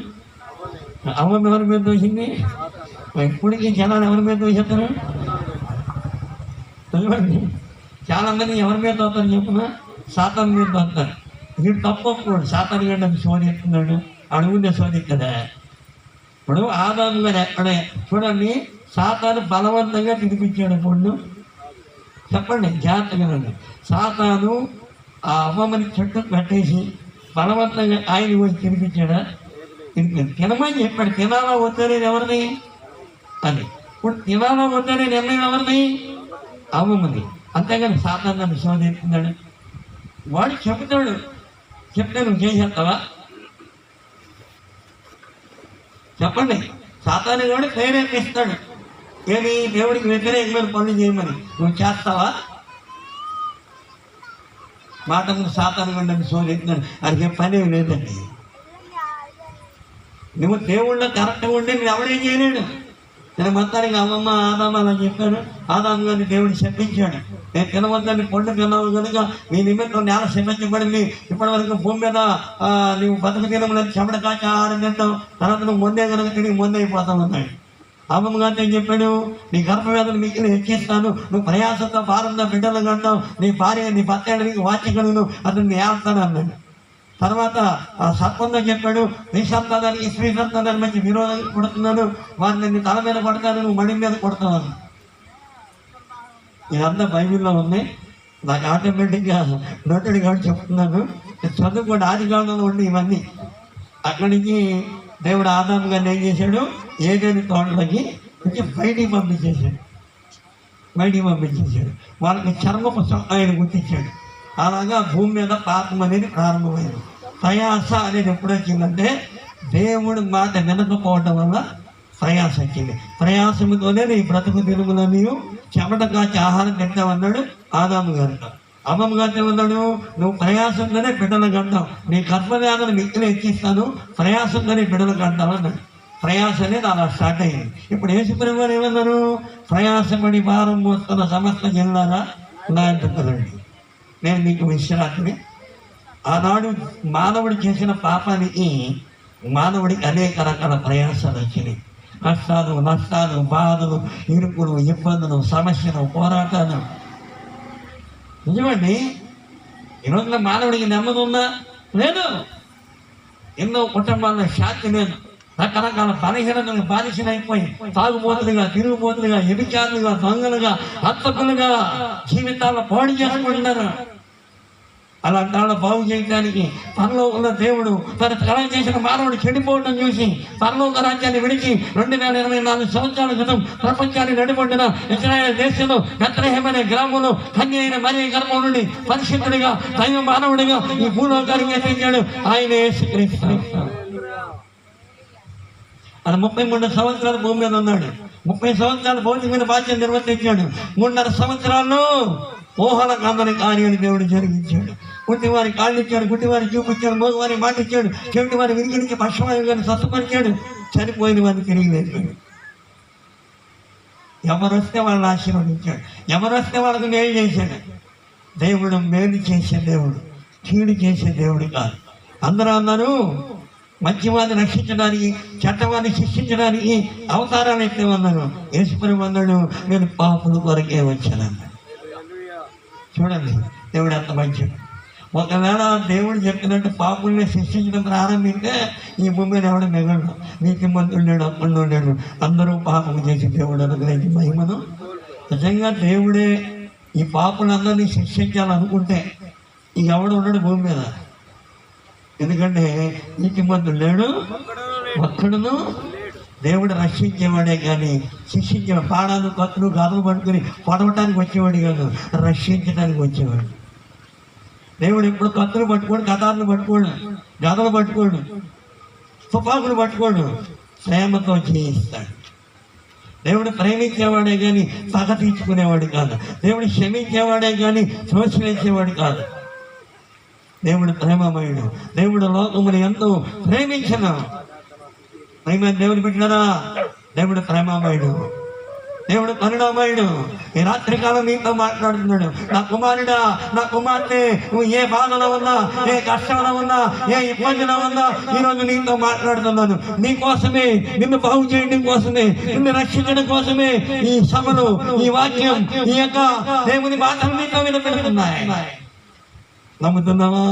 అవ్వ ఎవరి మీద దోషింది? ఇప్పటికీ జనాలు ఎవరి మీద దోషిస్తారు? చూడండి, చాలా మంది ఎవరి మీద అవుతారు చెప్పిన? సాతాను మీద అవుతారు. వీడు తప్పు ఒప్పుకోడు. సాతాను గంట శోధిస్తున్నాడు, అడుగుండే శోధి కదా. ఇప్పుడు ఆదాము గారు ఎక్కడే చూడండి, సాతాను బలవంతంగా తినిపించాడు. ఇప్పుడు చెప్పండి జాగ్రత్తగా, సాతాను ఆ అమ్మమ్మని చుట్టూ కట్టేసి బలవంతంగా ఆయన వచ్చి తినిపించాడా? తినమని చెప్పాడు. తినాలా వద్దనేది ఎవరిని అని. ఇప్పుడు తినాలా వద్దనే నిర్ణయం ఎవరిని? అమ్మమ్మని. అంతేగాని సాతాను నన్ను శోధిస్తున్నాడు. వాడు చెప్తాడు, చెప్తే నువ్వు చేసేస్తావా? చెప్పండి, సాతాను కూడా ప్రేరేపిస్తాడు. ఏమి? దేవుడికి వ్యతిరేకమైన పనులు చేయమని. నువ్వు చేస్తావా? మాట ముందు సాతాను కూడా నన్ను శోధిస్తున్నాడు. అది పని లేదండి. నువ్వు దేవుళ్ళ కరెక్ట్గా ఉంటే నువ్వు ఎవడేం చేయలేడు. నేను మొత్తానికి అమ్మమ్మ ఆదాము అలా చెప్పాడు. ఆదాము గారిని దేవుడు శపించాడు. నేను తినవద్దని పండు తిన్నావు కనుక నీ నిమిత్తం నేల శపించబడింది. ఇప్పటి వరకు భూమి మీద నువ్వు బతుకు తినమని చెమట కాచి ఆహారం తింటావు, తర్వాత నువ్వు మొందే కనుక తిరిగి మొందైపోతావు అన్నాడు. అమ్మమ్మ గారితో ఏం చెప్పాడు? నీ గర్భవేదన మీకు హెచ్చిస్తాను, నువ్వు ప్రయాసంతో భారంతో బిడ్డలు కంటావు, నీ భార్య నీ భర్త నీకు వాచ్యగలను అతన్ని ఏస్తాను అన్నాడు. తర్వాత ఆ సర్పంతో చెప్పాడు, నీ సంతానానికి స్త్రీ సంతానానికి మంచి విరోధం కొడుతున్నాను, వారిని నీ తల మీద కొడతాను, నువ్వు మడి మీద కొడతావు. ఇదంతా బైబిల్లో ఉంది. నాకు ఆటోమేటిక్గా నోటెడ్ కాబట్టి చెప్తున్నాను. చదువుకోండి, ఆది కాలంలో ఉండి ఇవన్నీ. అక్కడి నుంచి దేవుడు ఆదాము గారిని ఏం చేశాడు? ఏదైనా తోటలకి బయటికి పంపించేశాడు. వాళ్ళకి చర్మపు ఆయన గుర్తించాడు. అలాగా భూమి మీద పాపం అనేది ప్రారంభమైంది. ప్రయాస అనేది ఎప్పుడు వచ్చిందంటే దేవుడు మాట వినకపోవటం వల్ల ప్రయాస వచ్చింది. ప్రయాసముతోనే నీ బ్రతుకు తిరుగులని చెమట కాచి ఆహారం తింటామన్నాడు ఆదాము గారితో. అమ్మమ్మ గారితో ఏమన్నాడు? నువ్వు ప్రయాసంగానే బిడ్డలు కంటావు, నీ గర్భవేదన మిక్కులు ఎక్కిస్తాను, ప్రయాసంగానే బిడ్డలు కంటావు అన్నాడు. ప్రయాస అనేది అలా స్టార్ట్ అయ్యింది. ఇప్పుడు యేసుప్రభువు గారు ఏమన్నారు? ప్రయాసపడి భారం మోస్తున్న సమస్త జిల్లారా నా అంటున్నారండి, నేను మీకు విశ్రాంతిని. ఆనాడు మానవుడు చేసిన పాపానికి మానవుడికి అనేక రకాల ప్రయాసాలు వచ్చినాయి. కష్టాలు, నష్టాలు, బాధలు, ఇరుకులు, ఇబ్బందులు, సమస్యలు, పోరాటాలు. నిజమండి, ఈరోజున మానవుడికి నెమ్మది ఉందా? లేదు. ఎన్నో కుటుంబాల్లో శాంతి లేదు. రకరకాల బలహీనతలు బానిసలైపోయి తాగుబోతులుగా, తిరుగుబోతులుగా, వ్యభిచారులుగా, దొంగలుగా, హంతకులుగా జీవితాల్లో పాడు చేసుకుంటున్నారు. అలాంటి వాళ్ళ బాగు చేయడానికి తనలో ఉన్న దేవుడు తన కళ చేసిన మానవుడు చెడిపోవడం చూసి పరలోక రాజ్యాన్ని విడిచి 2024 సంవత్సరాల క్రితం ప్రపంచాన్ని నడిపొండిన ఇశ్రాయేలు దేశంలో బెత్లెహేము అనే గ్రామంలో కన్య అయిన మరియ గర్భం నుండి పరిశుద్ధుడిగా దైవ మానవుడిగా ఈ భూలోకానికి ఎత్తించాడు. ఆయన యేసుక్రీస్తు. ఆయన 33 సంవత్సరాలు భూమి మీద ఉన్నాడు. 30 సంవత్సరాలు భౌతికమైన బాధ్యత నిర్వర్తించాడు. 3.5 సంవత్సరాలు ఊహల కందని కార్యాలు దేవుడు జరిగించాడు. గుడ్డి వారి కాళ్ళు ఇచ్చాడు, గుడ్డి వారి చూపించాడు, మోగ వారి మాట ఇచ్చాడు, చెవిటి వారి విరిగినికి పక్షవాయువు గారిని స్వస్థపరిచాడు, చనిపోయిన వారిని తిరిగి లేచాడు. ఎవరు వస్తే వాళ్ళని ఆశీర్వదించాడు, ఎవరు వస్తే వాళ్ళకి మేలు చేశాడు. దేవుడు మేలు చేసే దేవుడు, కీడు చేసే దేవుడు కాదు. అందరూ అన్నారు మంచివాడిని రక్షించడానికి, చెడ్డవాడిని శిక్షించడానికి అవతారాలు ఎత్తే అన్నాను. యేసుప్రభువు అన్నాడు, నేను పాపుల కొరకే వచ్చానన్నాడు. చూడండి దేవుడు ఎంత మంచిది. ఒకవేళ దేవుడు చెప్పినట్టు పాపుల్ని శిక్షించడం ప్రారంభిస్తే ఈ భూమి మీద ఎవడ మిగలడు. నీతిమంతుడు అప్పుడు ఉండేడు, అందరూ పాపం చేసి దేవుడు అనుగ్రహించి మహిమను. నిజంగా దేవుడే ఈ పాపులందరినీ శిక్షించాలనుకుంటే ఇక ఎవడు ఉన్నాడు భూమి మీద. ఎందుకంటే నీతిమంతుడు లేడు, ఒక్కడును. దేవుడు రక్షించేవాడే కానీ శిక్షించే పాడాలు కత్తులు గదలు పట్టుకుని పొడవటానికి వచ్చేవాడు కాదు, రక్షించడానికి వచ్చేవాడు. దేవుడు ఎప్పుడు కత్తులు పట్టుకోడు, కథాలను పట్టుకోడు, గదలు పట్టుకోడు, తుపాకులు పట్టుకోడు, ప్రేమతో చేయిస్తాడు. దేవుడు ప్రేమించేవాడే కానీ పగ తీర్చుకునేవాడు కాదు. దేవుడు క్షమించేవాడే కానీ త్రోసివేసేవాడు కాదు. దేవుడు ప్రేమమయుడు. దేవుడు లోకమును ఎంతో ప్రేమించను. దేవుడు పెట్టినారా? దేవుడు ప్రేమమయుడు, దేవుడు కరుణామయుడు. ఈ రాత్రికాలం నీతో మాట్లాడుతున్నాడు. నా కుమారుడా, నా కుమార్తె, నువ్వు ఏ బాధలో ఉన్నా, ఏ కష్టంలో ఉన్నా, ఏ ఇబ్బందిలో ఉన్నా, ఈరోజు నీతో మాట్లాడుతున్నాను. నీ కోసమే, నిన్ను బాగు చేయడం కోసమే, నిన్ను రక్షించడం కోసమే ఈ సభలు, ఈ వాక్యం, ఈ యొక్క దేవుని మాటలు నీతో వినపెడుతున్నాయి. నమ్ముతున్నావా?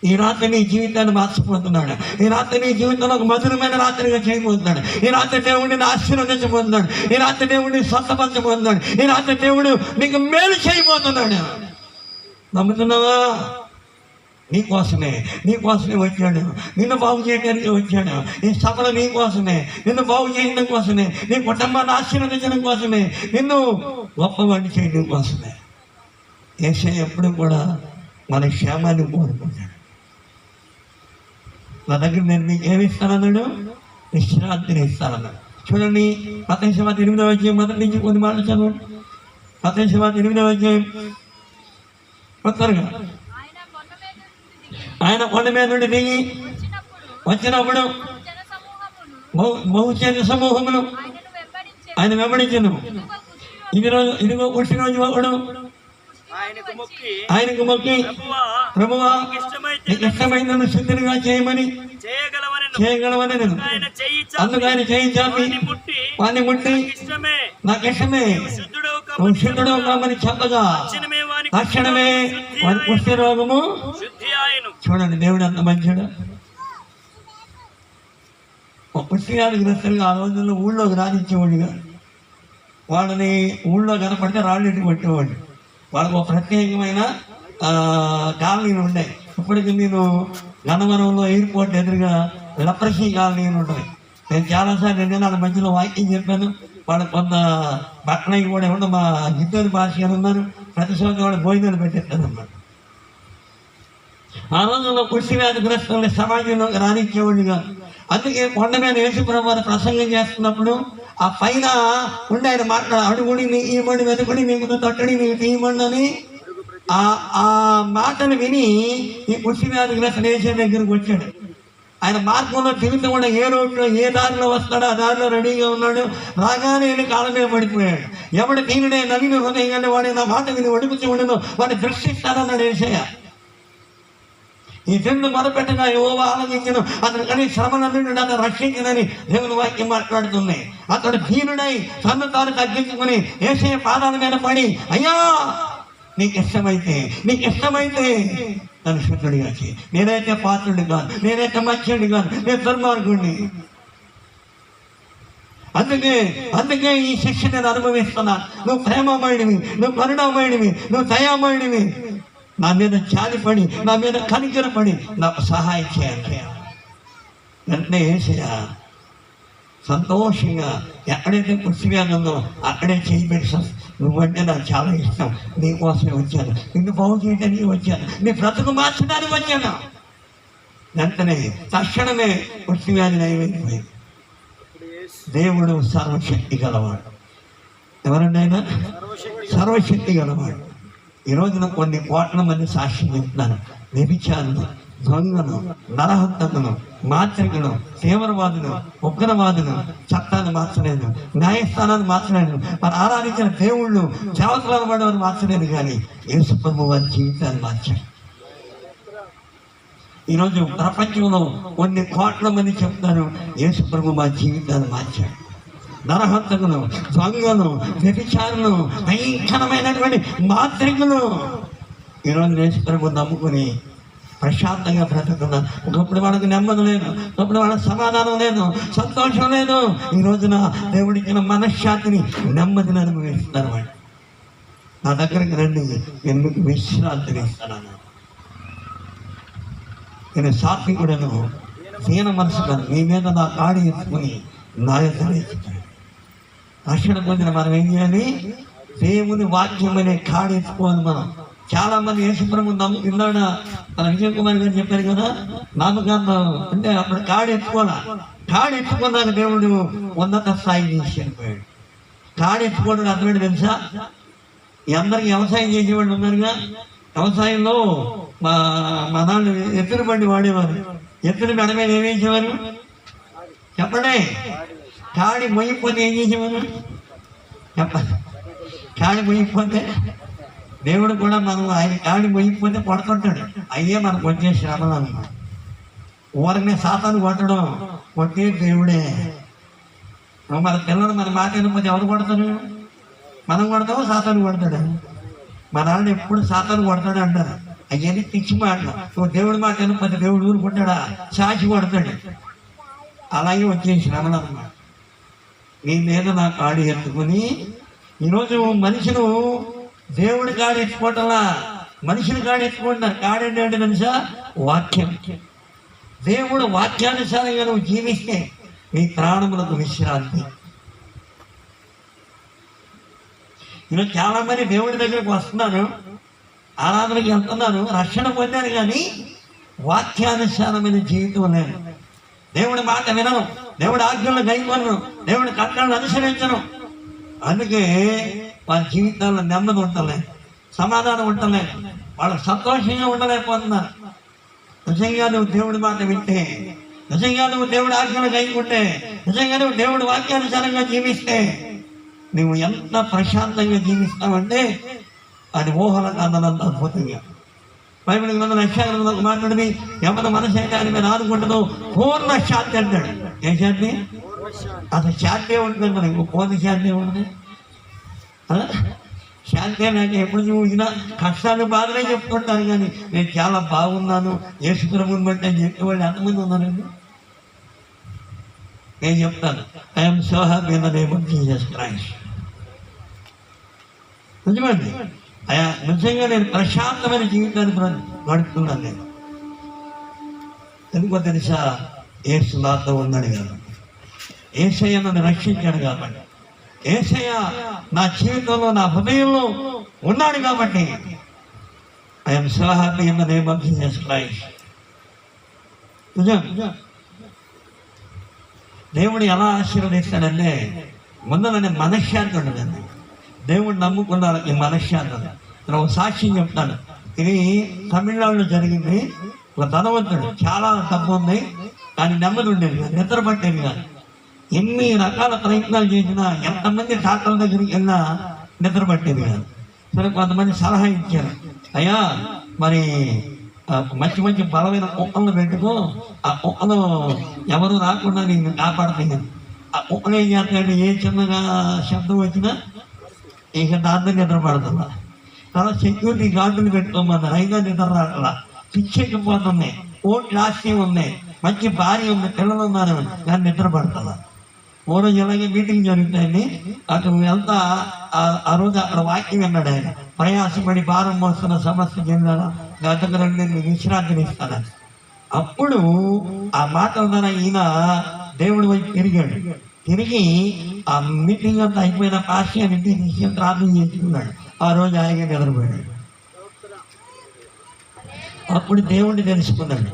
ఈ రాత్రి నీ జీవితాన్ని మార్చిపోతున్నాడు. ఈ రాత్రి నీ జీవితంలో ఒక మధురమైన రాత్రిగా చేయబోతున్నాడు. ఈ రాత్రి దేవుడిని ఆశీర్వదించబోతున్నాడు. ఈ రాత్రి దేవుడిని స్వస్థపరచబోతున్నాడు. ఈ రాత్రి దేవుడు నీకు మేలు చేయబోతున్నాడు. నమ్ముతున్నావా? నీకోసమే వచ్చాడు. నిన్ను బాగు చేయడానికి వచ్చాడు. ఈ సభలు నీకోసమే, నిన్ను బాగు చేయడం కోసమే, నీ కుటుంబాన్ని ఆశీర్వదించడం కోసమే, నిన్ను గొప్పవాడిని చేయడం కోసమే. యేసయ్య ఎప్పుడు కూడా మన క్షేమాన్ని కోరుకుంటాడు. నా దగ్గర నేను మీకు ఏమి ఇస్తానన్నాడు? విశ్రాంతిని ఇస్తానన్నాడు. చూడండి, మత్తయి సువార్త 8వ అధ్యాయం మొదటి నుంచి కొన్ని మాటలు చదవండి. మత్తయి సువార్త 8వ అధ్యాయం కొత్తగా. ఆయన కొండ మీద నుండి దిగి వచ్చినప్పుడు బహుజన సమూహములు ఆయన వెంబడించను. ఇదిగో పుట్టినరోజు ఒకడు ఆయనకు మొక్కి, ప్రభువా నీకు ఇష్టమైన శుద్ధిగా చేయమని చేయగలవని నేను. అందుకు ఆయన చేయించాలి, వాడిని ముట్టి నాకు ఇష్టమే, నువ్వు శుద్ధుడు కామని చెప్పగా తక్షణమే వారి కుష్ఠ రోగము. చూడండి దేవుడు అంత మంచిడు. ఒక కుష్ఠవ్యాధి గ్రస్తులుగా ఆ రోజుల్లో ఊళ్ళోకి రానిచ్చేవాడిగా, వాళ్ళని ఊళ్ళో కనపడితే రాళ్ళెట్టి కొట్టేవాడు. వాళ్ళకు ఒక ప్రత్యేకమైన కాలనీలు ఉన్నాయి. ఇప్పటికి నేను గన్నవరంలో ఎయిర్పోర్ట్ ఎదురుగా లెప్రసీ కాలనీలు ఉంటాయి. నేను చాలాసార్లు 2 నెలల మధ్యలో వాకింగ్ చెప్పాను. వాళ్ళకి కొంత బట్టలకి కూడా ఏమన్నా మా జిద్దూరి భాష గారు ఉన్నారు. ప్రతి సంవత్సరం వాళ్ళు భోజనాలు పెట్టేస్తాను అన్నమాట. ఆ రోజుల్లో కుష్ఠవ్యాధి గ్రస్తుల్ని సమాజంలోకి రానిచ్చేవాడిగా. అందుకే కొండ మీద యేసుప్రభువు వారు ప్రసంగం చేస్తున్నప్పుడు ఆ పైన ఉండి ఆయన మాట్లాడు, అడుగుడి నీ ఈ మడి వెతుకుడి మీకు తట్టడి నీకు తీయమండి అని ఆ మాటను విని ఈ కుష్ఠవ్యాధి గ్రస్తులు యేసు దగ్గరకు వచ్చాడు. ఆయన మార్గంలో తిరుగుతూ కూడా ఏ రోడ్లో ఏ దారిలో వస్తాడో ఆ దారిలో రెడీగా ఉన్నాడు. రాగానే ఆయన కాలమే పడిపోయాడు. ఎవడు దీనినే నవీన హృదయంగానే వాడి నా మాట విని ఒడుకుతూ ఉండను వాడిని దృష్టిస్తానన్నాడు యేసయ్య. ఈ తిండు మొదపెట్టగా యెహోవా ఆలకించెను, అతను కానీ శ్రమలన్నింటి అతను రక్షించనని దేవుని వాక్యం మాట్లాడుతుంది. అతడు దీనుడై తను తాను తగ్గించుకుని యేసయ్య పాదాల మీద పడి, అయ్యా నీకు ఇష్టమైతే నన్ను శుద్ధుడిగా చేయి. నేనైతే పాత్రుడి కాదు, నేనైతే మంచిది కాదు, నేను దుర్మార్గుడిని. అందుకే ఈ శిక్ష నేను అనుభవిస్తున్నా. నువ్వు ప్రేమమయుడివి, నువ్వు కరుణామయుడివి, నువ్వు దయామయుడివి. నా మీద జాలిపడి, నా మీద కనికరపడి నాకు సహాయం చేయాలి. వెంటనే యేసయ్య సంతోషంగా ఎక్కడైతే కుష్ఠవ్యాధి ఉందో అక్కడే చేయబెట్టి, నువ్వంటే నాకు చాలా ఇష్టం, నీకోసమే వచ్చాను, నిన్ను బాగు చేయడానికి వచ్చాను, నీ బ్రతుకు మార్చడానికి వచ్చాను. వెంటనే తక్షణమే పుష్టి వ్యాధి నయమైపోయింది. దేవుడు సర్వశక్తి గలవాడు. ఎవరండి ఆయన? సర్వశక్తి గలవాడు. ఈ రోజున కొన్ని కోట్ల మంది సాక్ష్యం చెప్తున్నారు. వ్యభిచారులు, దొంగలు, నరహంతకులు, మాంత్రికులు, తీవ్రవాదులు, ఉగ్రవాదులు చట్టాన్ని మార్చలేదు, న్యాయస్థానాన్ని మార్చలేదు, మరి ఆరాధించిన దేవుళ్ళు సేవకులు పడేవారు మార్చలేదు, కానీ యేసు ప్రభువు వారి జీవితాన్ని మార్చారు. ఈరోజు ప్రపంచంలో కొన్ని కోట్ల మంది చెప్తారు యేసు ప్రభు మా జీవితాన్ని మార్చాడు. నరహంతకులు, దొంగలు, వ్యభిచారులు, భయంకరమైనటువంటి మాంత్రికులు ఈరోజు యేసు ప్రభు నమ్ముకుని ప్రశాంతంగా బ్రతుకున్నారు. ఒకప్పుడు వాళ్ళకి నెమ్మది లేదు, ఒకప్పుడు వాళ్ళకి సమాధానం లేదు, సంతోషం లేదు. ఈ రోజున దేవుడిచ్చిన మనశ్శాంతిని, నెమ్మదిని అనుభవిస్తున్నారు. వాళ్ళు నా దగ్గరికి రండి, ఎందుకు విశ్రాంతిని ఇస్తాను. నేను సాత్వికుడను, దీన మనసును, మీ మీద నా కాడి ఎత్తుకుని నా ఎదురు ఎత్తుతాను. రక్షణ పొందిన మనం ఏం చేయాలి? దేవుని వాక్యం అనే కాడి ఎత్తుకోవాలి. మనం చాలా మంది యేసుప్రభువు నమ్ముకున్నాడా? మన విజయ్ కుమార్ గారు చెప్పారు కదా, నామకాంతం అంటే అప్పుడు కాడి ఎత్తుకోవాలా. కాడి ఎత్తుకున్నాక దేవుడు ఉన్నత స్థాయి తీసి వెళ్ళిపోయాడు. కాడి ఎత్తుకోవడం అర్థమేంటి తెలుసా? ఈ అందరికి వ్యవసాయం చేసేవాళ్ళు ఉన్నారుగా, వ్యవసాయంలో మా నాన్న ఎత్తుల బండి వాడేవారు. ఎత్తుల మెడ మీద ఏం చేసేవారు చెప్పండి? కాడి మొయ్యిపోతే ఏం చేసేవారు చెప్పండి? కాడి మొయ్యిపోతే దేవుడు కూడా మనం ఆయన కాడి మొయ్యిపోతే కొడుతుంటాడు. అయ్యే మనకు వచ్చే శ్రమలు అన్నమాట. ఊరనే సాతాను కొట్టడం, కొట్టే దేవుడే. మన పిల్లలు మన మాట వినకపోతే ఎవరు కొడతారు? మనం కొడతామో సాతాను కొడతాడు? మా నాన్న ఎప్పుడు సాతాను కొడతాడు అంటారు. అవన్నీ పిచ్చి మాటలు. నువ్వు దేవుడి మాట వినకపోతే దేవుడు ఊరుకుంటాడా? సాక్షి కొడతాడు. అలాగే వచ్చే శ్రమలు అన్నమాట. నీ మీద నా కాడి ఎత్తుకుని ఈరోజు మనుషులు దేవుడి కాడి ఎత్తుకోవటంలా మనుషుని కాడి ఎత్తుకుంటున్నారు. కాడి అంటే తెలుసా? వాక్యం. దేవుడు వాక్యానుసారంగా నువ్వు జీవిస్తే నీ ప్రాణములకు విశ్రాంతి. ఈరోజు చాలా మంది దేవుడి దగ్గరకు వస్తున్నారు, ఆరాధనకి వెళ్తున్నారు, రక్షణ పొందారు, కానీ వాక్యానుసారమైన జీవితం లేదు. దేవుడి మాట వినను, దేవుడి ఆజ్ఞలను గైకొనను, దేవుడి కట్టలను అనుసరించను. అందుకే వాళ్ళ జీవితాల్లో నెమ్మది ఉండలేదు, సమాధానం ఉండలేదు, వాళ్ళు సంతోషంగా ఉండలేకపోతున్నారు. నిజంగా నువ్వు దేవుడి మాట వింటే, నిజంగా నువ్వు దేవుడి ఆజ్ఞలు గైకుంటే, నిజంగా నువ్వు దేవుడి వాక్యానుసారంగా జీవిస్తే నువ్వు ఎంత ప్రశాంతంగా జీవిస్తావంటే అది ఊహలకు అందనంత అద్భుతంగా. బైబిల్ గ్రంథం యెషయా మాట్లాడింది, ఎవరి మనసు అయితే ఆయన మీద ఆనుకుంటుందో పూర్ణ శాంతి అంటాడు. ఏ శాంతి? అసలు శాంతి ఉంటుంది, మనకి పూర్ణ శాంతి ఉంటుంది. శాంతి నాకు ఎప్పుడు చూసినా కష్టాలు బాధలే చెప్పుకుంటాను, కానీ నేను చాలా బాగున్నాను యేసు ప్రభువుని బట్టి అని చెప్పేవాళ్ళు ఎంతమంది ఉన్నారండి? నేను చెప్తాను, I'm so happy in the name of Jesus Christ. నిజమండి, నిజంగా నేను ప్రశాంతమైన జీవితాన్ని గడుపుతున్నాను. నేను ఎందుకో తెలుసా? యేసు నాతో ఉన్నాడు కాబట్టి, యేసయ్య నన్ను రక్షించాడు కాబట్టి, యేసయ్య నా జీవితంలో నా హృదయంలో ఉన్నాడు కాబట్టి I'm so happy in the name of Jesus Christ. నిజం. దేవుడు ఎలా ఆశీర్వదిస్తాడంటే ముందు నన్ను మనశ్శాంతి ఉండదండి. దేవుడు నమ్ముకున్న ఈ మనశ్శాంతి. నేను ఒక సాక్ష్యం చెప్తాను. ఇది తమిళనాడులో జరిగింది. ఒక ధనవంతుడు, చాలా డబ్బు ఉంది, కానీ నెమ్మది ఉండేది కాదు, నిద్ర పట్టేది కాదు. ఎన్ని రకాల ప్రయత్నాలు చేసినా, ఎంతమంది డాక్టర్ల దగ్గరికి వెళ్ళినా నిద్ర పట్టేది కాదు. సరే, కొంతమంది సలహా ఇచ్చారు, అయ్యా మరి మంచి మంచి బలమైన కుక్కలను పెట్టుకో, ఆ కుక్కలు ఎవరు రాకుండా నేను కాపాడుతాయి. ఆ కుక్కలు ఏం చేస్తాయంటే ఏ చిన్నగా శబ్దం వచ్చినా ఇక దాంతో నిద్ర పడుతుందా. తర్వాత సెక్యూరిటీ గార్డులు పెట్టుకోమన్నారు, అయినా నిద్ర రాట్లా, పిచ్చెక్కిపోతున్నాయి, ఓట్లు ఆస్తి ఉన్నాయి, మంచి భార్య ఉంది, పిల్లలు ఉన్నారు, కానీ నిద్ర పడుతుందా. ఓ రోజు ఇలాగే మీటింగ్ జరుగుతాయండి. అటు వెళ్తా ఆ రోజు అక్కడ వాక్యం విన్నాడు ఆయన, ప్రయాసపడి భారం మోస్తున్న సమస్య చెందారా గతకు నేను విశ్రాంతిని ఇస్తానని. అప్పుడు ఆ మాటల ద్వారా ఈయన దేవుడి వైపు తిరిగాడు. తిరిగి ఆ మీటింగ్ అంతా అయిపోయిన పాస్టర్ ఇంటికి తీసుకెళ్ళి ప్రార్థన చేసుకున్నాడు. ఆ రోజు ఆయన నిద్రపోయాడు. అప్పుడు దేవుడిని తెలుసుకున్నాడు.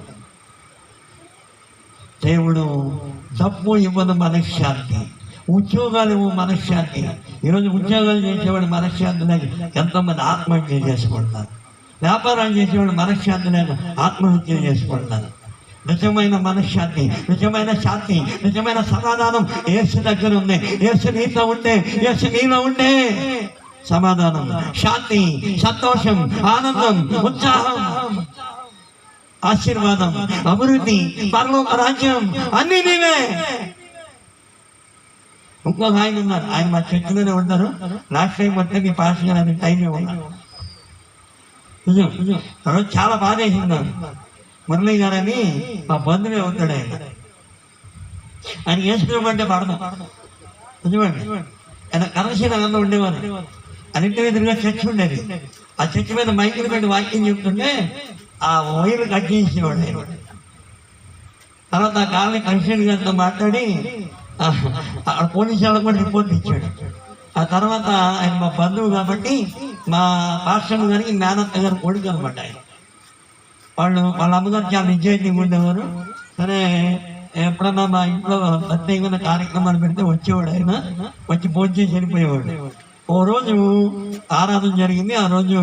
దేవుడు డబ్బు ఇవ్వదు మనశ్శాంతి, ఉద్యోగాలు ఇవ్వ మనశ్శాంతి. ఈరోజు ఉద్యోగాలు చేసేవాడు మనశ్శాంతి లేక ఎంతోమంది ఆత్మహత్య చేసుకుంటున్నారు. వ్యాపారాలు చేసేవాడు మనశ్శాంతి లేక ఆత్మహత్య చేసుకుంటున్నారు. నిజమైన మనశ్శాంతి, నిజమైన శాంతి, నిజమైన సమాధానం యేసు దగ్గర ఉంది. యేసు నీతో ఉంటే, యేసు నీలో ఉంటే సమాధానం, శాంతి, సంతోషం, ఆనందం, ఉత్సాహం, ఆశీర్వాదం, అభివృద్ధి, పరలోక రాజ్యం అన్నీ నీవే. ఇంకొక ఆయన ఉన్నారు, ఆయన మా చర్చిలోనే ఉంటారు. లాస్ట్ టైం వస్తే మీ పాస్ గారు టైమే ఉన్నారు. నిజం చాలా బాధ వేసింది. మురళి గారని మా బంధువే ఉంటాడు. ఆయన వేసుకోమంటే పడదాం నిజమండి. ఆయన కనర్శీల అన్న ఉండేవారు. ఆయన ఇంటి ఎదురుగా చర్చ్ ఉండేది. ఆ చర్చ్ మీద మైకులు పెట్టి వాక్యం చెప్తుంటే ఆ వైర్లు కట్ చేసేవాడు ఆయన. తర్వాత ఆ కాలనీ కమిషనర్ గారితో మాట్లాడి పోలీసు వాళ్ళకు కూడా రిపోర్ట్ ఇచ్చాడు. ఆ తర్వాత ఆయన మా బంధువు కాబట్టి మా పాస్టర్ గారికి మేనత్త గారు కొడుకు అనమాట ఆయన. వాళ్ళ అమ్మగారు చాలా నిజాయితీగా ఉండేవారు. సరే ఎప్పుడన్నా మా ఇంట్లో ప్రత్యేకమైన కార్యక్రమాలు పెడితే వచ్చేవాడు. ఆయన వచ్చి భోజనం చేసి వెళ్ళిపోయేవాడు. ఓ రోజు ఆరాధన జరిగింది. ఆ రోజు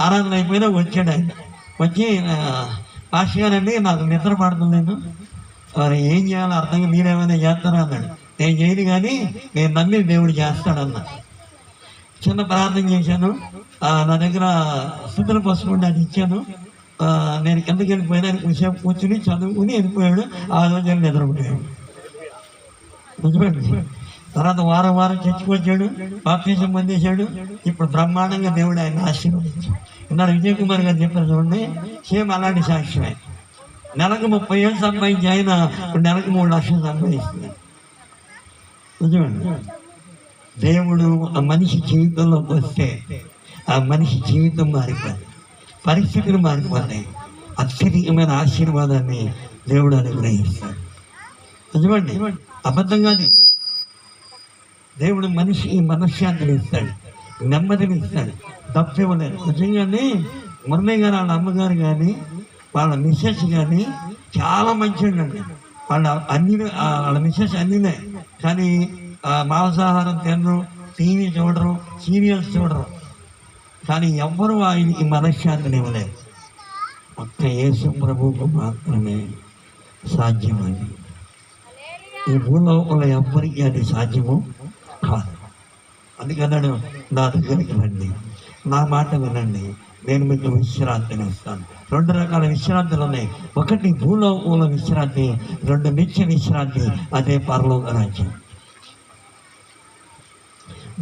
ఆరాధన అయిపోయినా వచ్చాడు ఆయన. వచ్చి పాస్టర్ గారండి నాకు నిద్ర పడుతుంది, మరి ఏం చేయాలో అర్థంగా మీరేమైనా చేస్తారా అన్నాడు. నేను చేయను కానీ నేను నమ్మి దేవుడు చేస్తాడన్న. చిన్న ప్రార్థన చేశాను. నా దగ్గర శుద్ధుల పసుపు అది ఇచ్చాను. నేను కిందకి వెళ్ళిపోయినా కొంచెంసేపు కూర్చుని చదువుకుని వెళ్ళిపోయాడు. ఆ రోజు నిద్రపోయాడు. నిజమండి. తర్వాత వారం వారం చర్చకు వచ్చాడు, బాప్తిజం పొందేశాడు. ఇప్పుడు బ్రహ్మాండంగా దేవుడు ఆయన ఆశీర్వదించాడు. ఇన్నాడు విజయ్ కుమార్ గారు చెప్పారు చూడండి, సేమ్ అలాంటి సాక్ష్యమే. నెలకు 30,000 సంపాదించి ఆయన ఇప్పుడు నెలకు 3 లక్షలు సంపాదిస్తున్నాడు. నిజమండి. దేవుడు ఆ మనిషి జీవితంలోకి వస్తే ఆ మనిషి జీవితం మారిపోయింది, పరిస్థితులు మారిపోతాయి. అత్యధికమైన ఆశీర్వాదాన్ని దేవుడు అనుగ్రహిస్తాడు. నిజమండి, అబద్ధం కాదు. దేవుడు మనిషికి మనశ్శాంతిని ఇస్తాడు, నెమ్మదిని ఇస్తాడు, తప్పు ఇవ్వలేదు. నిజంగానే మురళి గారు వాళ్ళ అమ్మగారు కానీ వాళ్ళ మిస్సెస్ కానీ చాలా మంచిదండి. వాళ్ళ మిస్సెస్ అన్నీనే, కానీ మాంసాహారం తినరు, టీవీ చూడరు, సీరియల్స్ చూడరు. కానీ ఎవ్వరూ ఆయనకి మనశ్శాంతిని ఇవ్వలేదు. ఒక్క యేసు ప్రభువుకు మాత్రమే సాధ్యమని. ఈ భూలోకంలో ఎవ్వరికి అది సాధ్యము కాదు. అందుకన్నాడు, నా దగ్గరికి రండి, నా మాట వినండి, నేను మీకు విశ్రాంతిని ఇస్తాను. 2 రకాల విశ్రాంతులు ఉన్నాయి. ఒకటి భూలోకంలో విశ్రాంతి, 2 నిత్య విశ్రాంతి, అదే పరలోక రాజ్యం.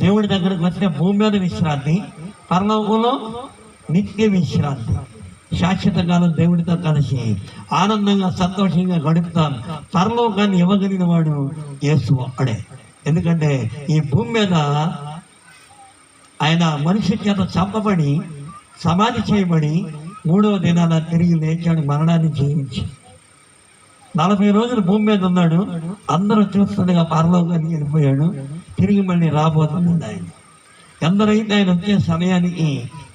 దేవుడి దగ్గరకు వస్తే భూమి మీద విశ్రాంతి, పరలోకంలో నిత్య విశ్రాంతి. శాశ్వత కాలం దేవుడితో కలిసి ఆనందంగా సంతోషంగా గడుపుతాం. పరలోకాన్ని ఇవ్వగలిగిన వాడు యేసు ఒక్కడే. ఎందుకంటే ఈ భూమి మీద ఆయన మనిషి చేత చంపబడి సమాధి చేయబడి 3వ దినాన తిరిగి లేచాడు, మరణాన్ని జయించి. 40 రోజులు భూమి మీద ఉన్నాడు. అందరూ చూస్తుండగా పరలోకానికి వెళ్ళిపోయాడు. తిరిగి మళ్ళీ రాబోతున్నాడు ఆయన. ఎందరైతే ఆయన వచ్చే సమయానికి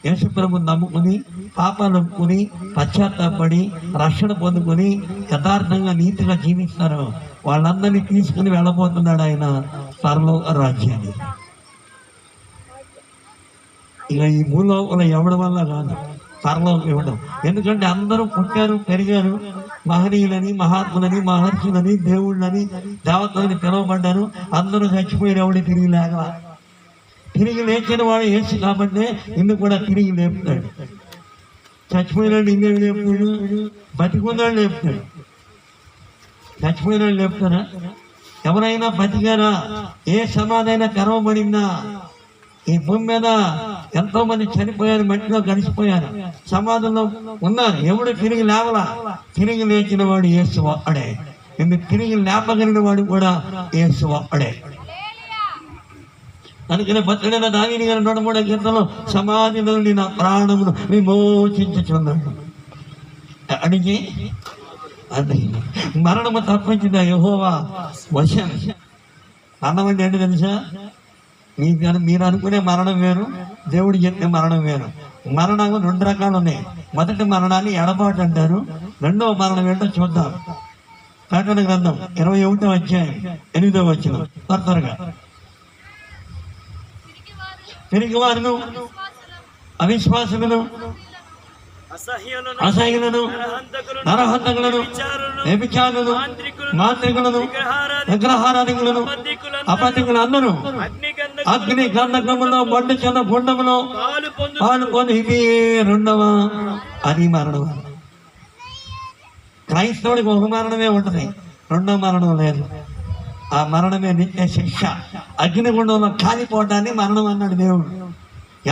యేసుప్రభుని నమ్ముకుని పాపాలు ఒప్పుకుని పశ్చాత్తాపడి రక్షణ పొందుకొని యథార్థంగా నీతిగా జీవిస్తారో వాళ్ళందరినీ తీసుకుని వెళ్ళబోతున్నాడు ఆయన పరలోక రాజ్యాన్ని. ఇక ఈ భూలోకంలో ఎవడి వల్ల కాదు పరలోకం ఇవ్వడం. ఎందుకంటే అందరూ పుట్టారు, పెరిగారు, మహనీయులని, మహాత్ములని, మహర్షులని, దేవుళ్ళని, దేవతలని పిలువబడ్డారు. అందరూ చచ్చిపోయిన ఎవడి తిరిగి లేక తిరిగి లేచిన వాడు యేసు కాబట్టి ఇల్లు కూడా తిరిగి లేపుతాడు. చచ్చిపోయినాడు ఇల్లు లేపుతాడు, బతికున్నాడు లేపుతాడు. చచ్చిపోయినాడు లేపుతారా? ఎవరైనా బతికారా? ఏ సమాధైనా తెరవబడిందా? ఈ భూమి మీద ఎంతో మంది చనిపోయారు, మట్టిలో కలిసిపోయారు, సమాధంలో ఉన్నారు, ఎవడు తిరిగి లేవలా. తిరిగి లేచిన వాడు యేసు ఒక్కడే. ఎందుకు తిరిగి లేపగలిగిన వాడు కూడా యేసు ఒక్కడే. అందుకనే భక్తుడైన దావీదు గారు 103వ కీర్తనలో సమాధిలో నుండి నా ప్రాణమును విమోచించుచున్నాడు అడిగి, అది మరణము తప్పించిన యెహోవా వశం. మరణం అంటే ఏంటి తెలుసా? మీరు అనుకునే మరణం వేరు, దేవుడు చెప్పే మరణం వేరు. మరణాలు 2 రకాలు ఉన్నాయి. మొదటి మరణాన్ని ఎడబాటు అంటారు. 2వ మరణం ఏంటో చూద్దాం. ప్రకటన గ్రంథం 21వ అధ్యాయం 8వ వచనం. త్వరగా. తిరిగి వారును అవిశ్వాసులను అసహ్యులను నరహంతకులను వ్యభిచారులను మాంత్రికులను విగ్రహారాధికులను అపతికులు అందరూ అగ్ని గంధకములో మండు చెంద గుండములో పాల్గొని ఇది 2వ అది మరణం. క్రైస్తవుడికి ఒక మరణమే ఉంటుంది, 2వ మరణం లేదు. ఆ మరణమే నిత్య శిక్ష. అగ్నిగుండంలో కాలిపోవడాన్ని మరణం అన్నాడు దేవుడు.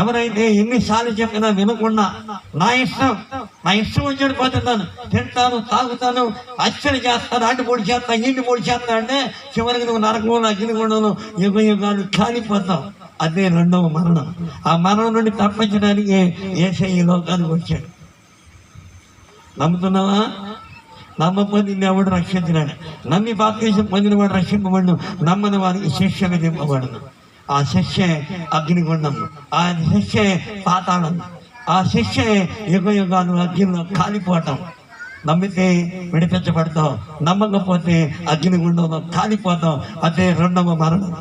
ఎవరైతే ఎన్నిసార్లు చెప్పినా వినకుండా నా ఇష్టం వచ్చాడు పోతున్నాను, తింటాను, తాగుతాను, అచ్చడి చేస్తాను, అటు పొడి చేస్తాను, ఇంటి పొడి చేస్తాను అంటే చివరికి నువ్వు నరకంలో అగ్నిగుండంలో యుగాలు కాలిపోతావు. అదే 2వ మరణం. ఆ మరణం నుండి తప్పించడానికి యేసయ్య ఈ లోకానికి వచ్చాడు. నమ్ముతున్నావా? నమ్మకపోతే నిన్ను ఎవడు రక్షించినాడు. నమ్మి బాప్తిసం పొందిన వాడు రక్షింపబడు, నమ్మని వారికి శిక్ష విధింపబడను. ఆ శిక్షే అగ్నిగుండం, ఆ శిక్షే పాతాళం, ఆ శిక్షే యుగాలు అగ్నిలో కాలిపోవటం. నమ్మితే విడిపించబడతావు, నమ్మకపోతే అగ్నిగుండంలో కాలిపోతావు. అదే 2వ మరణం.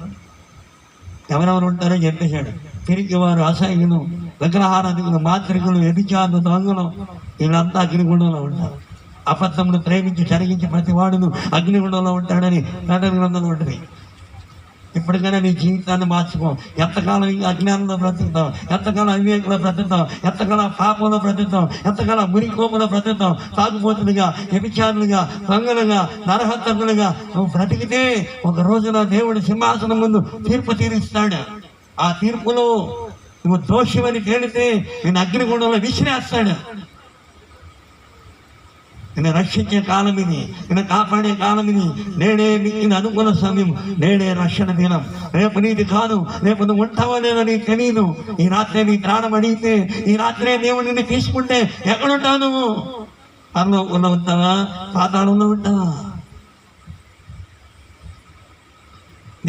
ఎవరెవరు ఉంటారో చెప్పేశాడు. తిరిగి వారు అసహ్యులు, విగ్రహారాధికులు, మాంత్రికులు, వ్యభిచారులు, దొంగలు వీళ్ళంతా అగ్నిగుండంలో ఉంటారు. అబద్ధమును ప్రేమించి జరిగించి ప్రతి వాడును అగ్నిగుండంలో ఉంటాడని ప్రకటన గ్రంథంలో ఉంటుంది. ఇప్పటికైనా నీ జీవితాన్ని మార్చుకో. ఎంతకాలం ఇంకా అజ్ఞానంలో బ్రతుకుతాం, ఎంతకాలం అవివేకంలో బ్రతుకుతాం, ఎంతకాలం పాపంలో బ్రతుకుతాం, ఎంతకాలం మురికోపంలో బ్రతుకుతాం. తాగుబోతులుగా, వ్యభిచారులుగా, దొంగలుగా, నరహంతకులుగా నువ్వు బ్రతికితే ఒక రోజున దేవుడి సింహాసనం ముందు తీర్పు తీరుస్తాడు. ఆ తీర్పులో నువ్వు దోషమని తేలితే నేను అగ్నిగుండంలో విసిరేస్తాడు. నిన్ను రక్షించే కాలం ఇది, నిన్ను కాపాడే కాలం ఇది. నేడే నీకు అనుకూల సమయం, నేడే రక్షణ దినం. రేపు నీది కాదు, రేపు నువ్వు ఉంటావో లేదో నీకు తెలియదు. ఈ రాత్రే నీ ప్రాణం అడిగితే, ఈ రాత్రే దేవుడు నిన్ను తీసుకుంటే ఎక్కడుంటావు నువ్వు? పరలోకంలో ఉంటావా, పాతాళంలో ఉంటావా?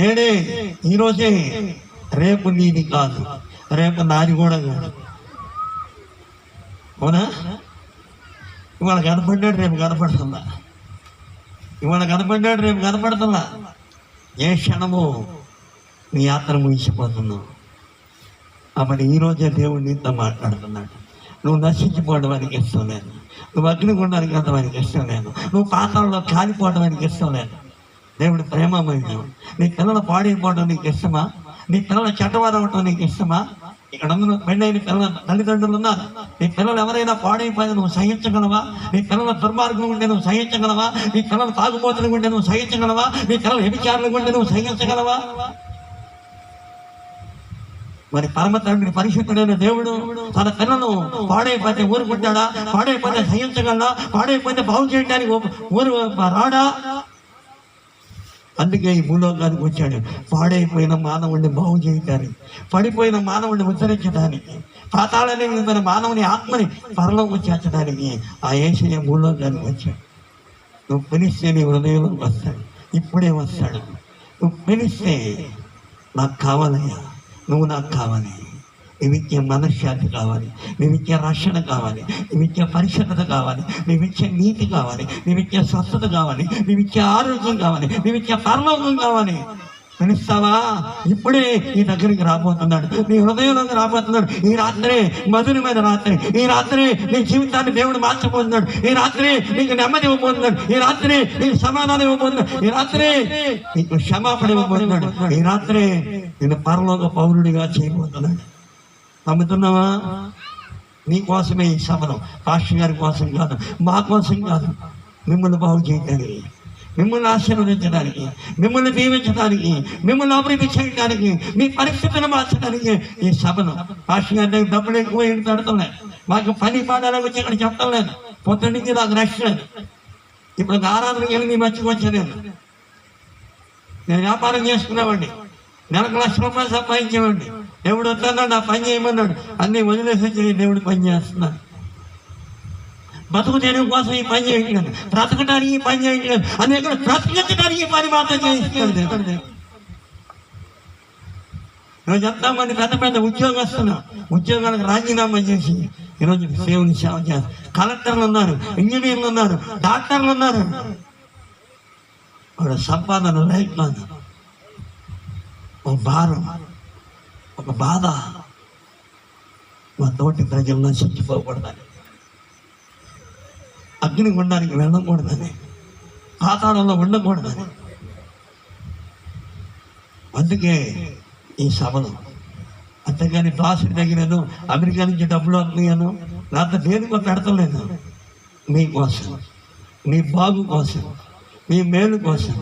నేడే, ఈరోజే. రేపు నీది కాదు, రేపు నాది కూడా కాదు. అవునా? ఇవాళ కనపడ్డాడు, రేపు కనపడుతుందా? ఇవాళ కనపడ్డాడు, రేపు కనపడుతుందా? ఏ క్షణము నీ యాత్ర ముగిసిపోతున్నావు. అప్పుడు ఈరోజే దేవుడు నీతో మాట్లాడుతున్నాడు. నువ్వు నశించిపోవడానికి ఇష్టం లేదు, నువ్వు అగ్నిగుండానికి అంతవానికి ఇష్టం లేదు, నువ్వు పాతాళంలో కాలిపోవడానికి ఇష్టం లేదు. దేవుడు ప్రేమమైన నీ పిల్లలు పాడైపోవడం నీకు ఇష్టమా? నీ పిల్లల చెడ్డవారు అవటం నీకు ఇష్టమా? ఇక్కడ పెళ్ళైన పిల్లల తల్లిదండ్రులు ఉన్నారు. నీ పిల్లలు ఎవరైనా పాడైపోయినా నువ్వు సహించగలవా? నీ పిల్లల దుర్మార్గం ఉంటే నువ్వు సహించగలవా? నీ పిల్లలు తాగుబోతులు ఉంటే నువ్వు సహించగలవా? నీ పిల్లలు వ్యభిచారులు ఉంటే నువ్వు సహించగలవా? మరి పరమ తండ్రి పరిశుద్ధుడైన దేవుడు తన పిల్లలు పాడైపోతే ఊరుకుంటాడా? పాడైపోతే సహించగలడా? పాడైపోతే బాగు చేయడానికి ఊరు రాడా? అందుకే ఈ భూలోకానికి వచ్చాడు. పాడైపోయిన మానవుడిని బాగు చేయడానికి, పడిపోయిన మానవుడిని ఉద్ధరించడానికి, పాతాళాన్ని మీద మానవుని ఆత్మని పరలోకి చేర్చడానికి ఆ యేసయ్య భూలోకానికి వచ్చాడు. నువ్వు పిలిస్తే నీ హృదయంలోకి వస్తాడు, ఇప్పుడే వస్తాడు. నువ్వు పిలిస్తే నాకు కావాలయ్యా, నువ్వు నాకు కావాలి, నీవిచ్చే మనశ్శాంతి కావాలి, నీవిచ్చే రక్షణ కావాలి, నీవిచ్చే పరిశుద్ధత కావాలి, నీవిచ్చే నీతి కావాలి, నీవిచ్చే స్వస్థత కావాలి, నీవిచ్చే ఆరోగ్యం కావాలి, నీవిచ్చే పరలోకం కావాలి. పిలుస్తావా? ఇప్పుడే నీ దగ్గరికి రాబోతున్నాడు, నీ హృదయంలోకి రాబోతున్నాడు. ఈ రాత్రే మధురమైన రాత్రి, ఈ రాత్రి నీ జీవితాన్ని దేవుడు మార్చబోతున్నాడు. ఈ రాత్రి నీకు నెమ్మది ఇవ్వబోతున్నాడు. ఈ రాత్రి నీకు సమాధానం ఇవ్వబోతున్నాడు. ఈ రాత్రి నీకు క్షమాపణ ఇవ్వబోతున్నాడు. ఈ రాత్రి నేను పరలోక పౌరుడిగా చేయబోతున్నాడు. నమ్ముతున్నావా? నీ కోసమే ఈ సభనం, పాస్టర్ గారి కోసం కాదు, మా కోసం కాదు. మిమ్మల్ని బాగు చేయడానికి, మిమ్మల్ని ఆశీర్వదించడానికి, మిమ్మల్ని దీవించడానికి, మిమ్మల్ని అభివృద్ధి చేయడానికి, మీ పరిస్థితులను మార్చడానికి ఈ సభను. పాస్టర్ గారి దగ్గర డబ్బులు ఎక్కువ ఏంటి తడతలేదు, మాకు పని పాడాలని వచ్చి ఇక్కడ చెప్పడం లేదు. పొద్దున్న నుంచి నాకు రక్ష లేదు. ఇప్పుడు ఆరాధనకి వెళ్ళి నీ మధ్యకి వచ్చాను. నేను వ్యాపారం చేసుకున్నామండి, నెలకు ₹1,00,000 సంపాదించేవాడిని. దేవుడు వద్దన్నాడు, నా పని చేయమన్నాడు. అన్నీ వదిలేసి వచ్చి దేవుడు పని చేస్తున్నాను. బతుకు తెరువు కోసం ఈ పని చేయట్లేదు, బ్రతకడానికి ఈ పని చేయట్లేదు, అనేక బ్రతికించడానికి ఈ పని మాత్రం చేయిస్తున్నాడు. ఈరోజు ఎంతమంది పెద్ద పెద్ద ఉద్యోగస్తులు ఉద్యోగాలకు రాజీనామా చేసి ఈరోజు దేవుని సేవ చేస్తారు. కలెక్టర్లు ఉన్నారు, ఇంజనీర్లు ఉన్నారు, డాక్టర్లు ఉన్నారు. ఒక సంపాదన లేకపోయినా ఒక భారం, ఒక బాధ మా తోటి ప్రజల్లో చచ్చిపోకూడదని, అగ్నిగుండానికి వెళ్ళకూడదని, పాతాళంలో ఉండకూడదని. అందుకే ఈ సభలు. అంతేగాని దాసుడి దగ్గరను అమెరికా నుంచి డబ్బులు వస్తున్నాయను లేకపోతే దేనికో పెడతలేదు. మీకోసం, మీ బాగు కోసం, మీ మేలు కోసం,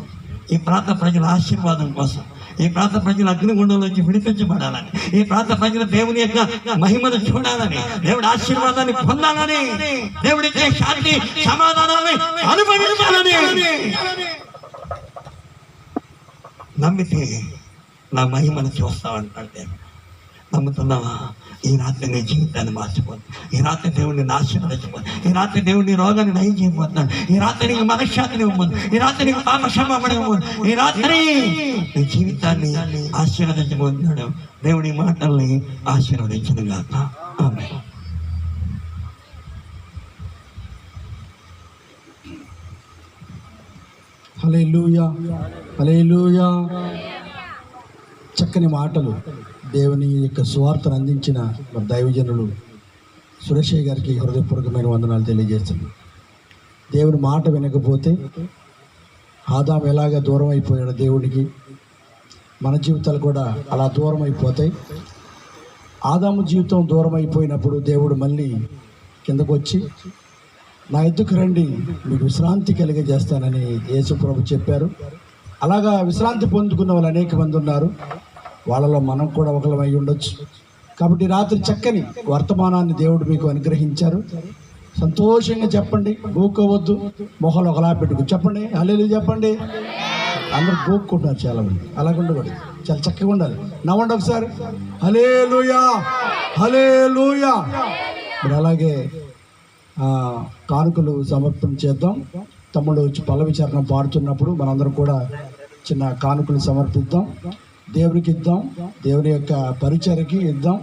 ఈ ప్రాంత ప్రజల ఆశీర్వాదం కోసం, ఈ ప్రాంత ప్రజల అగ్నిగుండంలోంచి విడిపించబడాలని, ఈ ప్రాంత ప్రజల దేవుని యొక్క మహిమను చూడాలని, దేవుడి ఆశీర్వాదాన్ని పొందాలని, దేవుడిచ్చే శాంతి సమాధానాన్ని అనుభవించాలని నమ్మితే నా మహిమను చూస్తామంటే నమ్ముతున్నావా? ఈ రాత్రి నీ జీవితాన్ని మార్చిపోతుంది. ఈ రాత్రి దేవుడిని ఆశీర్వదించబోతుంది. ఈ రాత్రి దేవుడిని రోగాన్ని నయం చేయబోతున్నాడు. ఈ రాత్రి నీకు మనశ్శాంతిని ఇవ్వబోదు. ఈ రాత్రి నీకు పాప క్షమాపణ ఇవ్వబోదు. ఈ రాత్రి నీ జీవితాన్ని ఆశీర్వదించబోతున్నాడు. దేవుడి మాటల్ని ఆశీర్వదించను గాక. ఆమేన్. హల్లెలూయా, హల్లెలూయా. చక్కని మాటలు దేవుని యొక్క సువార్తను అందించిన దైవజనులు సురేషయ్య గారికి హృదయపూర్వకమైన వందనాలు తెలియజేస్తున్నాను. దేవుని మాట వినకపోతే ఆదాము ఎలాగ దూరం అయిపోయాడు దేవుడికి, మన జీవితాలు కూడా అలా దూరం అయిపోతాయి. ఆదాము జీవితం దూరం అయిపోయినప్పుడు దేవుడు మళ్ళీ కిందకు వచ్చి నా ఎద్దుకు రండి, మీకు విశ్రాంతి కలిగజేస్తానని యేసు ప్రభు చెప్పారు. అలాగా విశ్రాంతి పొందుకున్న వాళ్ళు అనేక మంది ఉన్నారు. వాళ్ళలో మనం కూడా ఒకళ్ళమై ఉండొచ్చు. కాబట్టి రాత్రి చక్కని వర్తమానాన్ని దేవుడు మీకు అనుగ్రహించారు. సంతోషంగా చెప్పండి, గోక్కోవద్దు, మొహలు ఒకలా పెట్టుకు చెప్పండి, హల్లెలూయా చెప్పండి. అందరూ గోక్కుంటున్నారు చాలామంది, అలాగ ఉండకూడదు, చాలా చక్కగా ఉండాలి. నవ్వండి ఒకసారి, హల్లెలూయా, హల్లెలూయా. మరి అలాగే కానుకలు సమర్పణ చేద్దాం. తమ్ముడు వచ్చి పల్లవి చరణం పాడుతున్నప్పుడు మనందరం కూడా చిన్న కానుకలు సమర్పిద్దాం, దేవునికి ఇద్దాం, దేవుని యొక్క పరిచర్యకి ఇద్దాం.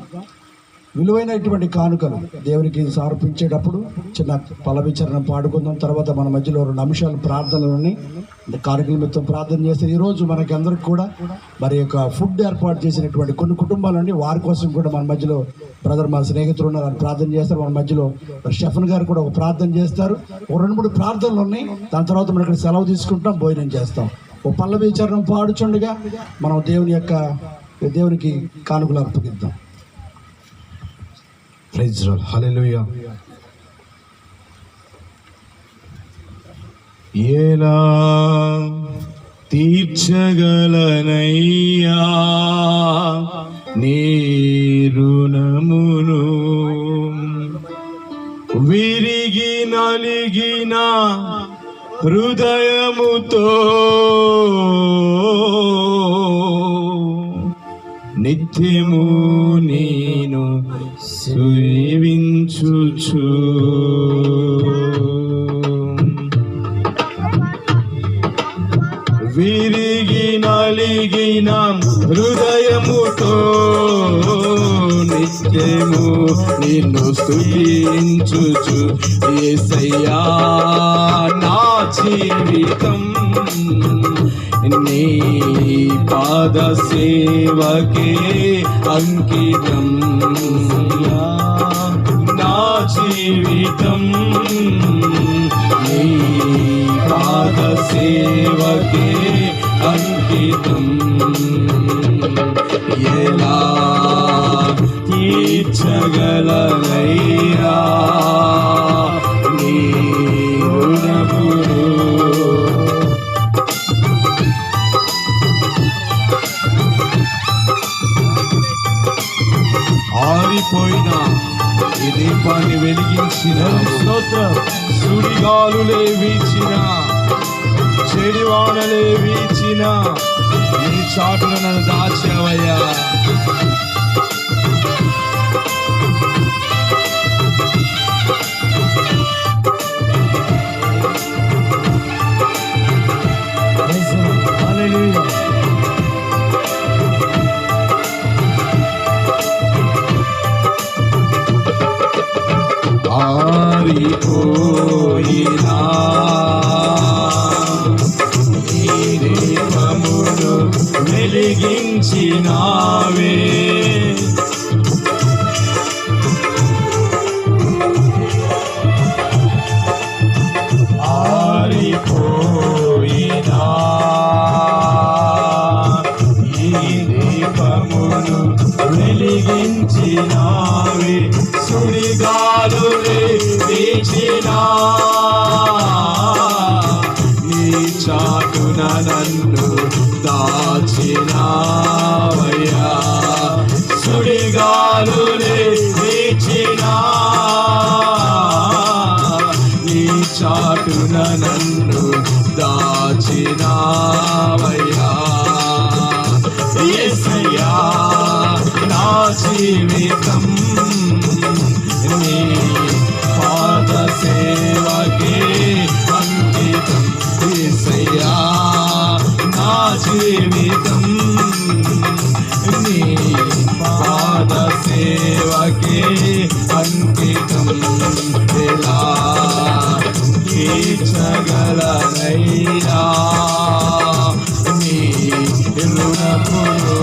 విలువైనటువంటి కానుకలు దేవునికి సమర్పించేటప్పుడు చిన్న పల్లవి చరణం పాడుకుందాం. తర్వాత మన మధ్యలో 2 నిమిషాలు ప్రార్థనలని కానుకల నిమిత్తం ప్రార్థన చేస్తే ఈరోజు మనకి అందరికి కూడా మరి యొక్క ఫుడ్ ఏర్పాటు చేసినటువంటి కొన్ని కుటుంబాలు అండి, వారి కోసం కూడా మన మధ్యలో బ్రదర్ మా స్నేహితులు ఉన్నారు, అని ప్రార్థన చేస్తారు. మన మధ్యలో షఫన్ గారు కూడా ఒక ప్రార్థన చేస్తారు. ఒక 2-3 ప్రార్థనలు ఉన్నాయి. దాని తర్వాత మనం ఇక్కడ సెలవు తీసుకుంటాం, భోజనం చేస్తాం. ఓ పల్లవి చరణం పాడుచుండగా మనం దేవునికి కానుకలు అర్పగిద్దాం. ప్రైజ్ లార్డ్, హల్లెలూయా. ఎలా తీర్చగలనయ్యా నీ రుణమును, విరిగి నలిగిన హృదయముతో నిత్యము నేను సేవించుచు, విరిగి నలిగిన హృదయముతో నిత్యము నిన్ను స్తుతించుచు, యేసయ్యా నా జీవితం నీ పాద సేవకే అంకితం. నా జీవితం నీ పాద సేవకే అంకితం. ఎలా తీర్చగలనయ్యా నీ రుణమును, ఆరిపోయిన ఈ దీపాన్ని వెలిగించిన స్తోత్రం. సుడిగాలులే వీచిన, చెడివానలే వీచిన, నీ చాటున నన్ను దాచావయ్యా. హల్లెలూయా. ఆరిపోయినా ఈ సుడిగాలులే వీచినా నీ చాటున నన్ను దాచినావయ్యా సుడిగాలులే వీచినా నీ చాటున నన్ను దాచినావయ్యా యేసయ్యా నా జీవితం నీ పాద సేవకే అంకితం యేసయ్యా నా జీవితం నీ పాద సేవకే అంకితం ఎలా తీర్చగలనయ్యా నీ రుణమును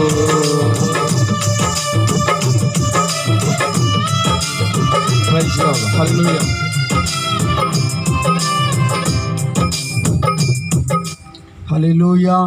ప్రైజ్ లార్డ్ హల్లెలూయా హల్లెలూయా.